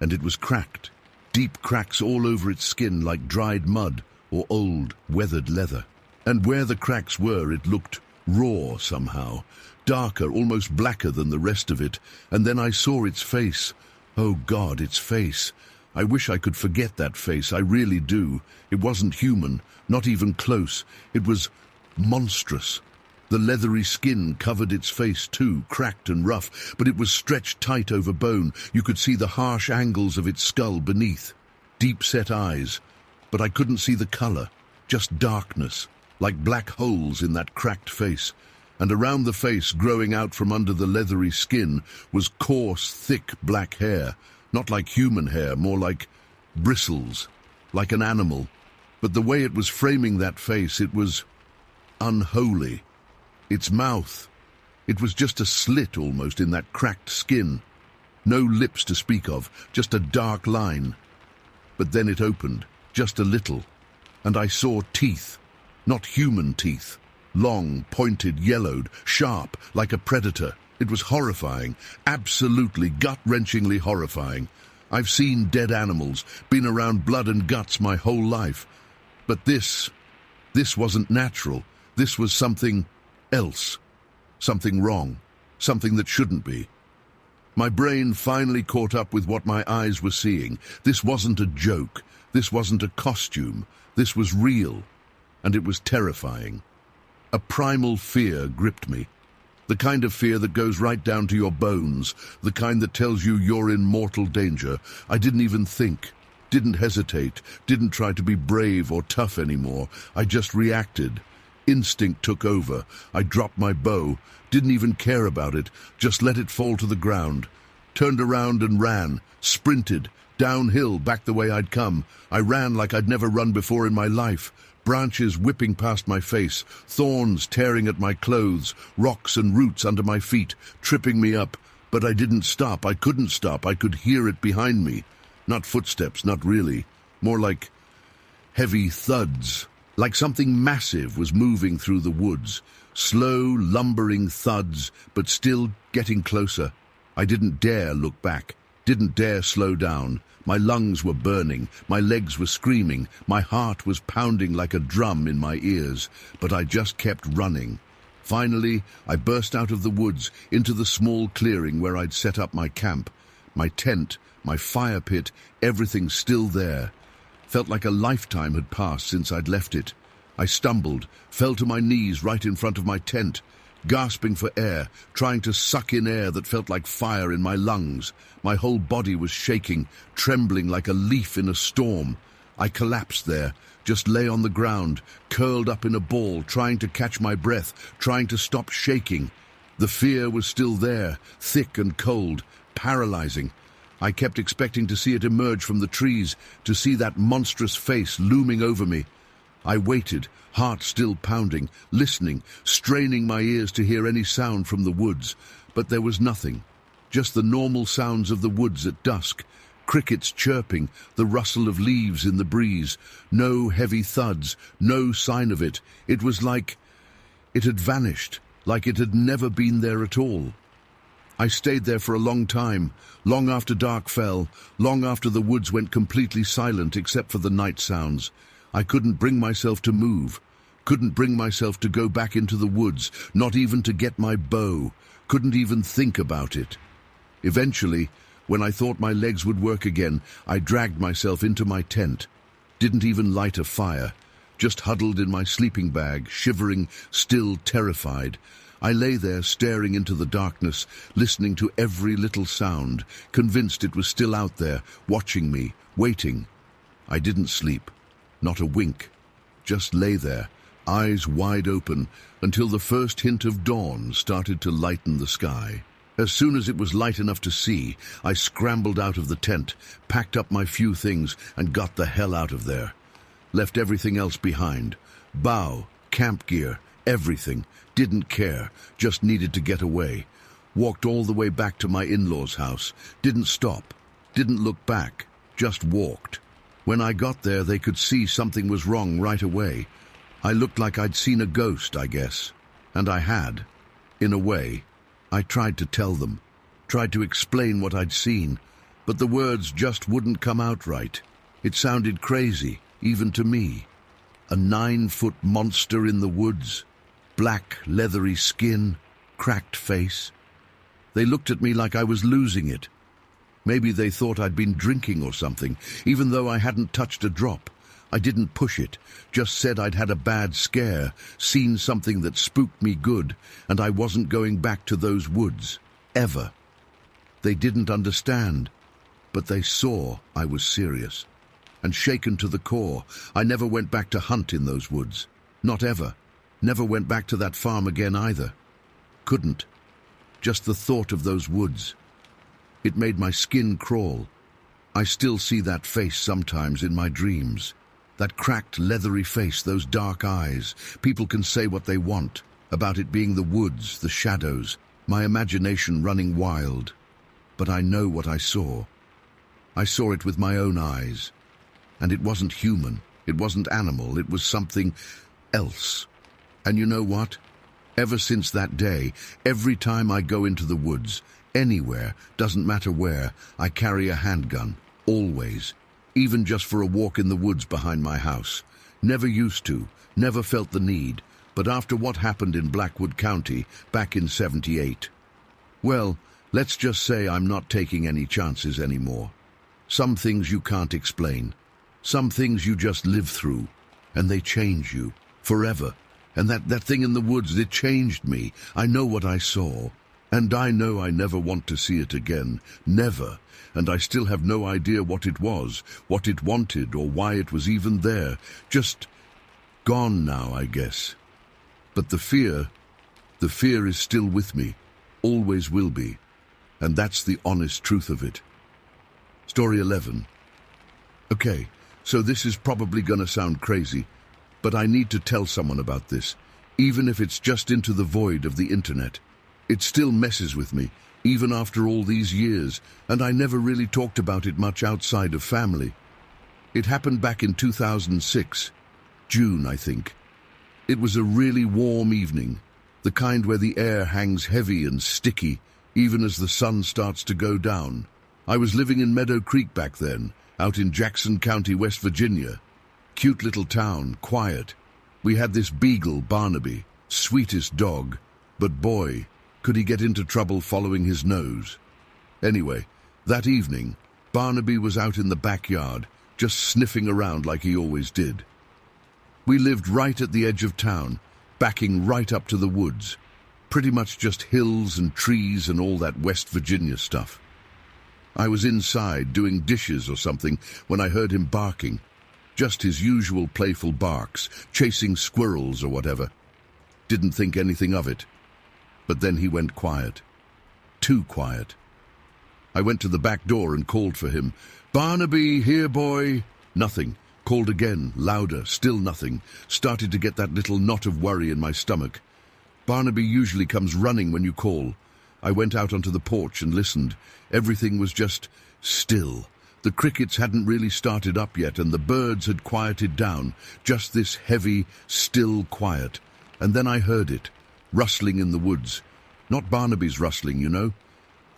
And it was cracked, deep cracks all over its skin like dried mud or old, weathered leather. And where the cracks were, it looked raw somehow, darker, almost blacker than the rest of it. And then I saw its face. Oh God, its face. I wish I could forget that face, I really do. It wasn't human, not even close. It was monstrous. The leathery skin covered its face too, cracked and rough, but it was stretched tight over bone. You could see the harsh angles of its skull beneath. Deep-set eyes, but I couldn't see the color, just darkness, like black holes in that cracked face. And around the face, growing out from under the leathery skin, was coarse, thick black hair. Not like human hair, more like bristles, like an animal. But the way it was framing that face, it was unholy. Its mouth, it was just a slit almost in that cracked skin. No lips to speak of, just a dark line. But then it opened, just a little, and I saw teeth, not human teeth. Long, pointed, yellowed, sharp, like a predator. It was horrifying, absolutely gut-wrenchingly horrifying. I've seen dead animals, been around blood and guts my whole life. But this wasn't natural. This was something else. Something wrong. Something that shouldn't be. My brain finally caught up with what my eyes were seeing. This wasn't a joke. This wasn't a costume. This was real. And it was terrifying. A primal fear gripped me. The kind of fear that goes right down to your bones. The kind that tells you you're in mortal danger. I didn't even think. Didn't hesitate, didn't try to be brave or tough anymore. I just reacted. Instinct took over. I dropped my bow, didn't even care about it, just let it fall to the ground. Turned around and ran, sprinted, downhill, back the way I'd come. I ran like I'd never run before in my life. Branches whipping past my face, thorns tearing at my clothes, rocks and roots under my feet, tripping me up. But I didn't stop. I couldn't stop. I could hear it behind me. Not footsteps, not really. More like heavy thuds. Like something massive was moving through the woods. Slow, lumbering thuds, but still getting closer. I didn't dare look back. Didn't dare slow down. My lungs were burning. My legs were screaming. My heart was pounding like a drum in my ears. But I just kept running. Finally, I burst out of the woods into the small clearing where I'd set up my camp. My tent, my fire pit, everything still there. Felt like a lifetime had passed since I'd left it. I stumbled, fell to my knees right in front of my tent, gasping for air, trying to suck in air that felt like fire in my lungs. My whole body was shaking, trembling like a leaf in a storm. I collapsed there, just lay on the ground, curled up in a ball, trying to catch my breath, trying to stop shaking. The fear was still there, thick and cold, paralyzing. I kept expecting to see it emerge from the trees, to see that monstrous face looming over me. I waited, heart still pounding, listening, straining my ears to hear any sound from the woods. But there was nothing, just the normal sounds of the woods at dusk. Crickets chirping, the rustle of leaves in the breeze. No heavy thuds, no sign of it. It was like it had vanished, like it had never been there at all. I stayed there for a long time, long after dark fell, long after the woods went completely silent except for the night sounds. I couldn't bring myself to move, couldn't bring myself to go back into the woods, not even to get my bow, couldn't even think about it. Eventually, when I thought my legs would work again, I dragged myself into my tent. Didn't even light a fire, just huddled in my sleeping bag, shivering, still terrified. I lay there staring into the darkness, listening to every little sound, convinced it was still out there, watching me, waiting. I didn't sleep, not a wink, just lay there, eyes wide open, until the first hint of dawn started to lighten the sky. As soon as it was light enough to see, I scrambled out of the tent, packed up my few things, and got the hell out of there. Left everything else behind. Bow, camp gear, everything. Didn't care, just needed to get away. Walked all the way back to my in-laws' house. Didn't stop, didn't look back, just walked. When I got there, they could see something was wrong right away. I looked like I'd seen a ghost, I guess. And I had, in a way. I tried to tell them, tried to explain what I'd seen, but the words just wouldn't come out right. It sounded crazy, even to me. A 9-foot monster in the woods. Black, leathery skin, cracked face. They looked at me like I was losing it. Maybe they thought I'd been drinking or something, even though I hadn't touched a drop. I didn't push it, just said I'd had a bad scare, seen something that spooked me good, and I wasn't going back to those woods, ever. They didn't understand, but they saw I was serious. And shaken to the core, I never went back to hunt in those woods. Not ever. Never went back to that farm again either. Couldn't. Just the thought of those woods. It made my skin crawl. I still see that face sometimes in my dreams. That cracked, leathery face, those dark eyes. People can say what they want about it being the woods, the shadows, my imagination running wild. But I know what I saw. I saw it with my own eyes. And it wasn't human. It wasn't animal. It was something else. And you know what? Ever since that day, every time I go into the woods, anywhere, doesn't matter where, I carry a handgun. Always. Even just for a walk in the woods behind my house. Never used to, never felt the need, but after what happened in Blackwood County back in '78, well, let's just say I'm not taking any chances anymore. Some things you can't explain. Some things you just live through, and they change you, forever. And that thing in the woods, it changed me. I know what I saw. And I know I never want to see it again. Never. And I still have no idea what it was, what it wanted, or why it was even there. Just gone now, I guess. But the fear is still with me. Always will be. And that's the honest truth of it. Story 11. Okay, so this is probably gonna sound crazy, but I need to tell someone about this, even if it's just into the void of the internet. It still messes with me, even after all these years, and I never really talked about it much outside of family. It happened back in 2006, June, I think. It was a really warm evening, the kind where the air hangs heavy and sticky, even as the sun starts to go down. I was living in Meadow Creek back then, out in Jackson County, West Virginia. Cute little town, quiet. We had this beagle, Barnaby, sweetest dog, but boy, could he get into trouble following his nose. Anyway, that evening, Barnaby was out in the backyard, just sniffing around like he always did. We lived right at the edge of town, backing right up to the woods. Pretty much just hills and trees and all that West Virginia stuff. I was inside doing dishes or something when I heard him barking. Just his usual playful barks, chasing squirrels or whatever. Didn't think anything of it. But then he went quiet. Too quiet. I went to the back door and called for him. "Barnaby, here, boy." Nothing. Called again, louder, still nothing. Started to get that little knot of worry in my stomach. Barnaby usually comes running when you call. I went out onto the porch and listened. Everything was just still. The crickets hadn't really started up yet, and the birds had quieted down. Just this heavy, still quiet. And then I heard it. Rustling in the woods. Not Barnaby's rustling, you know.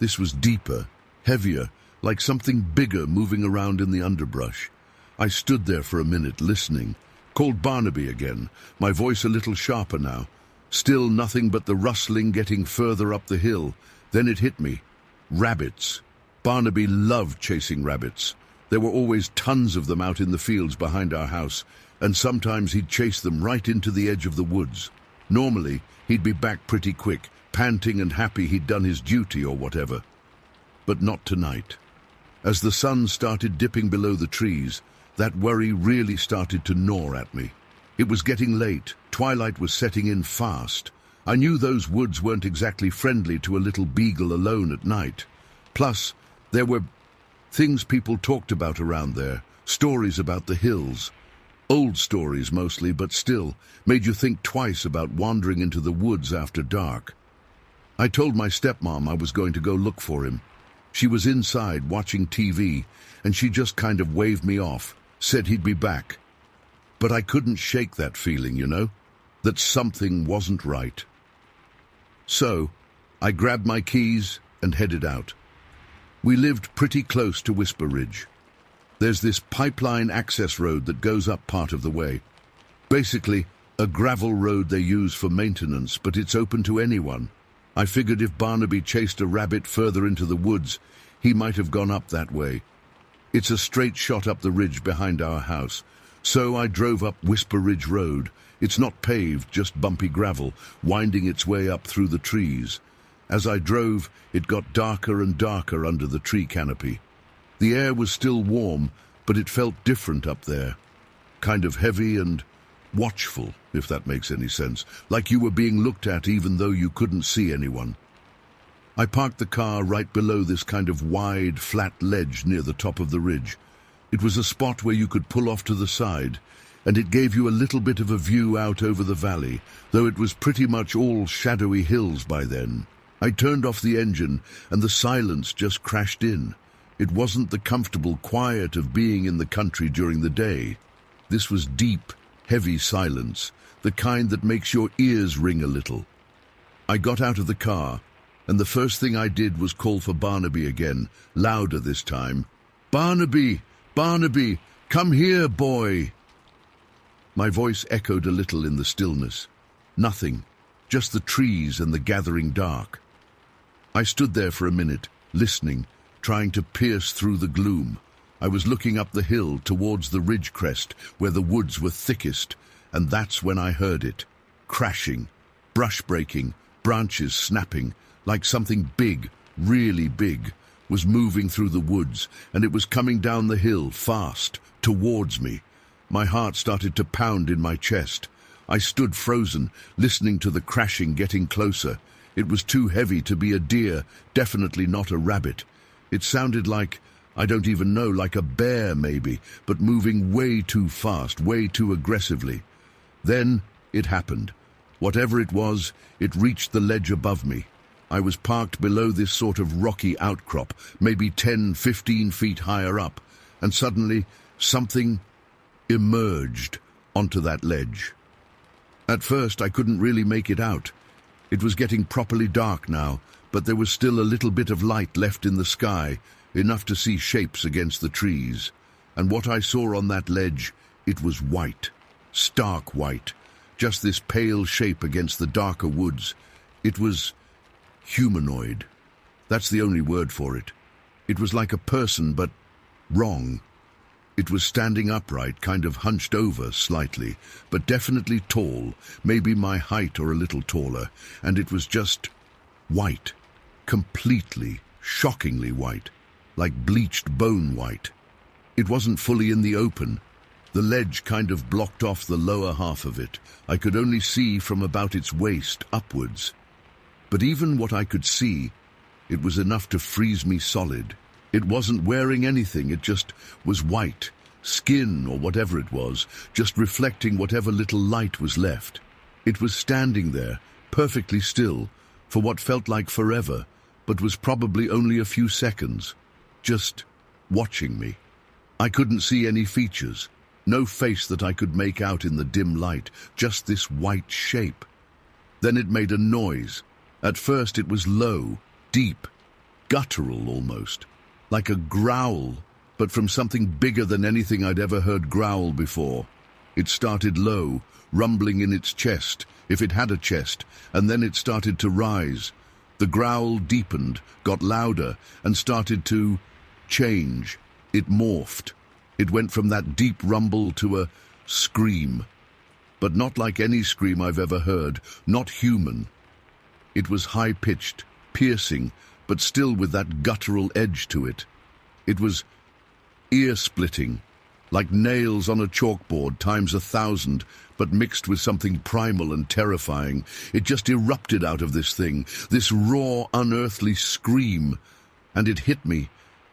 This was deeper, heavier, like something bigger moving around in the underbrush. I stood there for a minute, listening. Called Barnaby again, my voice a little sharper now. Still nothing but the rustling getting further up the hill. Then it hit me. Rabbits. Barnaby loved chasing rabbits. There were always tons of them out in the fields behind our house, and sometimes he'd chase them right into the edge of the woods. Normally, he'd be back pretty quick, panting and happy he'd done his duty or whatever. But not tonight. As the sun started dipping below the trees, that worry really started to gnaw at me. It was getting late. Twilight was setting in fast. I knew those woods weren't exactly friendly to a little beagle alone at night. Plus, there were things people talked about around there, stories about the hills. Old stories mostly, but still, made you think twice about wandering into the woods after dark. I told my stepmom I was going to go look for him. She was inside watching TV, and she just kind of waved me off, said he'd be back. But I couldn't shake that feeling, you know, that something wasn't right. So, I grabbed my keys and headed out. We lived pretty close to Whisper Ridge. There's this pipeline access road that goes up part of the way. Basically, a gravel road they use for maintenance, but it's open to anyone. I figured if Barnaby chased a rabbit further into the woods, he might have gone up that way. It's a straight shot up the ridge behind our house. So I drove up Whisper Ridge Road. It's not paved, just bumpy gravel, winding its way up through the trees. As I drove, it got darker and darker under the tree canopy. The air was still warm, but it felt different up there. Kind of heavy and watchful, if that makes any sense. Like you were being looked at even though you couldn't see anyone. I parked the car right below this kind of wide, flat ledge near the top of the ridge. It was a spot where you could pull off to the side, and it gave you a little bit of a view out over the valley, though it was pretty much all shadowy hills by then. I turned off the engine, and the silence just crashed in. It wasn't the comfortable quiet of being in the country during the day. This was deep, heavy silence, the kind that makes your ears ring a little. I got out of the car, and the first thing I did was call for Barnaby again, louder this time. "Barnaby! Barnaby! Come here, boy!" My voice echoed a little in the stillness. Nothing, just the trees and the gathering dark. I stood there for a minute, listening, trying to pierce through the gloom. I was looking up the hill towards the ridge crest, where the woods were thickest, and that's when I heard it. Crashing, brush breaking, branches snapping, like something big, really big, was moving through the woods, and it was coming down the hill, fast, towards me. My heart started to pound in my chest. I stood frozen, listening to the crashing getting closer. It was too heavy to be a deer, definitely not a rabbit. It sounded like, I don't even know, like a bear maybe, but moving way too fast, way too aggressively. Then it happened. Whatever it was, it reached the ledge above me. I was parked below this sort of rocky outcrop, maybe 10, 15 feet higher up, and suddenly something emerged onto that ledge. At first I couldn't really make it out. It was getting properly dark now, but there was still a little bit of light left in the sky, enough to see shapes against the trees. And what I saw on that ledge, it was white, stark white, just this pale shape against the darker woods. It was humanoid. That's the only word for it. It was like a person, but wrong. It was standing upright, kind of hunched over slightly, but definitely tall, maybe my height or a little taller, and it was just white, completely, shockingly white, like bleached bone white. It wasn't fully in the open. The ledge kind of blocked off the lower half of it. I could only see from about its waist upwards. But even what I could see, it was enough to freeze me solid. It wasn't wearing anything, it just was white, skin or whatever it was, just reflecting whatever little light was left. It was standing there, perfectly still, for what felt like forever, but was probably only a few seconds, just watching me. I couldn't see any features, no face that I could make out in the dim light, just this white shape. Then it made a noise. At first it was low, deep, guttural almost, like a growl, but from something bigger than anything I'd ever heard growl before. It started low, rumbling in its chest, if it had a chest, and then it started to rise. The growl deepened, got louder, and started to change. It morphed. It went from that deep rumble to a scream. But not like any scream I've ever heard, not human. It was high-pitched, piercing, but still with that guttural edge to it. It was ear-splitting, like nails on a chalkboard times 1,000, but mixed with something primal and terrifying. It just erupted out of this thing, this raw, unearthly scream. And it hit me.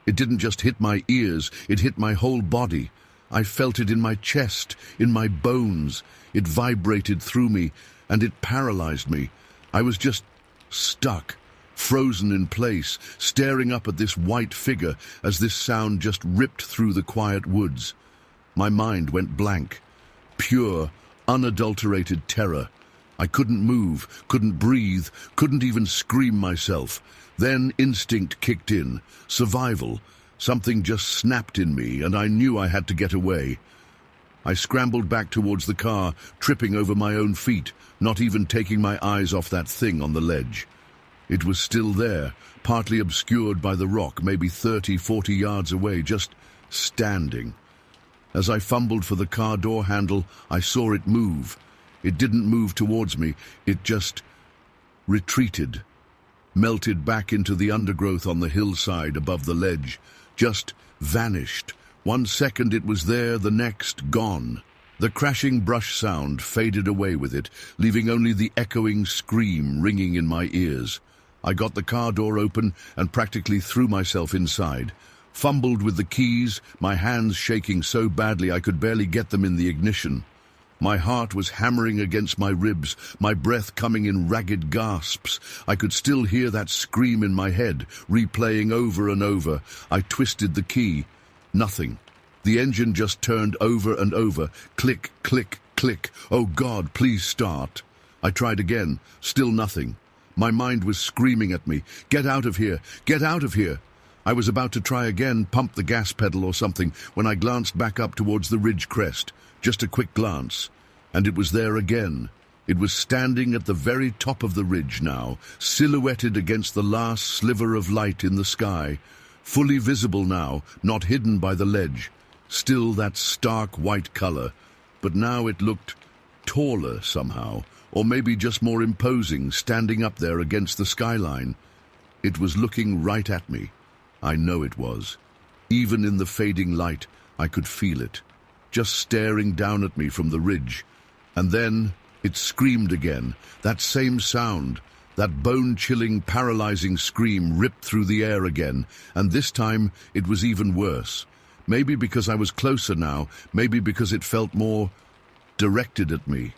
It didn't just hit my ears, it hit my whole body. I felt it in my chest, in my bones. It vibrated through me, and it paralyzed me. I was just stuck, frozen in place, staring up at this white figure as this sound just ripped through the quiet woods. My mind went blank. Pure, unadulterated terror. I couldn't move, couldn't breathe, couldn't even scream myself. Then instinct kicked in. Survival. Something just snapped in me, and I knew I had to get away. I scrambled back towards the car, tripping over my own feet, not even taking my eyes off that thing on the ledge. It was still there, partly obscured by the rock, maybe 30, 40 yards away, just standing. As I fumbled for the car door handle, I saw it move. It didn't move towards me, it just retreated, melted back into the undergrowth on the hillside above the ledge, just vanished. 1 second it was there, the next gone. The crashing brush sound faded away with it, leaving only the echoing scream ringing in my ears. I got the car door open and practically threw myself inside. Fumbled with the keys, my hands shaking so badly I could barely get them in the ignition. My heart was hammering against my ribs, my breath coming in ragged gasps. I could still hear that scream in my head, replaying over and over. I twisted the key. Nothing. The engine just turned over and over. Click, click, click. Oh God, please start. I tried again. Still nothing. My mind was screaming at me. Get out of here! Get out of here! I was about to try again, pump the gas pedal or something, when I glanced back up towards the ridge crest. Just a quick glance. And it was there again. It was standing at the very top of the ridge now, silhouetted against the last sliver of light in the sky. Fully visible now, not hidden by the ledge. Still that stark white color, but now it looked taller somehow, or maybe just more imposing, standing up there against the skyline. It was looking right at me. I know it was. Even in the fading light, I could feel it, just staring down at me from the ridge. And then it screamed again, that same sound. That bone-chilling, paralyzing scream ripped through the air again, and this time it was even worse. Maybe because I was closer now, maybe because it felt more directed at me.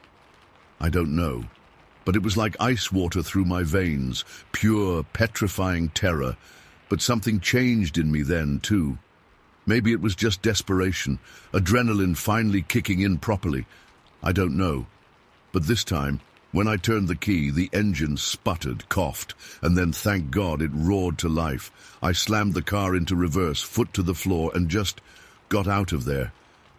I don't know, but it was like ice water through my veins, pure, petrifying terror. But something changed in me then, too. Maybe it was just desperation, adrenaline finally kicking in properly. I don't know. But this time, when I turned the key, the engine sputtered, coughed, and then, thank God, it roared to life. I slammed the car into reverse, foot to the floor, and just got out of there.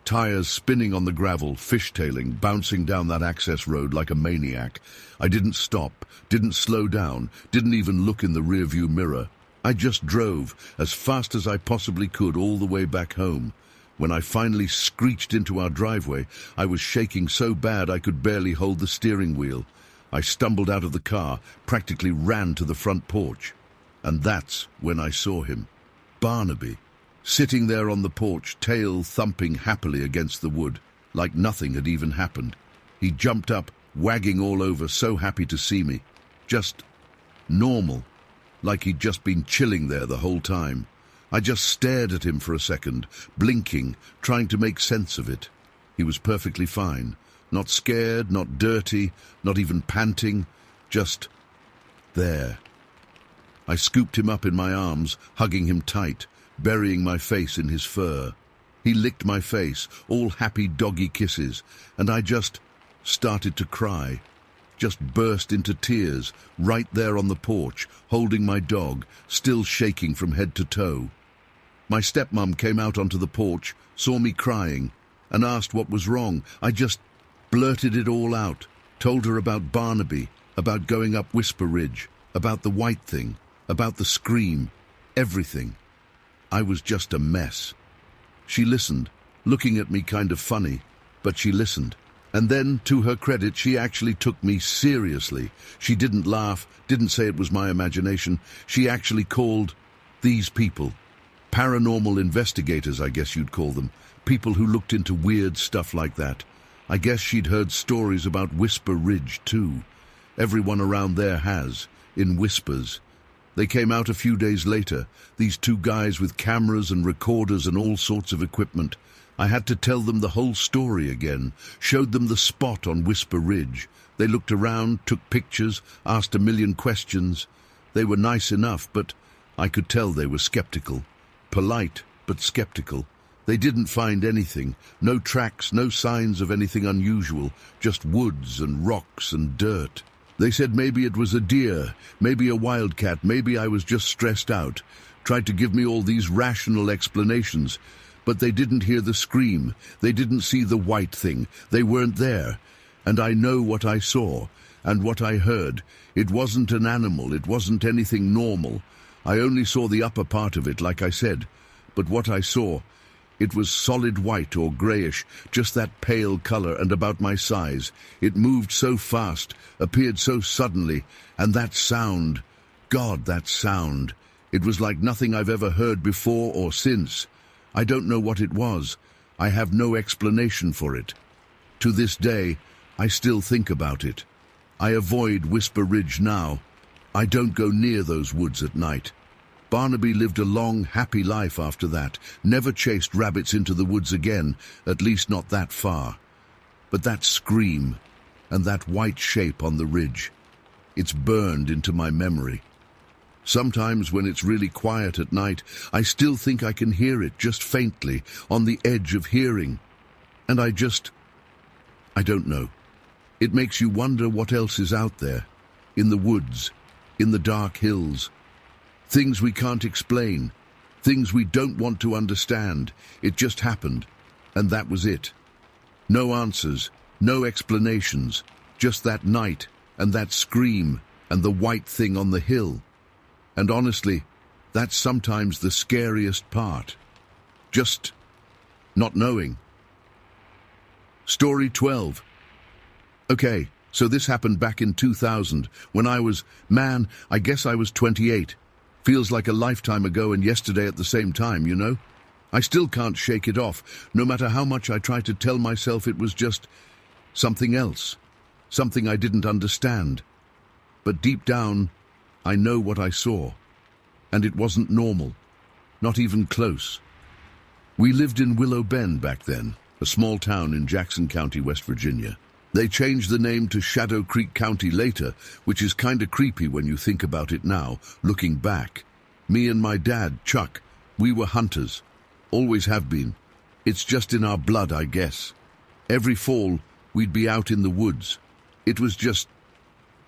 Tires spinning on the gravel, fishtailing, bouncing down that access road like a maniac. I didn't stop, didn't slow down, didn't even look in the rearview mirror. I just drove as fast as I possibly could all the way back home. When I finally screeched into our driveway, I was shaking so bad I could barely hold the steering wheel. I stumbled out of the car, practically ran to the front porch. And that's when I saw him. Barnaby, sitting there on the porch, tail thumping happily against the wood, like nothing had even happened. He jumped up, wagging all over, so happy to see me. Just normal, like he'd just been chilling there the whole time. I just stared at him for a second, blinking, trying to make sense of it. He was perfectly fine. Not scared, not dirty, not even panting, just there. I scooped him up in my arms, hugging him tight, burying my face in his fur. He licked my face, all happy doggy kisses, and I just started to cry. Just burst into tears, right there on the porch, holding my dog, still shaking from head to toe. My stepmom came out onto the porch, saw me crying, and asked what was wrong. I just blurted it all out, told her about Barnaby, about going up Whisper Ridge, about the white thing, about the scream, everything. I was just a mess. She listened, looking at me kind of funny, but she listened. And then, to her credit, she actually took me seriously. She didn't laugh, didn't say it was my imagination. She actually called these people paranormal investigators, I guess you'd call them. People who looked into weird stuff like that. I guess she'd heard stories about Whisper Ridge, too. Everyone around there has, in whispers. They came out a few days later, these two guys with cameras and recorders and all sorts of equipment. I had to tell them the whole story again, showed them the spot on Whisper Ridge. They looked around, took pictures, asked a million questions. They were nice enough, but I could tell they were skeptical. Polite, but skeptical. They didn't find anything, no tracks, no signs of anything unusual, just woods and rocks and dirt. They said maybe it was a deer, maybe a wildcat, maybe I was just stressed out. Tried to give me all these rational explanations. But they didn't hear the scream. They didn't see the white thing. They weren't there. And I know what I saw and what I heard. It wasn't an animal. It wasn't anything normal. I only saw the upper part of it, like I said. But what I saw, it was solid white or grayish, just that pale color and about my size. It moved so fast, appeared so suddenly, and that sound, God, that sound. It was like nothing I've ever heard before or since. I don't know what it was. I have no explanation for it. To this day, I still think about it. I avoid Whisper Ridge now. I don't go near those woods at night. Barnaby lived a long, happy life after that, never chased rabbits into the woods again, at least not that far. But that scream, and that white shape on the ridge, it's burned into my memory. Sometimes when it's really quiet at night, I still think I can hear it just faintly, on the edge of hearing. And I don't know. It makes you wonder what else is out there, in the woods, in the dark hills. Things we can't explain, things we don't want to understand. It just happened, and that was it. No answers, no explanations, just that night, and that scream, and the white thing on the hill. And honestly, that's sometimes the scariest part. Just not knowing. Story 12. Okay, So this happened back in 2000, when I guess I was 28. Feels like a lifetime ago and yesterday at the same time, you know? I still can't shake it off, no matter how much I try to tell myself it was just something else, something I didn't understand. But deep down, I know what I saw, and it wasn't normal, not even close. We lived in Willow Bend back then, a small town in Jackson County, West Virginia. They changed the name to Shadow Creek County later, which is kinda creepy when you think about it now, looking back. Me and my dad, Chuck, we were hunters. Always have been. It's just in our blood, I guess. Every fall, we'd be out in the woods. It was just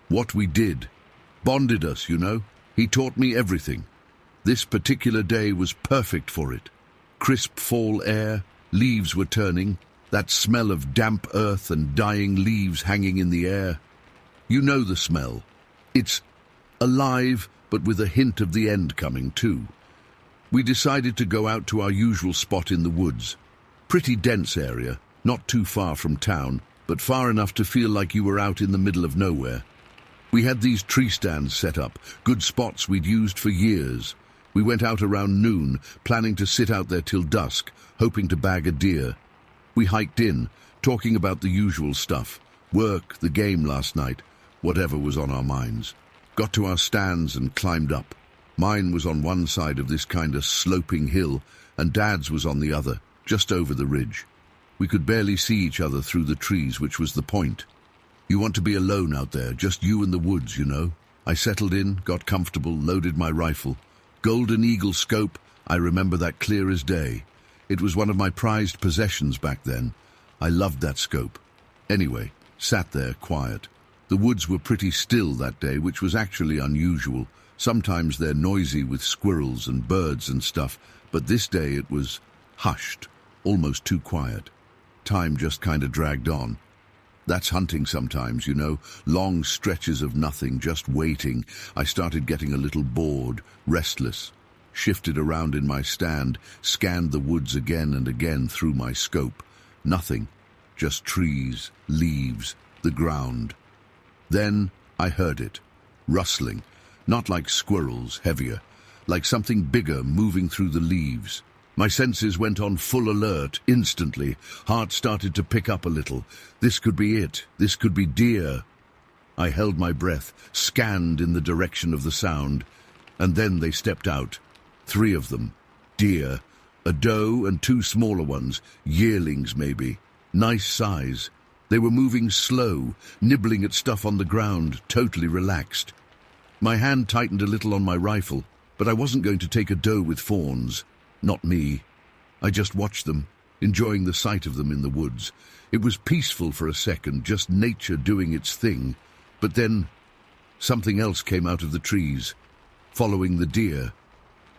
what we did. Bonded us, you know. He taught me everything. This particular day was perfect for it. Crisp fall air, leaves were turning, that smell of damp earth and dying leaves hanging in the air. You know the smell. It's alive, but with a hint of the end coming too. We decided to go out to our usual spot in the woods. Pretty dense area, not too far from town, but far enough to feel like you were out in the middle of nowhere. We had these tree stands set up, good spots we'd used for years. We went out around noon, planning to sit out there till dusk, hoping to bag a deer. We hiked in, talking about the usual stuff, work, the game last night, whatever was on our minds. Got to our stands and climbed up. Mine was on one side of this kind of sloping hill, and Dad's was on the other, just over the ridge. We could barely see each other through the trees, which was the point. You want to be alone out there, just you and the woods, you know. I settled in, got comfortable, loaded my rifle. Golden Eagle scope, I remember that clear as day. It was one of my prized possessions back then. I loved that scope. Anyway, sat there, quiet. The woods were pretty still that day, which was actually unusual. Sometimes they're noisy with squirrels and birds and stuff, but this day it was hushed, almost too quiet. Time just kind of dragged on. That's hunting sometimes, you know, long stretches of nothing, just waiting. I started getting a little bored, restless. Shifted around in my stand, scanned the woods again and again through my scope. Nothing, just trees, leaves, the ground. Then I heard it, rustling, not like squirrels, heavier, like something bigger moving through the leaves. My senses went on full alert instantly. Heart started to pick up a little. This could be it. This could be deer. I held my breath, scanned in the direction of the sound, and then they stepped out. 3 of them. Deer. A doe and 2 smaller ones, yearlings maybe. Nice size. They were moving slow, nibbling at stuff on the ground, totally relaxed. My hand tightened a little on my rifle, but I wasn't going to take a doe with fawns. Not me. I just watched them, enjoying the sight of them in the woods. It was peaceful for a second, just nature doing its thing. But then something else came out of the trees, following the deer.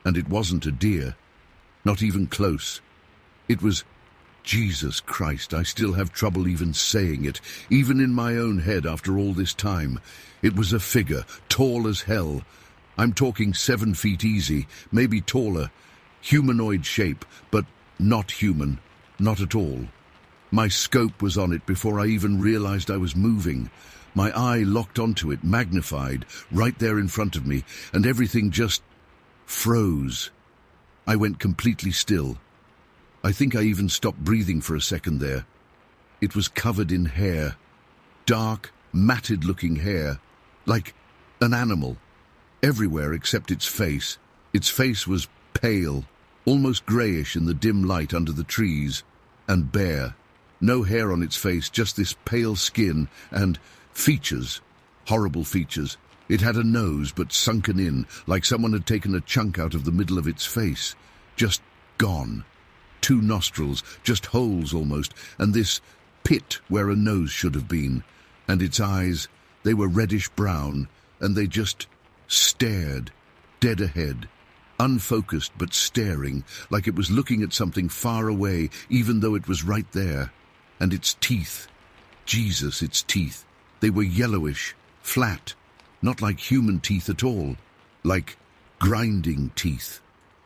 And it wasn't a deer, not even close. It was, Jesus Christ, I still have trouble even saying it, even in my own head after all this time. It was a figure, tall as hell. I'm talking 7 feet easy, maybe taller. Humanoid shape, but not human, not at all. My scope was on it before I even realized I was moving. My eye locked onto it, magnified, right there in front of me, and everything just froze. I went completely still. I think I even stopped breathing for a second there. It was covered in hair. Dark, matted-looking hair. Like an animal. Everywhere except its face. Its face was pale, almost greyish in the dim light under the trees, and bare. No hair on its face, just this pale skin and features. Horrible features. It had a nose, but sunken in, like someone had taken a chunk out of the middle of its face. Just gone. 2 nostrils, just holes almost, and this pit where a nose should have been. And its eyes, they were reddish-brown, and they just stared, dead ahead. Unfocused but staring, like it was looking at something far away, even though it was right there. And its teeth. Jesus, its teeth. They were yellowish, flat, not like human teeth at all, like grinding teeth.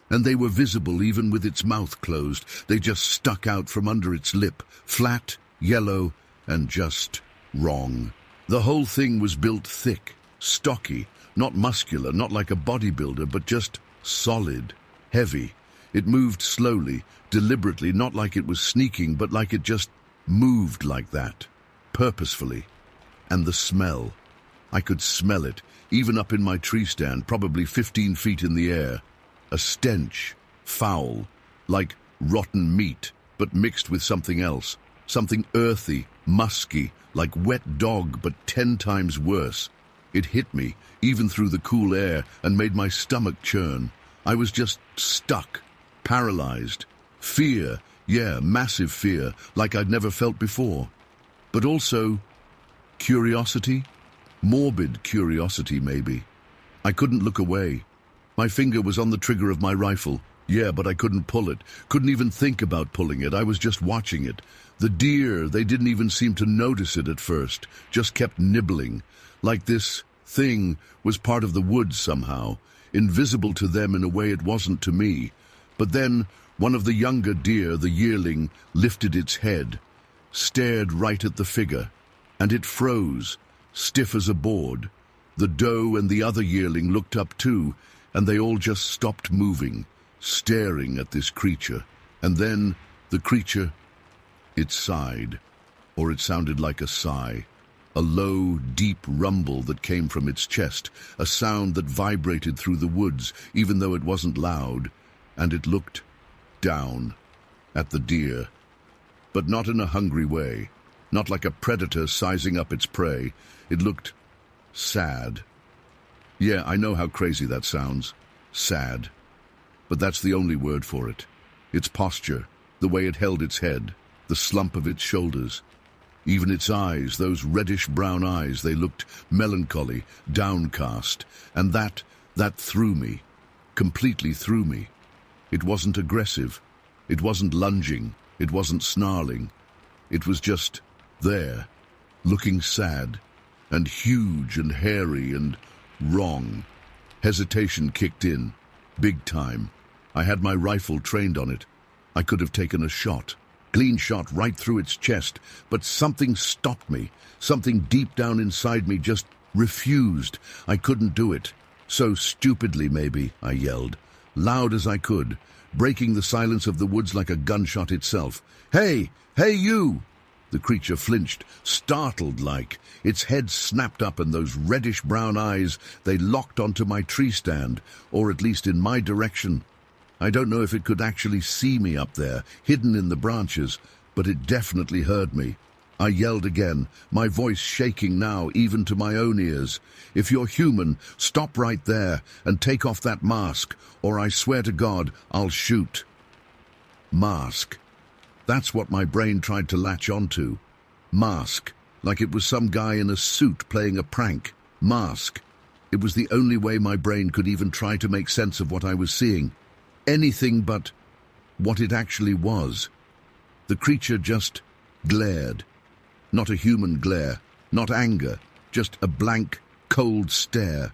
And they were visible even with its mouth closed. They just stuck out from under its lip, flat, yellow, and just wrong. The whole thing was built thick, stocky, not muscular, not like a bodybuilder, but just solid, heavy. It moved slowly, deliberately, not like it was sneaking, but like it just moved like that, purposefully. And the smell. I could smell it, even up in my tree stand, probably 15 feet in the air. A stench, foul, like rotten meat, but mixed with something else. Something earthy, musky, like wet dog, but 10 times worse. It hit me, even through the cool air, and made my stomach churn. I was just stuck, paralyzed. Fear, yeah, massive fear, like I'd never felt before. But also curiosity? Morbid curiosity, maybe. I couldn't look away. My finger was on the trigger of my rifle. Yeah, but I couldn't pull it. Couldn't even think about pulling it. I was just watching it. The deer, they didn't even seem to notice it at first. Just kept nibbling. Like this thing was part of the woods somehow. Invisible to them in a way it wasn't to me. But then one of the younger deer, the yearling, lifted its head, stared right at the figure, and it froze, stiff as a board. The doe and the other yearling looked up too, and they all just stopped moving, staring at this creature. And then the creature, it sighed, or it sounded like a sigh, a low, deep rumble that came from its chest, a sound that vibrated through the woods, even though it wasn't loud, and it looked down at the deer, but not in a hungry way, not like a predator sizing up its prey. It looked sad. Yeah, I know how crazy that sounds. Sad. But that's the only word for it. Its posture, the way it held its head, the slump of its shoulders. Even its eyes, those reddish-brown eyes, they looked melancholy, downcast. And that threw me, completely threw me. It wasn't aggressive. It wasn't lunging. It wasn't snarling. It was just there, looking sad, and huge and hairy and wrong. Hesitation kicked in, big time. I had my rifle trained on it. I could have taken a shot, clean shot right through its chest, but something stopped me. Something deep down inside me just refused. I couldn't do it. So stupidly, maybe, I yelled, loud as I could, breaking the silence of the woods like a gunshot itself. Hey! Hey, you! The creature flinched, startled like. Its head snapped up and those reddish-brown eyes, they locked onto my tree stand, or at least in my direction. I don't know if it could actually see me up there, hidden in the branches, but it definitely heard me. I yelled again, my voice shaking now even to my own ears. If you're human, stop right there and take off that mask, or I swear to God, I'll shoot. Mask. That's what my brain tried to latch onto. Mask. Like it was some guy in a suit playing a prank. Mask. It was the only way my brain could even try to make sense of what I was seeing. Anything but what it actually was. The creature just glared. Not a human glare, not anger, just a blank, cold stare.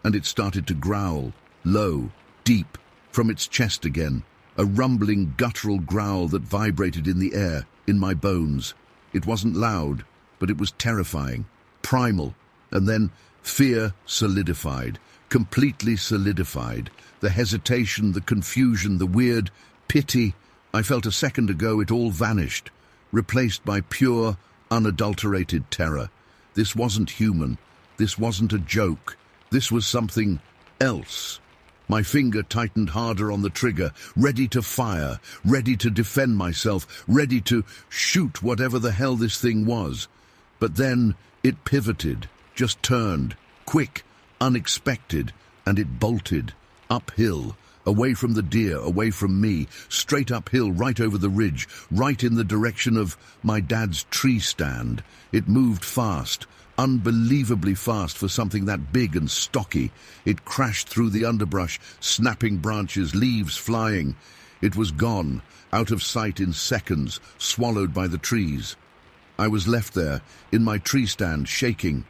And it started to growl, low, deep, from its chest again, a rumbling, guttural growl that vibrated in the air, in my bones. It wasn't loud, but it was terrifying, primal, and then fear solidified, completely solidified. The hesitation, the confusion, the weird pity I felt a second ago, it all vanished, replaced by pure, unadulterated terror. This wasn't human. This wasn't a joke. This was something else. My finger tightened harder on the trigger, ready to fire, ready to defend myself, ready to shoot whatever the hell this thing was. But then it pivoted, just turned, quick, unexpected, and it bolted, uphill, away from the deer, away from me, straight uphill, right over the ridge, right in the direction of my dad's tree stand. It moved fast, unbelievably fast for something that big and stocky. It crashed through the underbrush, snapping branches, leaves flying. It was gone, out of sight in seconds, swallowed by the trees. I was left there, in my tree stand, shaking,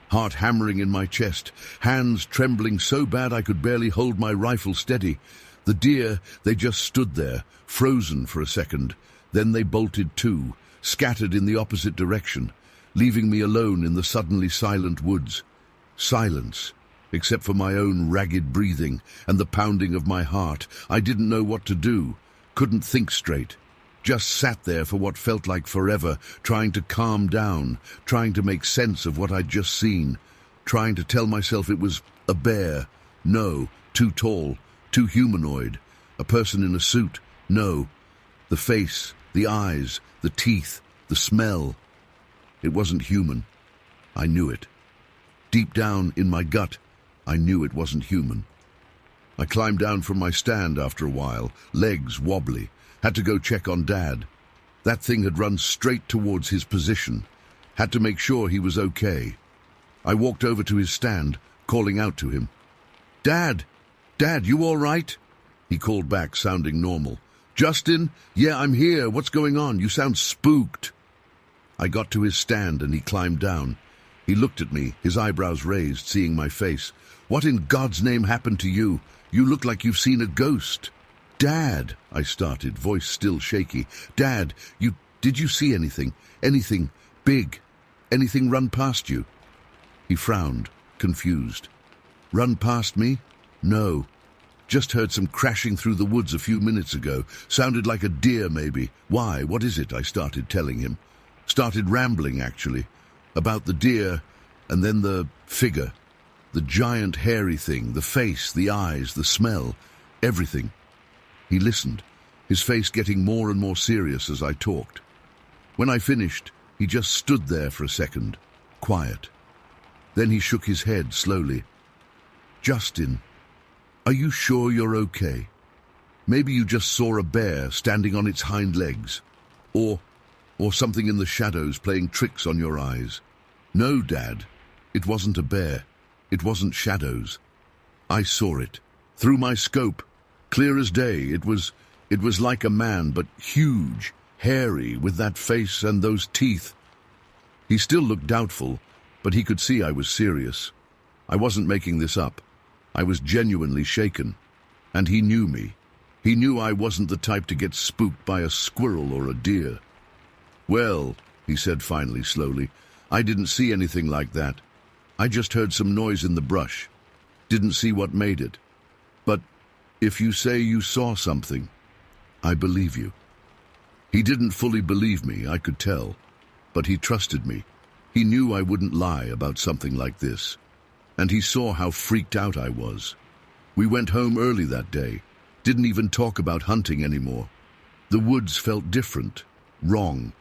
heart hammering in my chest, hands trembling so bad I could barely hold my rifle steady. The deer, they just stood there, frozen for a second. Then they bolted too, scattered in the opposite direction. leaving me alone in the suddenly silent woods. Silence, except for my own ragged breathing and the pounding of my heart. I didn't know what to do, couldn't think straight. Just sat there for what felt like forever, trying to calm down, trying to make sense of what I'd just seen, trying to tell myself it was a bear. No, too tall, too humanoid. A person in a suit. No. The face, the eyes, the teeth, the smell. It wasn't human. I knew it. Deep down in my gut, I knew it wasn't human. I climbed down from my stand after a while, legs wobbly. Had to go check on Dad. That thing had run straight towards his position. Had to make sure he was okay. I walked over to his stand, calling out to him. "Dad! Dad, you all right?" He called back, sounding normal. "Justin? Yeah, I'm here. What's going on? You sound spooked." I got to his stand and he climbed down. He looked at me, his eyebrows raised, seeing my face. "What in God's name happened to you? You look like you've seen a ghost." "Dad," I started, voice still shaky. "Dad, did you see anything? Anything big? Anything run past you?" He frowned, confused. "Run past me? No. Just heard some crashing through the woods a few minutes ago. Sounded like a deer, maybe. Why? What is it?" I started telling him. Started rambling, actually. About the deer, and then the figure. The giant hairy thing, the face, the eyes, the smell, everything. He listened, his face getting more and more serious as I talked. When I finished, he just stood there for a second, quiet. Then he shook his head slowly. "Justin, are you sure you're okay? Maybe you just saw a bear standing on its hind legs. Or something in the shadows playing tricks on your eyes." "No, Dad, it wasn't a bear. It wasn't shadows. I saw it. Through my scope. Clear as day. It was like a man, but huge, hairy, with that face and those teeth." He still looked doubtful, but he could see I was serious. I wasn't making this up. I was genuinely shaken. And he knew me. He knew I wasn't the type to get spooked by a squirrel or a deer. "Well," he said finally, slowly, "I didn't see anything like that. I just heard some noise in the brush. Didn't see what made it. But if you say you saw something, I believe you." He didn't fully believe me, I could tell. But he trusted me. He knew I wouldn't lie about something like this. And he saw how freaked out I was. We went home early that day. Didn't even talk about hunting anymore. The woods felt different, wrong.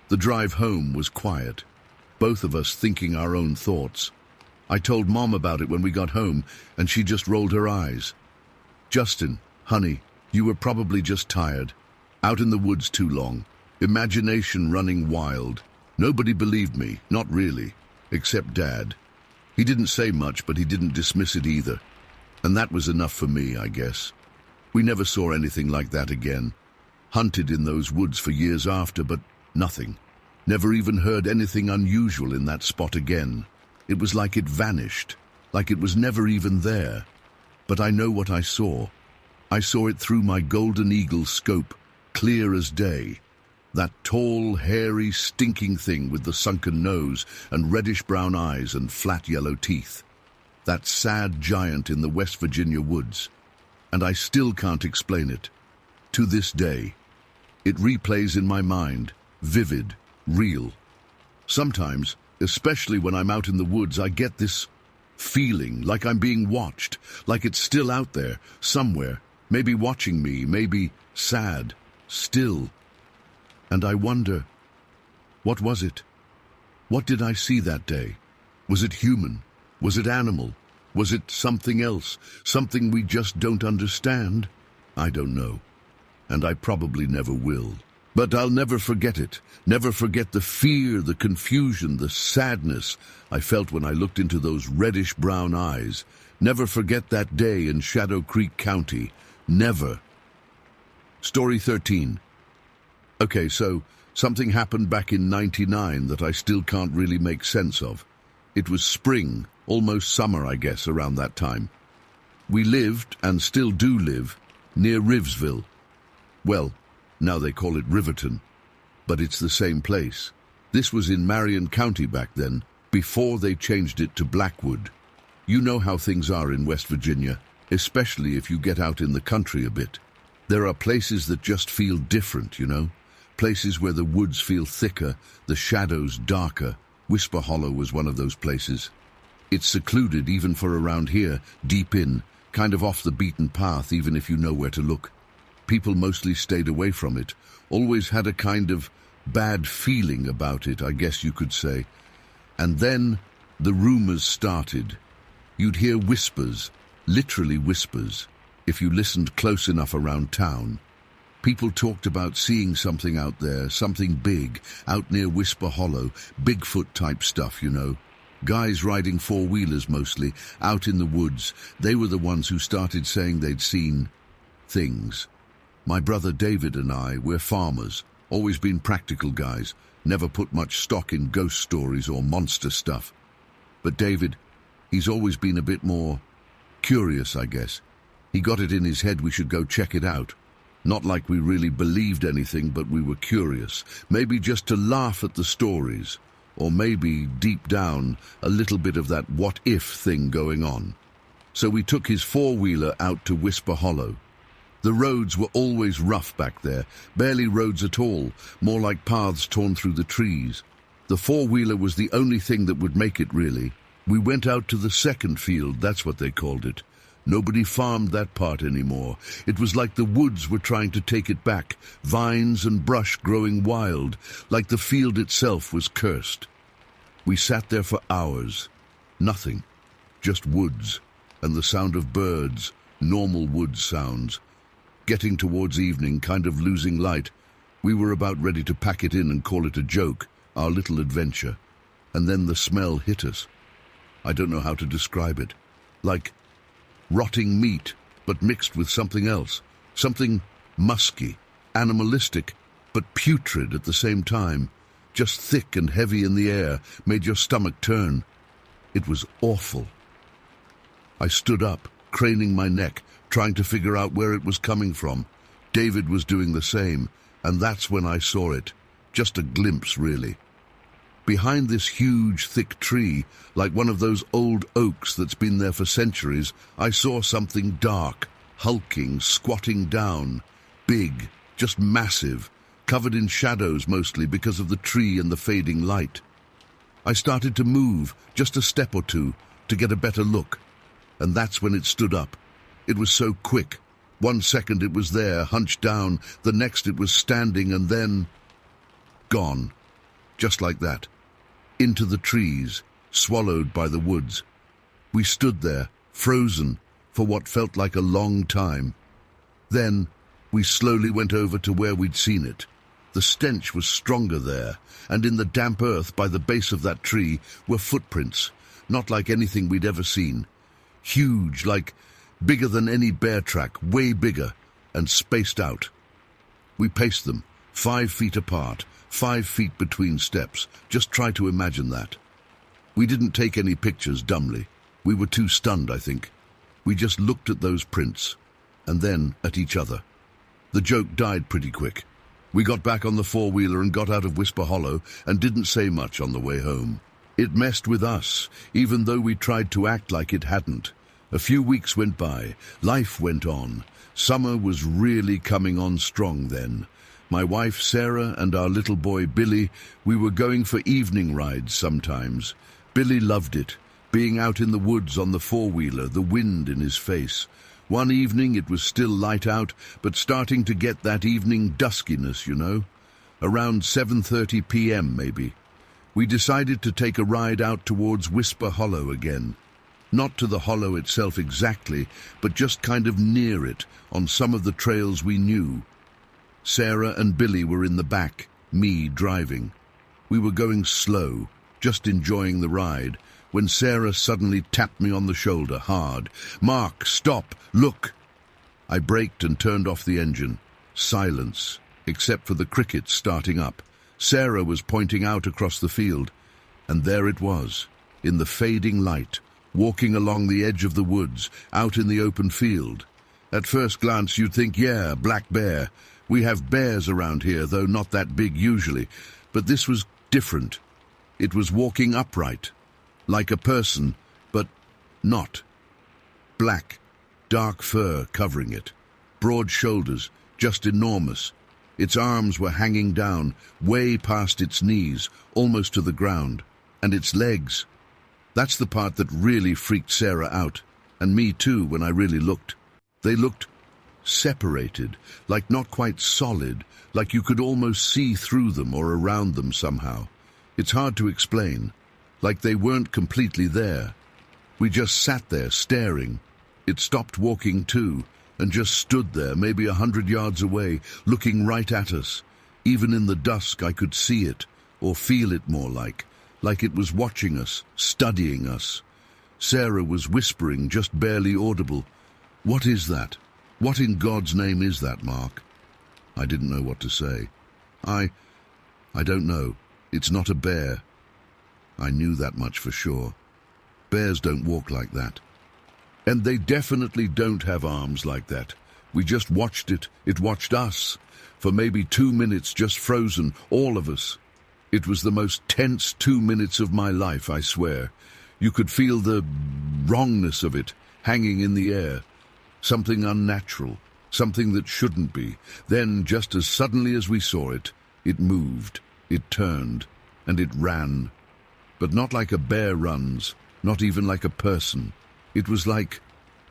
The drive home was quiet, both of us thinking our own thoughts. I told Mom about it when we got home, and she just rolled her eyes. "Justin, honey, you were probably just tired. Out in the woods too long. Imagination running wild." Nobody believed me, not really, except Dad. He didn't say much, but he didn't dismiss it either. And that was enough for me, I guess. We never saw anything like that again. Hunted in those woods for years after, but nothing. Never even heard anything unusual in that spot again. It was like it vanished, like it was never even there. But I know what I saw. I saw it through my golden eagle scope, clear as day. That tall, hairy, stinking thing with the sunken nose and reddish-brown eyes and flat yellow teeth. That sad giant in the West Virginia woods. And I still can't explain it. To this day. It replays in my mind, vivid, real. Sometimes, especially when I'm out in the woods, I get this feeling like I'm being watched, like it's still out there, somewhere, maybe watching me, maybe sad, still. And I wonder, what was it? What did I see that day? Was it human? Was it animal? Was it something else? Something we just don't understand? I don't know. And I probably never will. But I'll never forget it. Never forget the fear, the confusion, the sadness I felt when I looked into those reddish-brown eyes. Never forget that day in Shadow Creek County. Never. Story 13. Okay, so something happened back in '99 that I still can't really make sense of. It was spring, almost summer, I guess, around that time. We lived, and still do live, near Rivesville. Well, now they call it Riverton, but it's the same place. This was in Marion County back then, before they changed it to Blackwood. You know how things are in West Virginia, especially if you get out in the country a bit. There are places that just feel different, you know? Places where the woods feel thicker, the shadows darker. Whisper Hollow was one of those places. It's secluded even for around here, deep in, kind of off the beaten path even if you know where to look. People mostly stayed away from it, always had a kind of bad feeling about it, I guess you could say. And then the rumors started. You'd hear whispers, literally whispers, if you listened close enough around town. People talked about seeing something out there, something big, out near Whisper Hollow, Bigfoot type stuff, you know. Guys riding four-wheelers mostly, out in the woods. They were the ones who started saying they'd seen things. My brother David and I, we're farmers, always been practical guys, never put much stock in ghost stories or monster stuff. But David, he's always been a bit more curious, I guess. He got it in his head we should go check it out. Not like we really believed anything, but we were curious. Maybe just to laugh at the stories. Or maybe, deep down, a little bit of that what-if thing going on. So we took his four-wheeler out to Whisper Hollow. The roads were always rough back there, barely roads at all, more like paths torn through the trees. The four-wheeler was the only thing that would make it, really. We went out to the second field, that's what they called it. Nobody farmed that part anymore. It was like the woods were trying to take it back, vines and brush growing wild, like the field itself was cursed. We sat there for hours. Nothing. Just woods, and the sound of birds, normal woods sounds. Getting towards evening, kind of losing light, we were about ready to pack it in and call it a joke, our little adventure. And then the smell hit us. I don't know how to describe it. Like rotting meat, but mixed with something else. Something musky, animalistic, but putrid at the same time. Just thick and heavy in the air, made your stomach turn. It was awful. I stood up, craning my neck, trying to figure out where it was coming from. David was doing the same, and that's when I saw it. Just a glimpse, really. Behind this huge, thick tree, like one of those old oaks that's been there for centuries, I saw something dark, hulking, squatting down. Big, just massive, covered in shadows mostly because of the tree and the fading light. I started to move, just a step or two, to get a better look. And that's when it stood up. It was so quick. 1 second it was there, hunched down, the next it was standing, and then gone. Just like that. Into the trees, swallowed by the woods. We stood there, frozen, for what felt like a long time. Then we slowly went over to where we'd seen it. The stench was stronger there, and in the damp earth by the base of that tree were footprints, not like anything we'd ever seen. Huge, like bigger than any bear track, way bigger, and spaced out. We paced them, 5 feet apart, 5 feet between steps. Just try to imagine that. We didn't take any pictures dumbly. We were too stunned, I think. We just looked at those prints, and then at each other. The joke died pretty quick. We got back on the four-wheeler and got out of Whisper Hollow and didn't say much on the way home. It messed with us, even though we tried to act like it hadn't. A few weeks went by. Life went on. Summer was really coming on strong then. My wife Sarah and our little boy Billy, we were going for evening rides sometimes. Billy loved it, being out in the woods on the four-wheeler, the wind in his face. One evening it was still light out, but starting to get that evening duskiness, you know. Around 7:30 p.m. maybe. We decided to take a ride out towards Whisper Hollow again. Not to the hollow itself exactly, but just kind of near it, on some of the trails we knew. Sarah and Billy were in the back, me driving. We were going slow, just enjoying the ride, when Sarah suddenly tapped me on the shoulder hard. "Mark, stop, look!" I braked and turned off the engine. Silence, except for the crickets starting up. Sarah was pointing out across the field, and there it was, in the fading light, walking along the edge of the woods, out in the open field. At first glance you'd think, yeah, black bear. We have bears around here, though not that big usually, but this was different. It was walking upright, like a person, but not. Black, dark fur covering it. Broad shoulders, just enormous. Its arms were hanging down, way past its knees, almost to the ground. And its legs. That's the part that really freaked Sarah out, and me too when I really looked. They looked separated, like not quite solid, like you could almost see through them or around them somehow. It's hard to explain, like they weren't completely there. We just sat there staring. It stopped walking too, and just stood there, maybe 100 yards away, looking right at us. Even in the dusk I could see it, or feel it more like it was watching us, studying us. Sarah was whispering, just barely audible. "What is that? What in God's name is that, Mark?" I didn't know what to say. I don't know. It's not a bear. I knew that much for sure. Bears don't walk like that. And they definitely don't have arms like that. We just watched it. It watched us. For maybe 2 minutes, just frozen, all of us. It was the most tense 2 minutes of my life, I swear. You could feel the wrongness of it hanging in the air. Something unnatural, something that shouldn't be. Then, just as suddenly as we saw it, it moved, it turned, and it ran. But not like a bear runs, not even like a person. It was like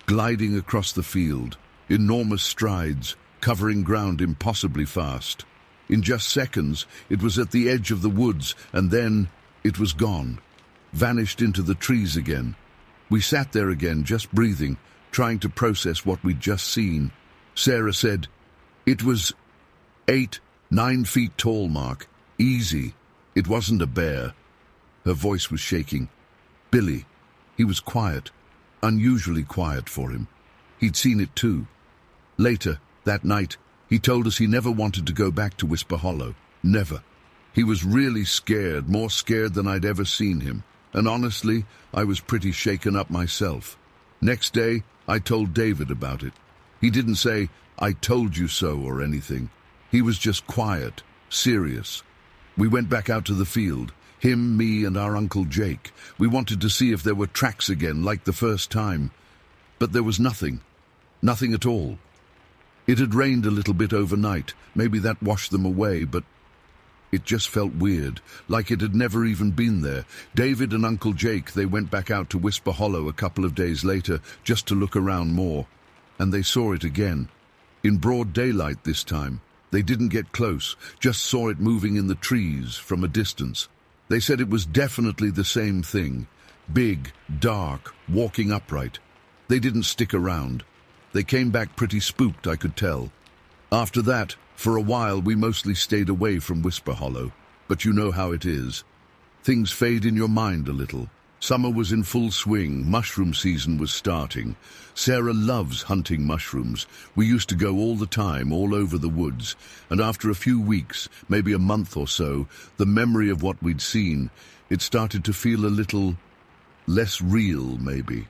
gliding across the field, enormous strides, covering ground impossibly fast. In just seconds, it was at the edge of the woods, and then it was gone, vanished into the trees again. We sat there again, just breathing, trying to process what we'd just seen. Sarah said, "It was 8, 9 feet tall, Mark. Easy. It wasn't a bear." Her voice was shaking. "Billy." He was quiet, unusually quiet for him. He'd seen it too. Later, that night, he told us he never wanted to go back to Whisper Hollow. Never. He was really scared, more scared than I'd ever seen him. And honestly, I was pretty shaken up myself. Next day, I told David about it. He didn't say, "I told you so," or anything. He was just quiet, serious. We went back out to the field. Him, me, and our Uncle Jake. We wanted to see if there were tracks again, like the first time. But there was nothing. Nothing at all. It had rained a little bit overnight. Maybe that washed them away, but it just felt weird, like it had never even been there. David and Uncle Jake, they went back out to Whisper Hollow a couple of days later, just to look around more. And they saw it again. In broad daylight this time. They didn't get close, just saw it moving in the trees from a distance. They said it was definitely the same thing. Big, dark, walking upright. They didn't stick around. They came back pretty spooked, I could tell. After that, for a while, we mostly stayed away from Whisper Hollow. But you know how it is. Things fade in your mind a little. Summer was in full swing. Mushroom season was starting. Sarah loves hunting mushrooms. We used to go all the time, all over the woods. And after a few weeks, maybe a month or so, the memory of what we'd seen, it started to feel a little less real, maybe.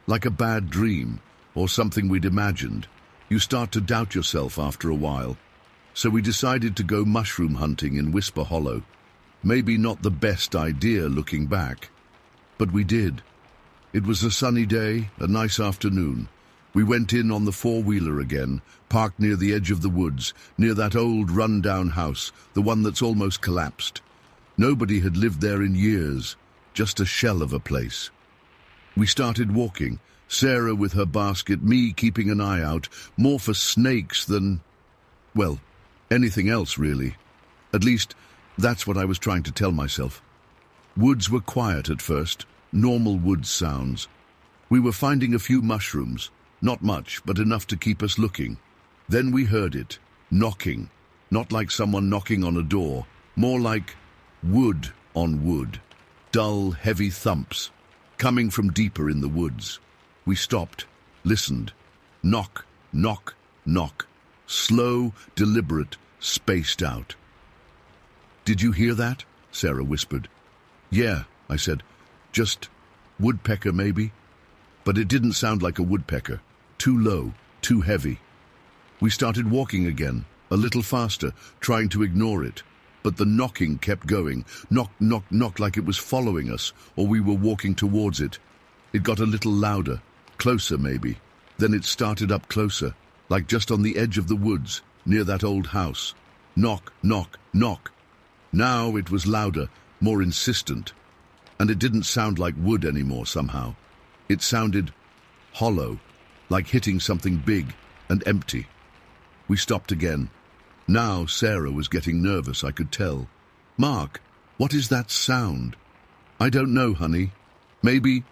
Like a bad dream, or something we'd imagined. You start to doubt yourself after a while. So we decided to go mushroom hunting in Whisper Hollow. Maybe not the best idea looking back. But we did. It was a sunny day, a nice afternoon. We went in on the four-wheeler again, parked near the edge of the woods, near that old run-down house, the one that's almost collapsed. Nobody had lived there in years, just a shell of a place. We started walking, Sarah with her basket, me keeping an eye out, more for snakes than, well, anything else really. At least, that's what I was trying to tell myself. Woods were quiet at first, normal woods sounds. We were finding a few mushrooms, not much, but enough to keep us looking. Then we heard it, knocking, not like someone knocking on a door, more like wood on wood, dull, heavy thumps, coming from deeper in the woods. We stopped, listened. Knock, knock, knock. Slow, deliberate, spaced out. "Did you hear that?" Sarah whispered. "Yeah," I said. "Just woodpecker, maybe?" But it didn't sound like a woodpecker. Too low, too heavy. We started walking again, a little faster, trying to ignore it. but the knocking kept going. Knock, knock, knock, like it was following us, or we were walking towards it. It got a little louder, closer maybe. Then it started up closer, like just on the edge of the woods, near that old house. Knock, knock, knock. Now it was louder, more insistent. And it didn't sound like wood anymore somehow. It sounded hollow, like hitting something big and empty. We stopped again. Now Sarah was getting nervous, I could tell. "Mark, what is that sound?" "I don't know, honey. Maybe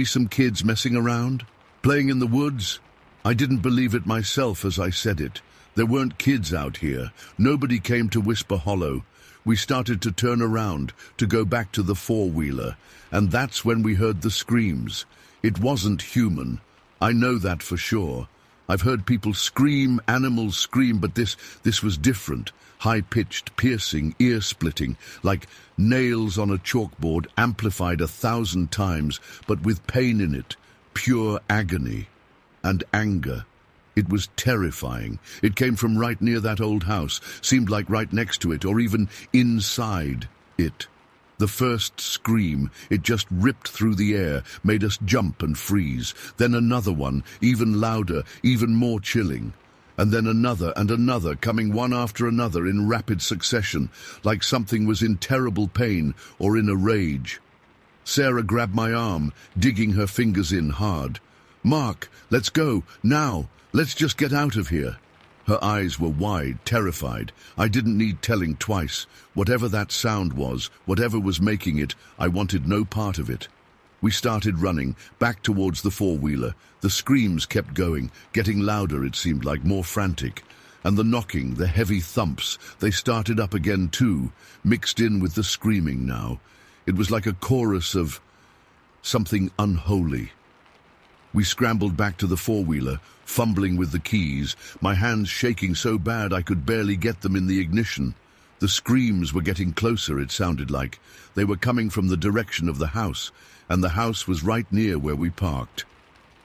some kids messing around? Playing in the woods?" I didn't believe it myself as I said it. There weren't kids out here. Nobody came to Whisper Hollow. We started to turn around, to go back to the four-wheeler, and that's when we heard the screams. It wasn't human. I know that for sure. I've heard people scream, animals scream, but this was different. High-pitched, piercing, ear-splitting, like nails on a chalkboard, amplified 1,000 times, but with pain in it, pure agony and anger. It was terrifying. It came from right near that old house, seemed like right next to it, or even inside it. The first scream, it just ripped through the air, made us jump and freeze. Then another one, even louder, even more chilling. And then another and another, coming one after another in rapid succession, like something was in terrible pain or in a rage. Sarah grabbed my arm, digging her fingers in hard. "Mark, let's go, now. Let's just get out of here." Her eyes were wide, terrified. I didn't need telling twice. Whatever that sound was, whatever was making it, I wanted no part of it. We started running, back towards the four-wheeler. The screams kept going, getting louder, it seemed like, more frantic. And the knocking, the heavy thumps, they started up again too, mixed in with the screaming now. It was like a chorus of something unholy. We scrambled back to the four-wheeler, fumbling with the keys, my hands shaking so bad I could barely get them in the ignition. The screams were getting closer, it sounded like. They were coming from the direction of the house, and the house was right near where we parked.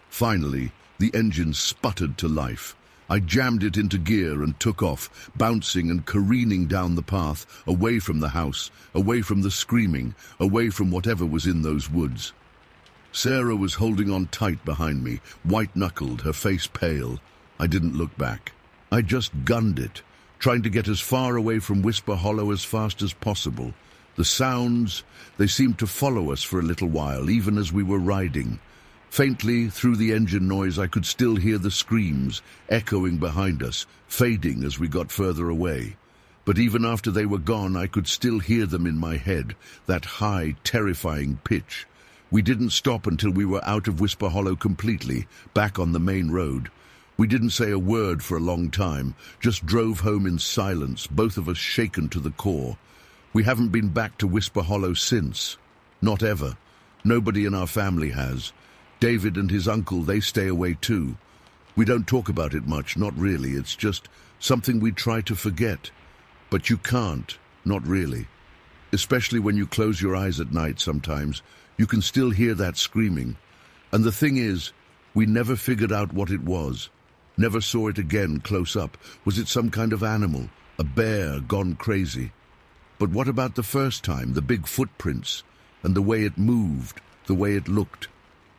Finally, the engine sputtered to life. I jammed it into gear and took off, bouncing and careening down the path, away from the house, away from the screaming, away from whatever was in those woods. Sarah was holding on tight behind me, white-knuckled, her face pale. I didn't look back. I just gunned it, trying to get as far away from Whisper Hollow as fast as possible. The sounds, they seemed to follow us for a little while, even as we were riding. Faintly, through the engine noise, I could still hear the screams, echoing behind us, fading as we got further away. But even after they were gone, I could still hear them in my head, that high, terrifying pitch. We didn't stop until we were out of Whisper Hollow completely, back on the main road. We didn't say a word for a long time, just drove home in silence, both of us shaken to the core. We haven't been back to Whisper Hollow since. Not ever. Nobody in our family has. David and his uncle, they stay away too. We don't talk about it much, not really. It's just something we try to forget. But you can't, not really. Especially when you close your eyes at night sometimes. You can still hear that screaming. And the thing is, we never figured out what it was. Never saw it again close up. Was it some kind of animal? A bear gone crazy? But what about the first time, the big footprints? And the way it moved, the way it looked?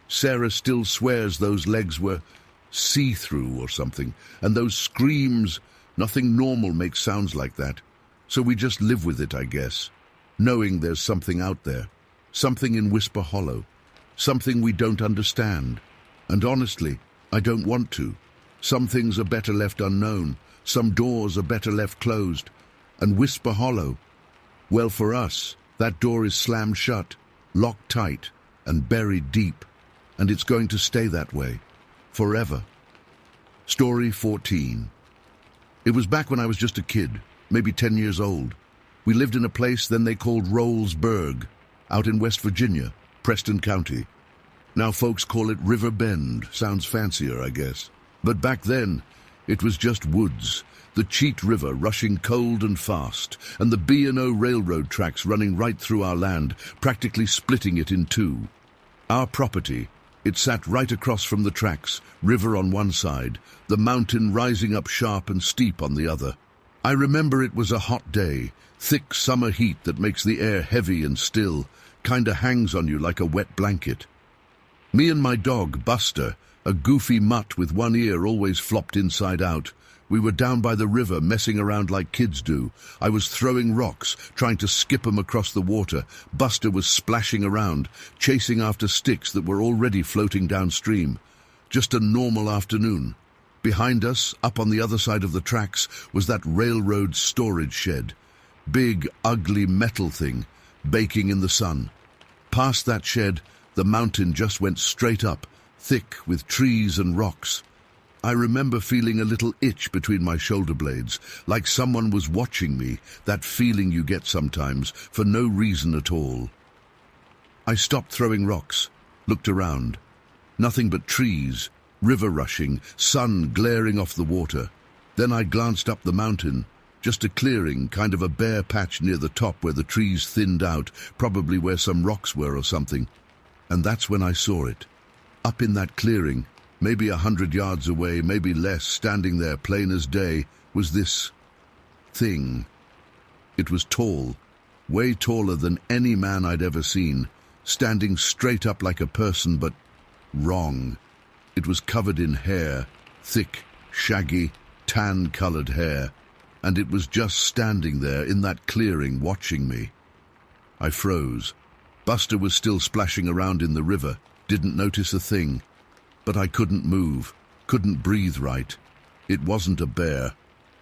Sarah still swears those legs were see-through or something. And those screams, nothing normal makes sounds like that. So we just live with it, I guess. Knowing there's something out there. Something in Whisper Hollow. Something we don't understand. And honestly, I don't want to. Some things are better left unknown. Some doors are better left closed. And Whisper Hollow, well, for us, that door is slammed shut, locked tight, and buried deep. And it's going to stay that way. Forever. Story 14. It was back when I was just a kid, maybe 10 years old. We lived in a place then they called Rollsburg, out in West Virginia, Preston County. Now folks call it River Bend. Sounds fancier, I guess. But back then, it was just woods, the Cheat River rushing cold and fast, and the B&O railroad tracks running right through our land, practically splitting it in two. Our property, it sat right across from the tracks, river on one side, the mountain rising up sharp and steep on the other. I remember it was a hot day, thick summer heat that makes the air heavy and still, kinda hangs on you like a wet blanket. Me and my dog, Buster, a goofy mutt with one ear always flopped inside out. We were down by the river messing around like kids do. I was throwing rocks, trying to skip 'em across the water. Buster was splashing around, chasing after sticks that were already floating downstream. Just a normal afternoon. Behind us, up on the other side of the tracks, was that railroad storage shed. Big, ugly metal thing, baking in the sun. Past that shed, the mountain just went straight up, thick with trees and rocks. I remember feeling a little itch between my shoulder blades, like someone was watching me, that feeling you get sometimes, for no reason at all. I stopped throwing rocks, looked around. Nothing but trees, river rushing, sun glaring off the water. Then I glanced up the mountain, just a clearing, kind of a bare patch near the top where the trees thinned out, probably where some rocks were or something. And that's when I saw it. Up in that clearing, maybe 100 yards away, maybe less, standing there plain as day, was this thing. It was tall, way taller than any man I'd ever seen, standing straight up like a person, but wrong. It was covered in hair, thick, shaggy, tan-colored hair, and it was just standing there in that clearing watching me. I froze. Buster was still splashing around in the river, didn't notice a thing. But I couldn't move, couldn't breathe right. It wasn't a bear.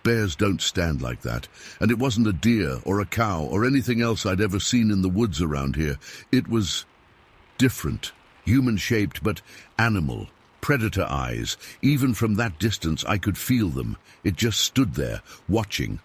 Bears don't stand like that. And it wasn't a deer or a cow or anything else I'd ever seen in the woods around here. It was different, human-shaped, but animal. Predator eyes. Even from that distance I could feel them. It just stood there, watching.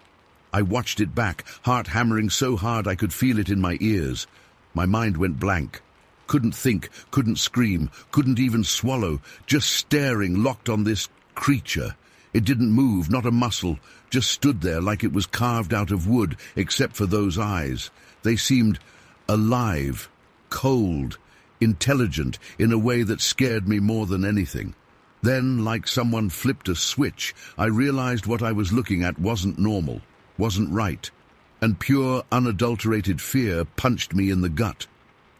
I watched it back, heart hammering so hard I could feel it in my ears. My mind went blank. Couldn't think, couldn't scream, couldn't even swallow, just staring, locked on this creature. It didn't move, not a muscle, just stood there like it was carved out of wood, except for those eyes. They seemed alive, cold, intelligent in a way that scared me more than anything. Then, like someone flipped a switch, I realized what I was looking at wasn't normal, wasn't right, and pure, unadulterated fear punched me in the gut.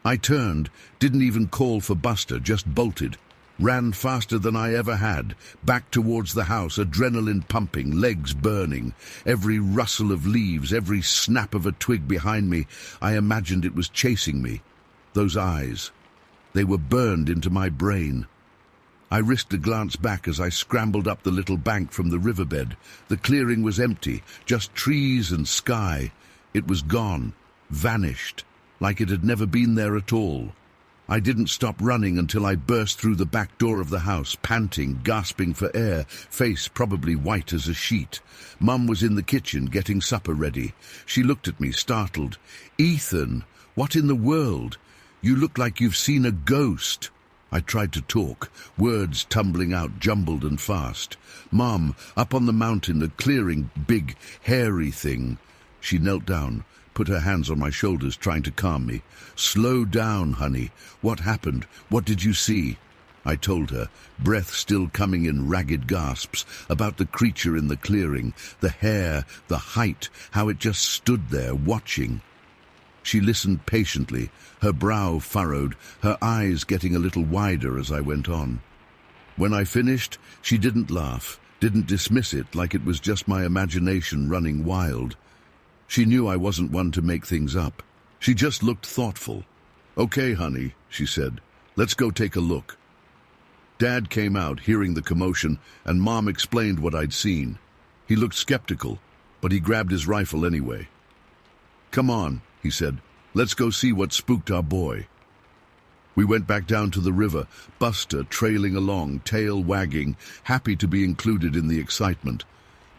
I turned, didn't even call for Buster, just bolted, ran faster than I ever had, back towards the house, adrenaline pumping, legs burning. Every rustle of leaves, every snap of a twig behind me, I imagined it was chasing me. Those eyes, they were burned into my brain. I risked a glance back as I scrambled up the little bank from the riverbed. The clearing was empty, just trees and sky. It was gone, vanished, like it had never been there at all. I didn't stop running until I burst through the back door of the house, panting, gasping for air, face probably white as a sheet. Mum was in the kitchen getting supper ready. She looked at me, startled. "Ethan, what in the world? You look like you've seen a ghost." I tried to talk, words tumbling out, jumbled and fast. "Mum, up on the mountain, a clearing, big, hairy thing." She knelt down, put her hands on my shoulders, trying to calm me. "Slow down, honey. What happened? What did you see?" I told her, breath still coming in ragged gasps, about the creature in the clearing, the hair, the height, how it just stood there, watching. She listened patiently, her brow furrowed, her eyes getting a little wider as I went on. When I finished, she didn't laugh, didn't dismiss it like it was just my imagination running wild. She knew I wasn't one to make things up. She just looked thoughtful. "Okay, honey," she said. "Let's go take a look." Dad came out, hearing the commotion, and Mom explained what I'd seen. He looked skeptical, but he grabbed his rifle anyway. "Come on," he said. "Let's go see what spooked our boy." We went back down to the river, Buster trailing along, tail wagging, happy to be included in the excitement.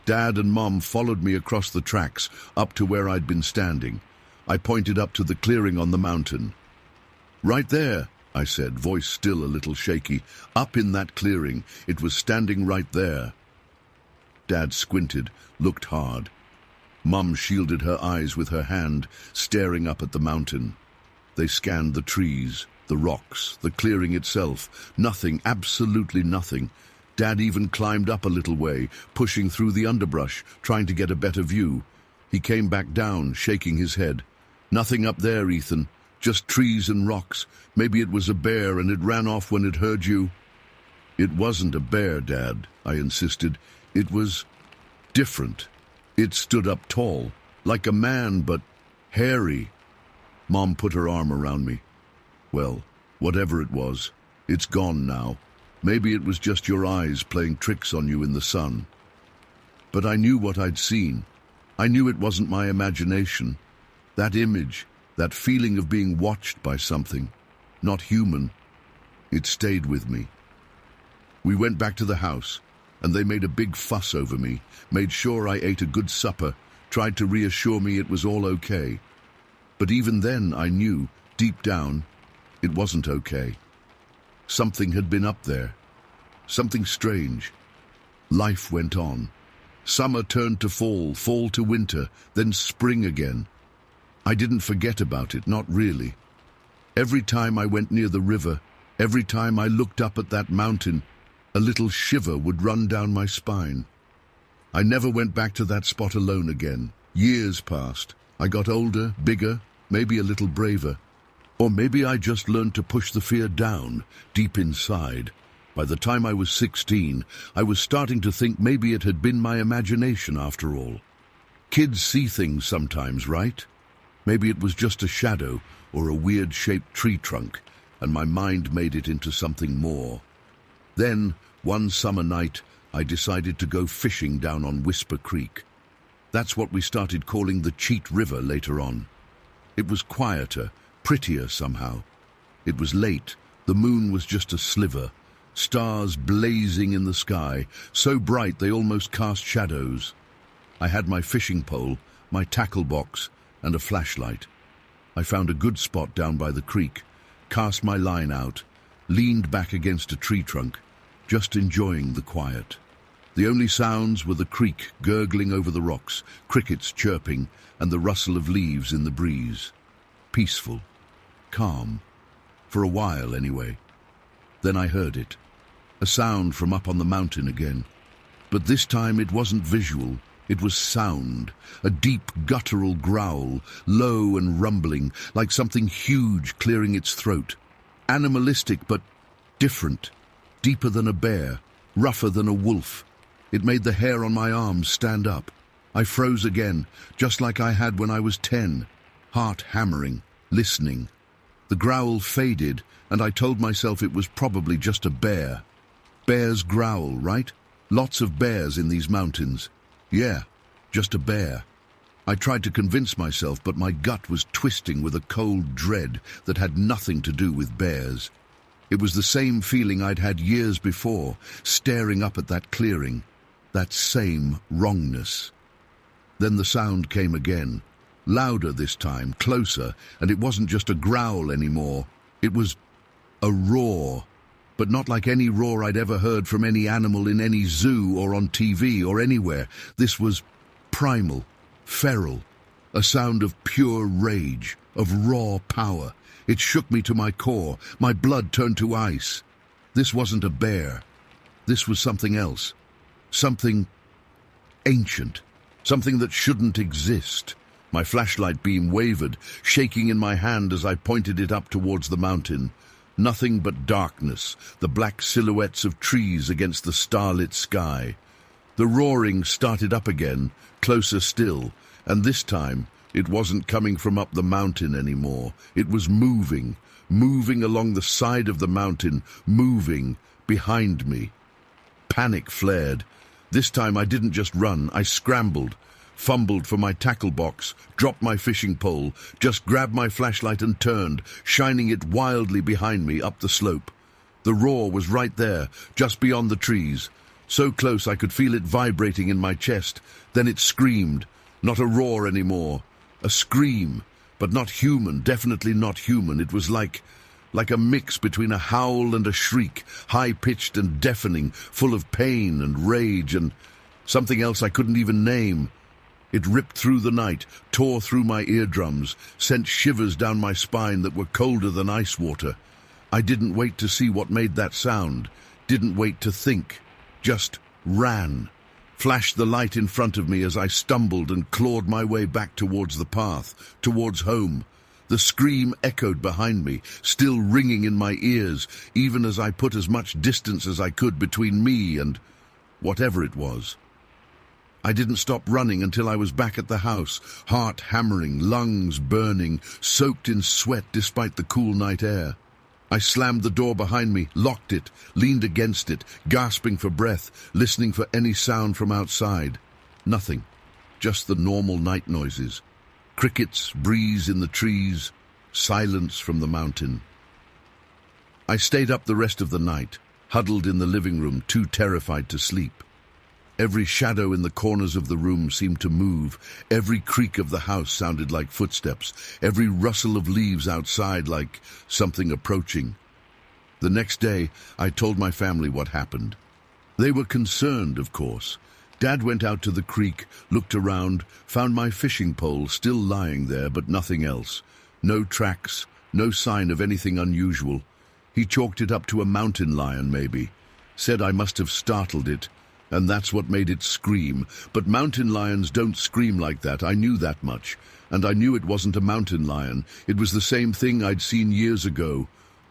Dad and Mom followed me across the tracks, up to where I'd been standing. I pointed up to the clearing on the mountain. "Right there," I said, voice still a little shaky. "Up in that clearing. It was standing right there." Dad squinted, looked hard. Mum shielded her eyes with her hand, staring up at the mountain. They scanned the trees, the rocks, the clearing itself. Nothing, absolutely nothing. Dad even climbed up a little way, pushing through the underbrush, trying to get a better view. He came back down, shaking his head. "Nothing up there, Ethan. Just trees and rocks. Maybe it was a bear and it ran off when it heard you." "It wasn't a bear, Dad," I insisted. "It was different. It stood up tall, like a man, but hairy." Mom put her arm around me. "Well, whatever it was, it's gone now. Maybe it was just your eyes playing tricks on you in the sun." But I knew what I'd seen. I knew it wasn't my imagination. That image, that feeling of being watched by something, not human, it stayed with me. We went back to the house, and they made a big fuss over me, made sure I ate a good supper, tried to reassure me it was all okay. But even then I knew, deep down, it wasn't okay. Something had been up there. Something strange. Life went on. Summer turned to fall, fall to winter, then spring again. I didn't forget about it, not really. Every time I went near the river, every time I looked up at that mountain, a little shiver would run down my spine. I never went back to that spot alone again. Years passed. I got older, bigger, maybe a little braver. Or maybe I just learned to push the fear down, deep inside. By the time I was 16, I was starting to think maybe it had been my imagination after all. Kids see things sometimes, right? Maybe it was just a shadow or a weird-shaped tree trunk, and my mind made it into something more. Then, one summer night, I decided to go fishing down on Whisper Creek. That's what we started calling the Cheat River later on. It was quieter, prettier somehow. It was late, the moon was just a sliver, stars blazing in the sky, so bright they almost cast shadows. I had my fishing pole, my tackle box, and a flashlight. I found a good spot down by the creek, cast my line out, leaned back against a tree trunk, just enjoying the quiet. The only sounds were the creek gurgling over the rocks, crickets chirping, and the rustle of leaves in the breeze. Peaceful, calm, for a while anyway. Then I heard it, a sound from up on the mountain again. But this time it wasn't visual, it was sound, a deep guttural growl, low and rumbling, like something huge clearing its throat. Animalistic but different, deeper than a bear, rougher than a wolf. It made the hair on my arms stand up. I froze again, just like I had when I was 10, heart hammering, listening. The growl faded, and I told myself it was probably just a bear. Bears growl, right? Lots of bears in these mountains. Yeah, just a bear. I tried to convince myself, but my gut was twisting with a cold dread that had nothing to do with bears. It was the same feeling I'd had years before, staring up at that clearing, that same wrongness. Then the sound came again, louder this time, closer, and it wasn't just a growl anymore. It was a roar, but not like any roar I'd ever heard from any animal in any zoo or on TV or anywhere. This was primal, feral, a sound of pure rage, of raw power. It shook me to my core. My blood turned to ice. This wasn't a bear. This was something else. Something ancient. Something that shouldn't exist. My flashlight beam wavered, shaking in my hand as I pointed it up towards the mountain. Nothing but darkness, the black silhouettes of trees against the starlit sky. The roaring started up again, closer still, and this time it wasn't coming from up the mountain anymore. It was moving, moving along the side of the mountain, moving behind me. Panic flared. This time I didn't just run, I scrambled, fumbled for my tackle box, dropped my fishing pole, just grabbed my flashlight and turned, shining it wildly behind me up the slope. The roar was right there, just beyond the trees, so close I could feel it vibrating in my chest. Then it screamed, not a roar anymore, a scream, but not human, definitely not human. It was like a mix between a howl and a shriek, high-pitched and deafening, full of pain and rage and something else I couldn't even name. It ripped through the night, tore through my eardrums, sent shivers down my spine that were colder than ice water. I didn't wait to see what made that sound, didn't wait to think. just ran, flashed the light in front of me as I stumbled and clawed my way back towards the path, towards home. The scream echoed behind me, still ringing in my ears, even as I put as much distance as I could between me and whatever it was. I didn't stop running until I was back at the house, heart hammering, lungs burning, soaked in sweat despite the cool night air. I slammed the door behind me, locked it, leaned against it, gasping for breath, listening for any sound from outside. Nothing, just the normal night noises. Crickets, breeze in the trees, silence from the mountain. I stayed up the rest of the night, huddled in the living room, too terrified to sleep. Every shadow in the corners of the room seemed to move. Every creak of the house sounded like footsteps. Every rustle of leaves outside like something approaching. The next day, I told my family what happened. They were concerned, of course. Dad went out to the creek, looked around, found my fishing pole still lying there, but nothing else. No tracks, no sign of anything unusual. He chalked it up to a mountain lion, maybe. Said I must have startled it, and that's what made it scream. But mountain lions don't scream like that, I knew that much. And I knew it wasn't a mountain lion. It was the same thing I'd seen years ago,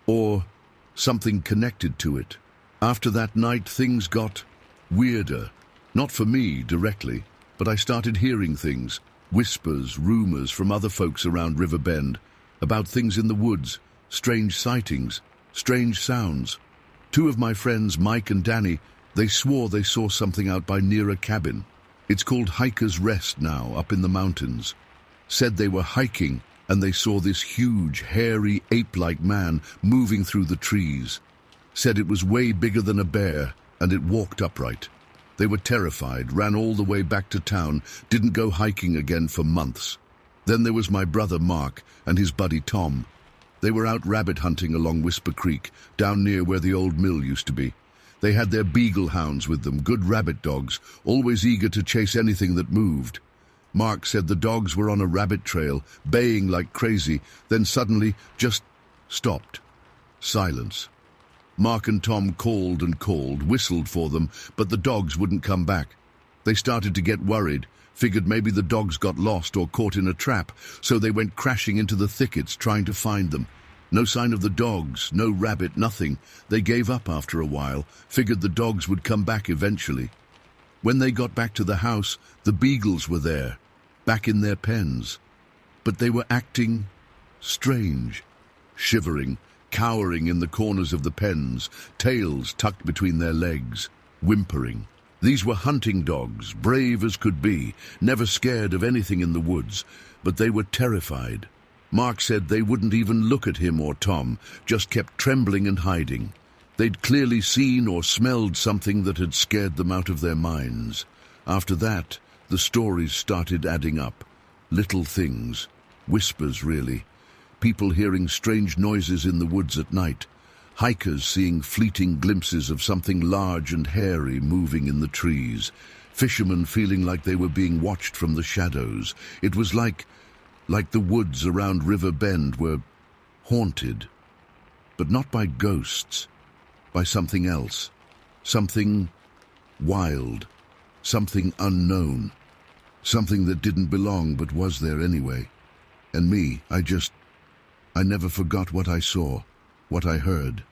or something connected to it. After that night, things got weirder. Not for me, directly, but I started hearing things. Whispers, rumors from other folks around River Bend, about things in the woods, strange sightings, strange sounds. Two of my friends, Mike and Danny, they swore they saw something out by near a cabin. It's called Hiker's Rest now, up in the mountains. Said they were hiking and they saw this huge, hairy, ape-like man moving through the trees. Said it was way bigger than a bear and it walked upright. They were terrified, ran all the way back to town, didn't go hiking again for months. Then there was my brother Mark and his buddy Tom. They were out rabbit hunting along Whisper Creek, down near where the old mill used to be. They had their beagle hounds with them, good rabbit dogs, always eager to chase anything that moved. Mark said the dogs were on a rabbit trail, baying like crazy, then suddenly just stopped. Silence. Mark and Tom called and called, whistled for them, but the dogs wouldn't come back. They started to get worried, figured maybe the dogs got lost or caught in a trap, so they went crashing into the thickets trying to find them. No sign of the dogs, no rabbit, nothing. They gave up after a while, figured the dogs would come back eventually. When they got back to the house, the beagles were there, back in their pens. But they were acting strange, shivering, cowering in the corners of the pens, tails tucked between their legs, whimpering. These were hunting dogs, brave as could be, never scared of anything in the woods, but they were terrified. Mark said they wouldn't even look at him or Tom, just kept trembling and hiding. They'd clearly seen or smelled something that had scared them out of their minds. After that, the stories started adding up. Little things, whispers really. People hearing strange noises in the woods at night. Hikers seeing fleeting glimpses of something large and hairy moving in the trees. Fishermen feeling like they were being watched from the shadows. It was like the woods around River Bend were haunted, but not by ghosts, by something else, something wild, something unknown, something that didn't belong but was there anyway. And me, I never forgot what I saw, what I heard.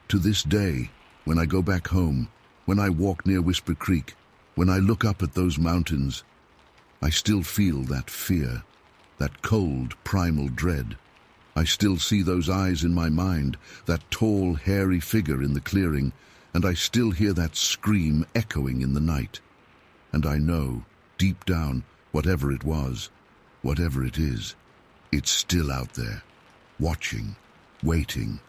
To this day, when I go back home, when I walk near Whisper Creek, when I look up at those mountains, I still feel that fear. That cold, primal dread. I still see those eyes in my mind, that tall, hairy figure in the clearing, and I still hear that scream echoing in the night. And I know, deep down, whatever it was, whatever it is, it's still out there, watching, waiting,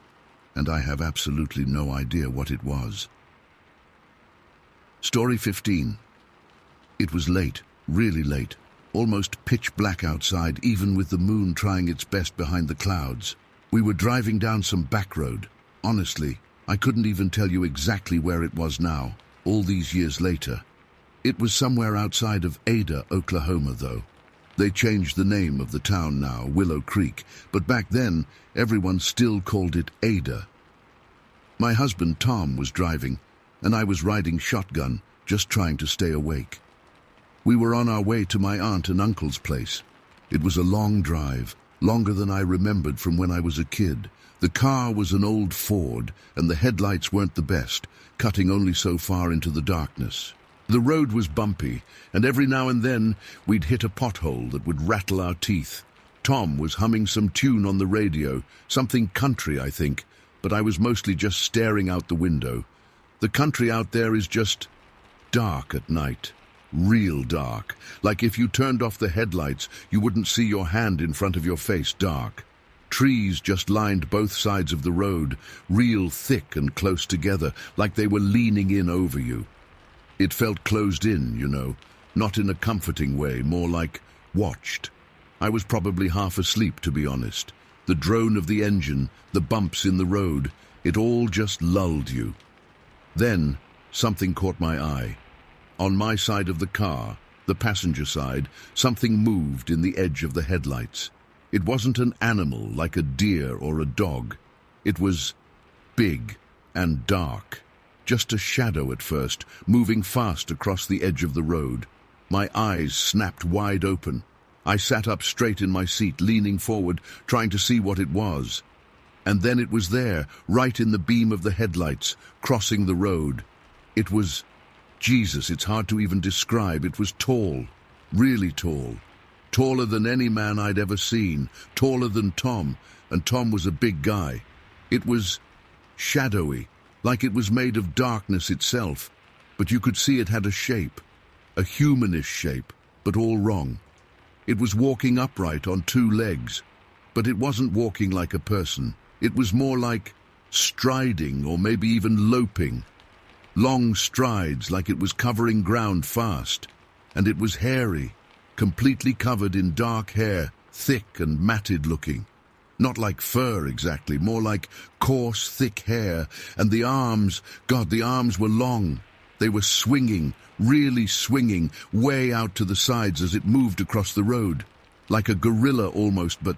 and I have absolutely no idea what it was. Story 15. It was late, really late. Almost pitch black outside, even with the moon trying its best behind the clouds. We were driving down some back road. Honestly, I couldn't even tell you exactly where it was now, all these years later. It was somewhere outside of Ada, Oklahoma, though. They changed the name of the town now, Willow Creek, but back then, everyone still called it Ada. My husband, Tom, was driving. and I was riding shotgun, just trying to stay awake. We were on our way to my aunt and uncle's place. It was a long drive, longer than I remembered from when I was a kid. The car was an old Ford, and the headlights weren't the best, cutting only so far into the darkness. The road was bumpy, and every now and then we'd hit a pothole that would rattle our teeth. Tom was humming some tune on the radio, something country, I think, but I was mostly just staring out the window. The country out there is just dark at night. Real dark. Like if you turned off the headlights, you wouldn't see your hand in front of your face dark. Trees just lined both sides of the road, real thick and close together, like they were leaning in over you. It felt closed in, you know, not in a comforting way, more like watched. I was probably half asleep, to be honest. The drone of the engine, the bumps in the road, it all just lulled you. Then something caught my eye. On my side of the car, the passenger side, something moved in the edge of the headlights. It wasn't an animal like a deer or a dog. It was big and dark. Just a shadow at first, moving fast across the edge of the road. My eyes snapped wide open. I sat up straight in my seat, leaning forward, trying to see what it was. And then it was there, right in the beam of the headlights, crossing the road. It was Jesus, it's hard to even describe. It was tall, really tall. Taller than any man I'd ever seen, taller than Tom, and Tom was a big guy. It was shadowy, like it was made of darkness itself, but you could see it had a shape, a humanish shape, but all wrong. It was walking upright on two legs, but it wasn't walking like a person. It was more like striding or maybe even loping. Long strides, like it was covering ground fast. And it was hairy, completely covered in dark hair, thick and matted looking. Not like fur exactly, more like coarse, thick hair. And the arms, God, the arms were long. They were swinging, really swinging, way out to the sides as it moved across the road. Like a gorilla almost, but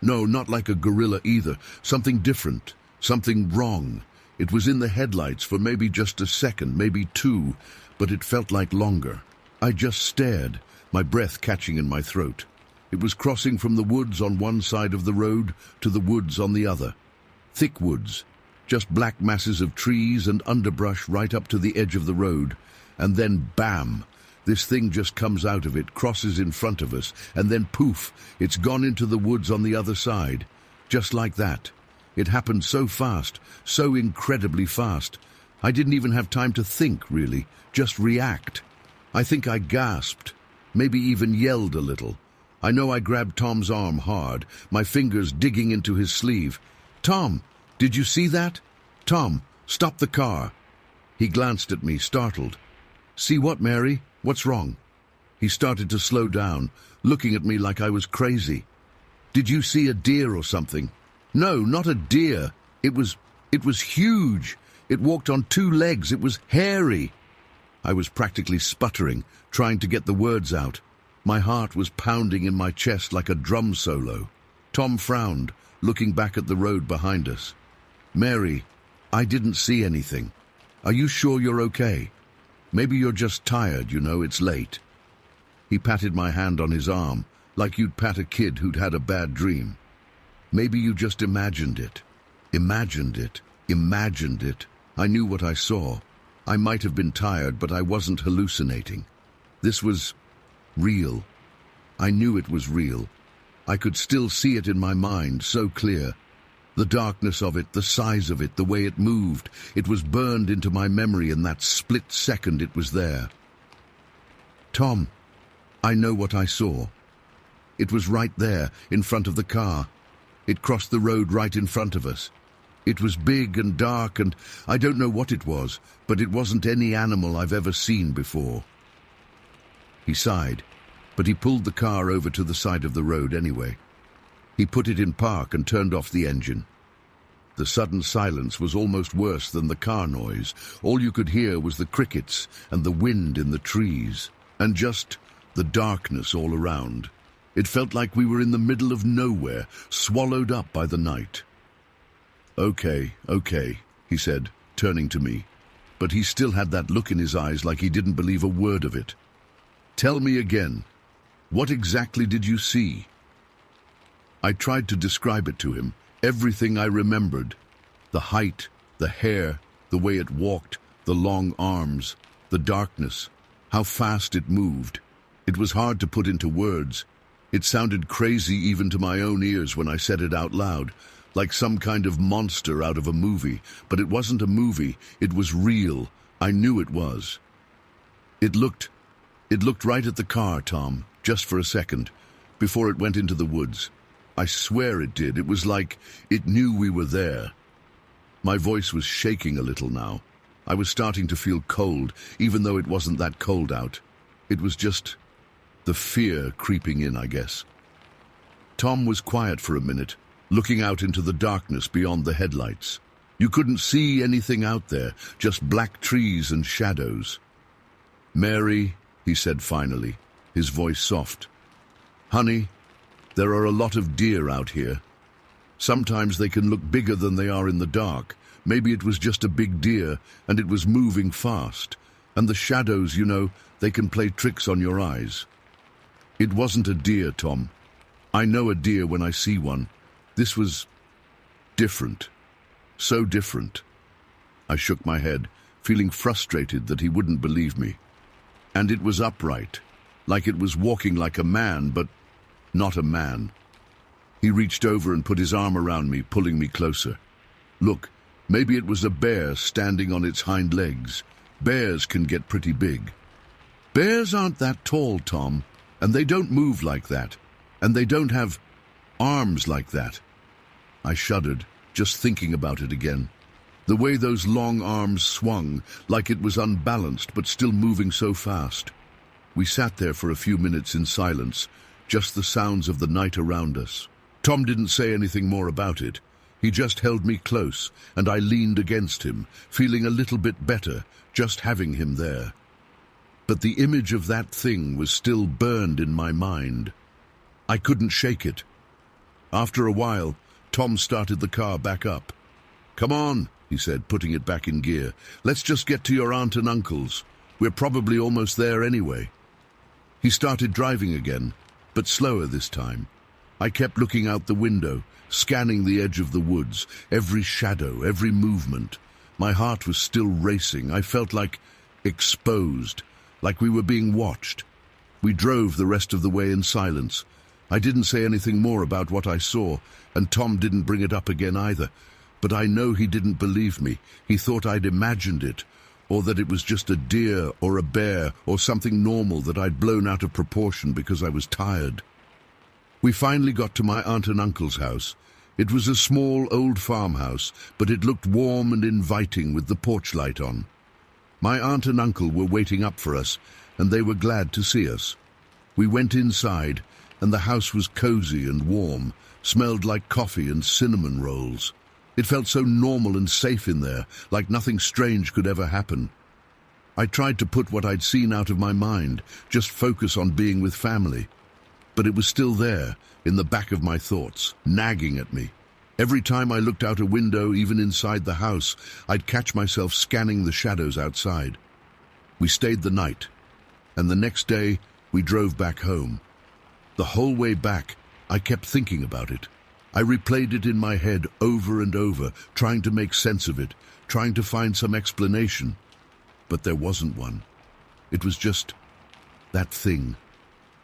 no, not like a gorilla either. Something different, something wrong. It was in the headlights for maybe just a second, maybe two, but it felt like longer. I just stared, my breath catching in my throat. It was crossing from the woods on one side of the road to the woods on the other. Thick woods, just black masses of trees and underbrush right up to the edge of the road. And then bam! This thing just comes out of it, crosses in front of us, and then poof, it's gone into the woods on the other side. Just like that. It happened so fast, so incredibly fast. I didn't even have time to think, really, just react. I think I gasped, maybe even yelled a little. I know I grabbed Tom's arm hard, my fingers digging into his sleeve. "Tom, did you see that? Tom, stop the car." He glanced at me, startled. "See what, Mary? What's wrong?" He started to slow down, looking at me like I was crazy. "Did you see a deer or something?" "No, not a deer. It was huge. It walked on two legs. It was hairy." I was practically sputtering, trying to get the words out. My heart was pounding in my chest like a drum solo. Tom frowned, looking back at the road behind us. "Mary, I didn't see anything. Are you sure you're okay? Maybe you're just tired, you know, it's late." He patted my hand on his arm, like you'd pat a kid who'd had a bad dream. "Maybe you just imagined it. Imagined it. Imagined it. I knew what I saw. I might have been tired, but I wasn't hallucinating. This was real. I knew it was real. I could still see it in my mind, so clear. The darkness of it, the size of it, the way it moved. It was burned into my memory in that split second it was there. "Tom, I know what I saw. It was right there, in front of the car. It crossed the road right in front of us. It was big and dark, and I don't know what it was, but it wasn't any animal I've ever seen before." He sighed, but he pulled the car over to the side of the road anyway. He put it in park and turned off the engine. The sudden silence was almost worse than the car noise. All you could hear was the crickets and the wind in the trees, and just the darkness all around. It felt like we were in the middle of nowhere, swallowed up by the night. Okay, he said, turning to me. but he still had that look in his eyes like he didn't believe a word of it. "Tell me again, what exactly did you see?" I tried to describe it to him, everything I remembered. The height, the hair, the way it walked, the long arms, the darkness, how fast it moved. It was hard to put into words. It sounded crazy even to my own ears when I said it out loud, like some kind of monster out of a movie. But it wasn't a movie, it was real. I knew it was. It looked right at the car, Tom, just for a second, before it went into the woods. I swear it did. It was like it knew we were there. My voice was shaking a little now. I was starting to feel cold, even though it wasn't that cold out. It was just the fear creeping in, I guess. Tom was quiet for a minute, looking out into the darkness beyond the headlights. You couldn't see anything out there, just black trees and shadows. "Mary," he said finally, his voice soft. "Honey, there are a lot of deer out here. Sometimes they can look bigger than they are in the dark. Maybe it was just a big deer, and it was moving fast. And the shadows, they can play tricks on your eyes." It wasn't a deer, Tom. I know a deer when I see one. This was different. So different. I shook my head, feeling frustrated that he wouldn't believe me. And it was upright, like it was walking like a man, but not a man. He reached over and put his arm around me, pulling me closer. "Look, maybe it was a bear standing on its hind legs. Bears can get pretty big." "Bears aren't that tall, Tom, and they don't move like that, and they don't have arms like that." I shuddered, just thinking about it again. The way those long arms swung, like it was unbalanced but still moving so fast. We sat there for a few minutes in silence, just the sounds of the night around us. Tom didn't say anything more about it. He just held me close, and I leaned against him, feeling a little bit better, just having him there. But the image of that thing was still burned in my mind. I couldn't shake it. After a while, Tom started the car back up. "Come on," he said, putting it back in gear. "Let's just get to your aunt and uncle's. We're probably almost there anyway." He started driving again, but slower this time. I kept looking out the window, scanning the edge of the woods, every shadow, every movement. My heart was still racing. I felt like exposed, like we were being watched. We drove the rest of the way in silence. I didn't say anything more about what I saw, and Tom didn't bring it up again either. But I know he didn't believe me. He thought I'd imagined it, or that it was just a deer or a bear or something normal that I'd blown out of proportion because I was tired. We finally got to my aunt and uncle's house. It was a small old farmhouse, but it looked warm and inviting with the porch light on. My aunt and uncle were waiting up for us, and they were glad to see us. We went inside, and the house was cozy and warm, smelled like coffee and cinnamon rolls. It felt so normal and safe in there, like nothing strange could ever happen. I tried to put what I'd seen out of my mind, just focus on being with family. But it was still there, in the back of my thoughts, nagging at me. Every time I looked out a window, even inside the house, I'd catch myself scanning the shadows outside. We stayed the night, and the next day we drove back home. The whole way back, I kept thinking about it. I replayed it in my head over and over, trying to make sense of it, trying to find some explanation. But there wasn't one. It was just that thing.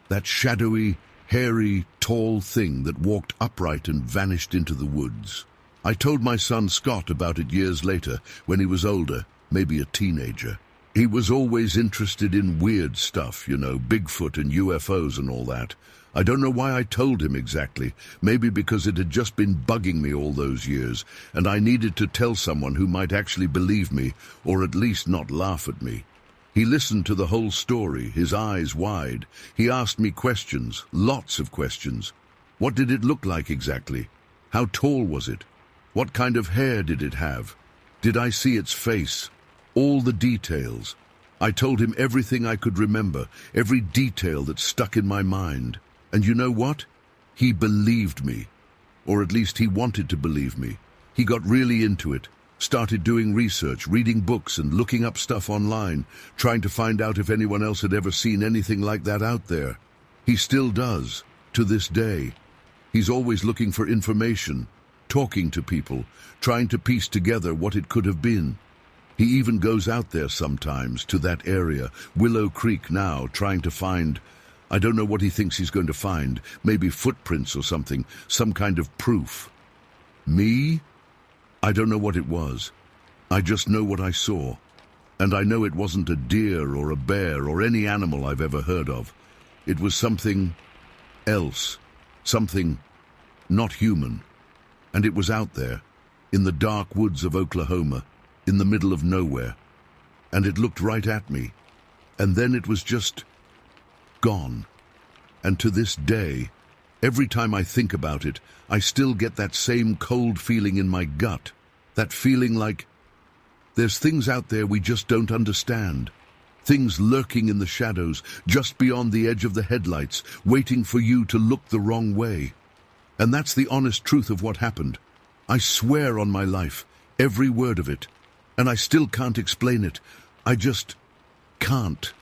That shadowy, hairy, tall thing that walked upright and vanished into the woods. I told my son Scott about it years later, when he was older, maybe a teenager. He was always interested in weird stuff, Bigfoot and UFOs and all that. I don't know why I told him exactly, maybe because it had just been bugging me all those years, and I needed to tell someone who might actually believe me, or at least not laugh at me. He listened to the whole story, his eyes wide. He asked me questions, lots of questions. What did it look like exactly? How tall was it? What kind of hair did it have? Did I see its face? All the details. I told him everything I could remember, every detail that stuck in my mind. And you know what? He believed me. Or at least he wanted to believe me. He got really into it. Started doing research, reading books and looking up stuff online, trying to find out if anyone else had ever seen anything like that out there. He still does, to this day. He's always looking for information, talking to people, trying to piece together what it could have been. He even goes out there sometimes, to that area, Willow Creek now, trying to find, I don't know what he thinks he's going to find, maybe footprints or something, some kind of proof. Me? I don't know what it was. I just know what I saw. And I know it wasn't a deer or a bear or any animal I've ever heard of. It was something else, something not human. And it was out there, in the dark woods of Oklahoma, in the middle of nowhere. And it looked right at me. And then it was just gone. And to this day, every time I think about it, I still get that same cold feeling in my gut. That feeling like there's things out there we just don't understand. Things lurking in the shadows, just beyond the edge of the headlights, waiting for you to look the wrong way. And that's the honest truth of what happened. I swear on my life, every word of it. And I still can't explain it. I just can't.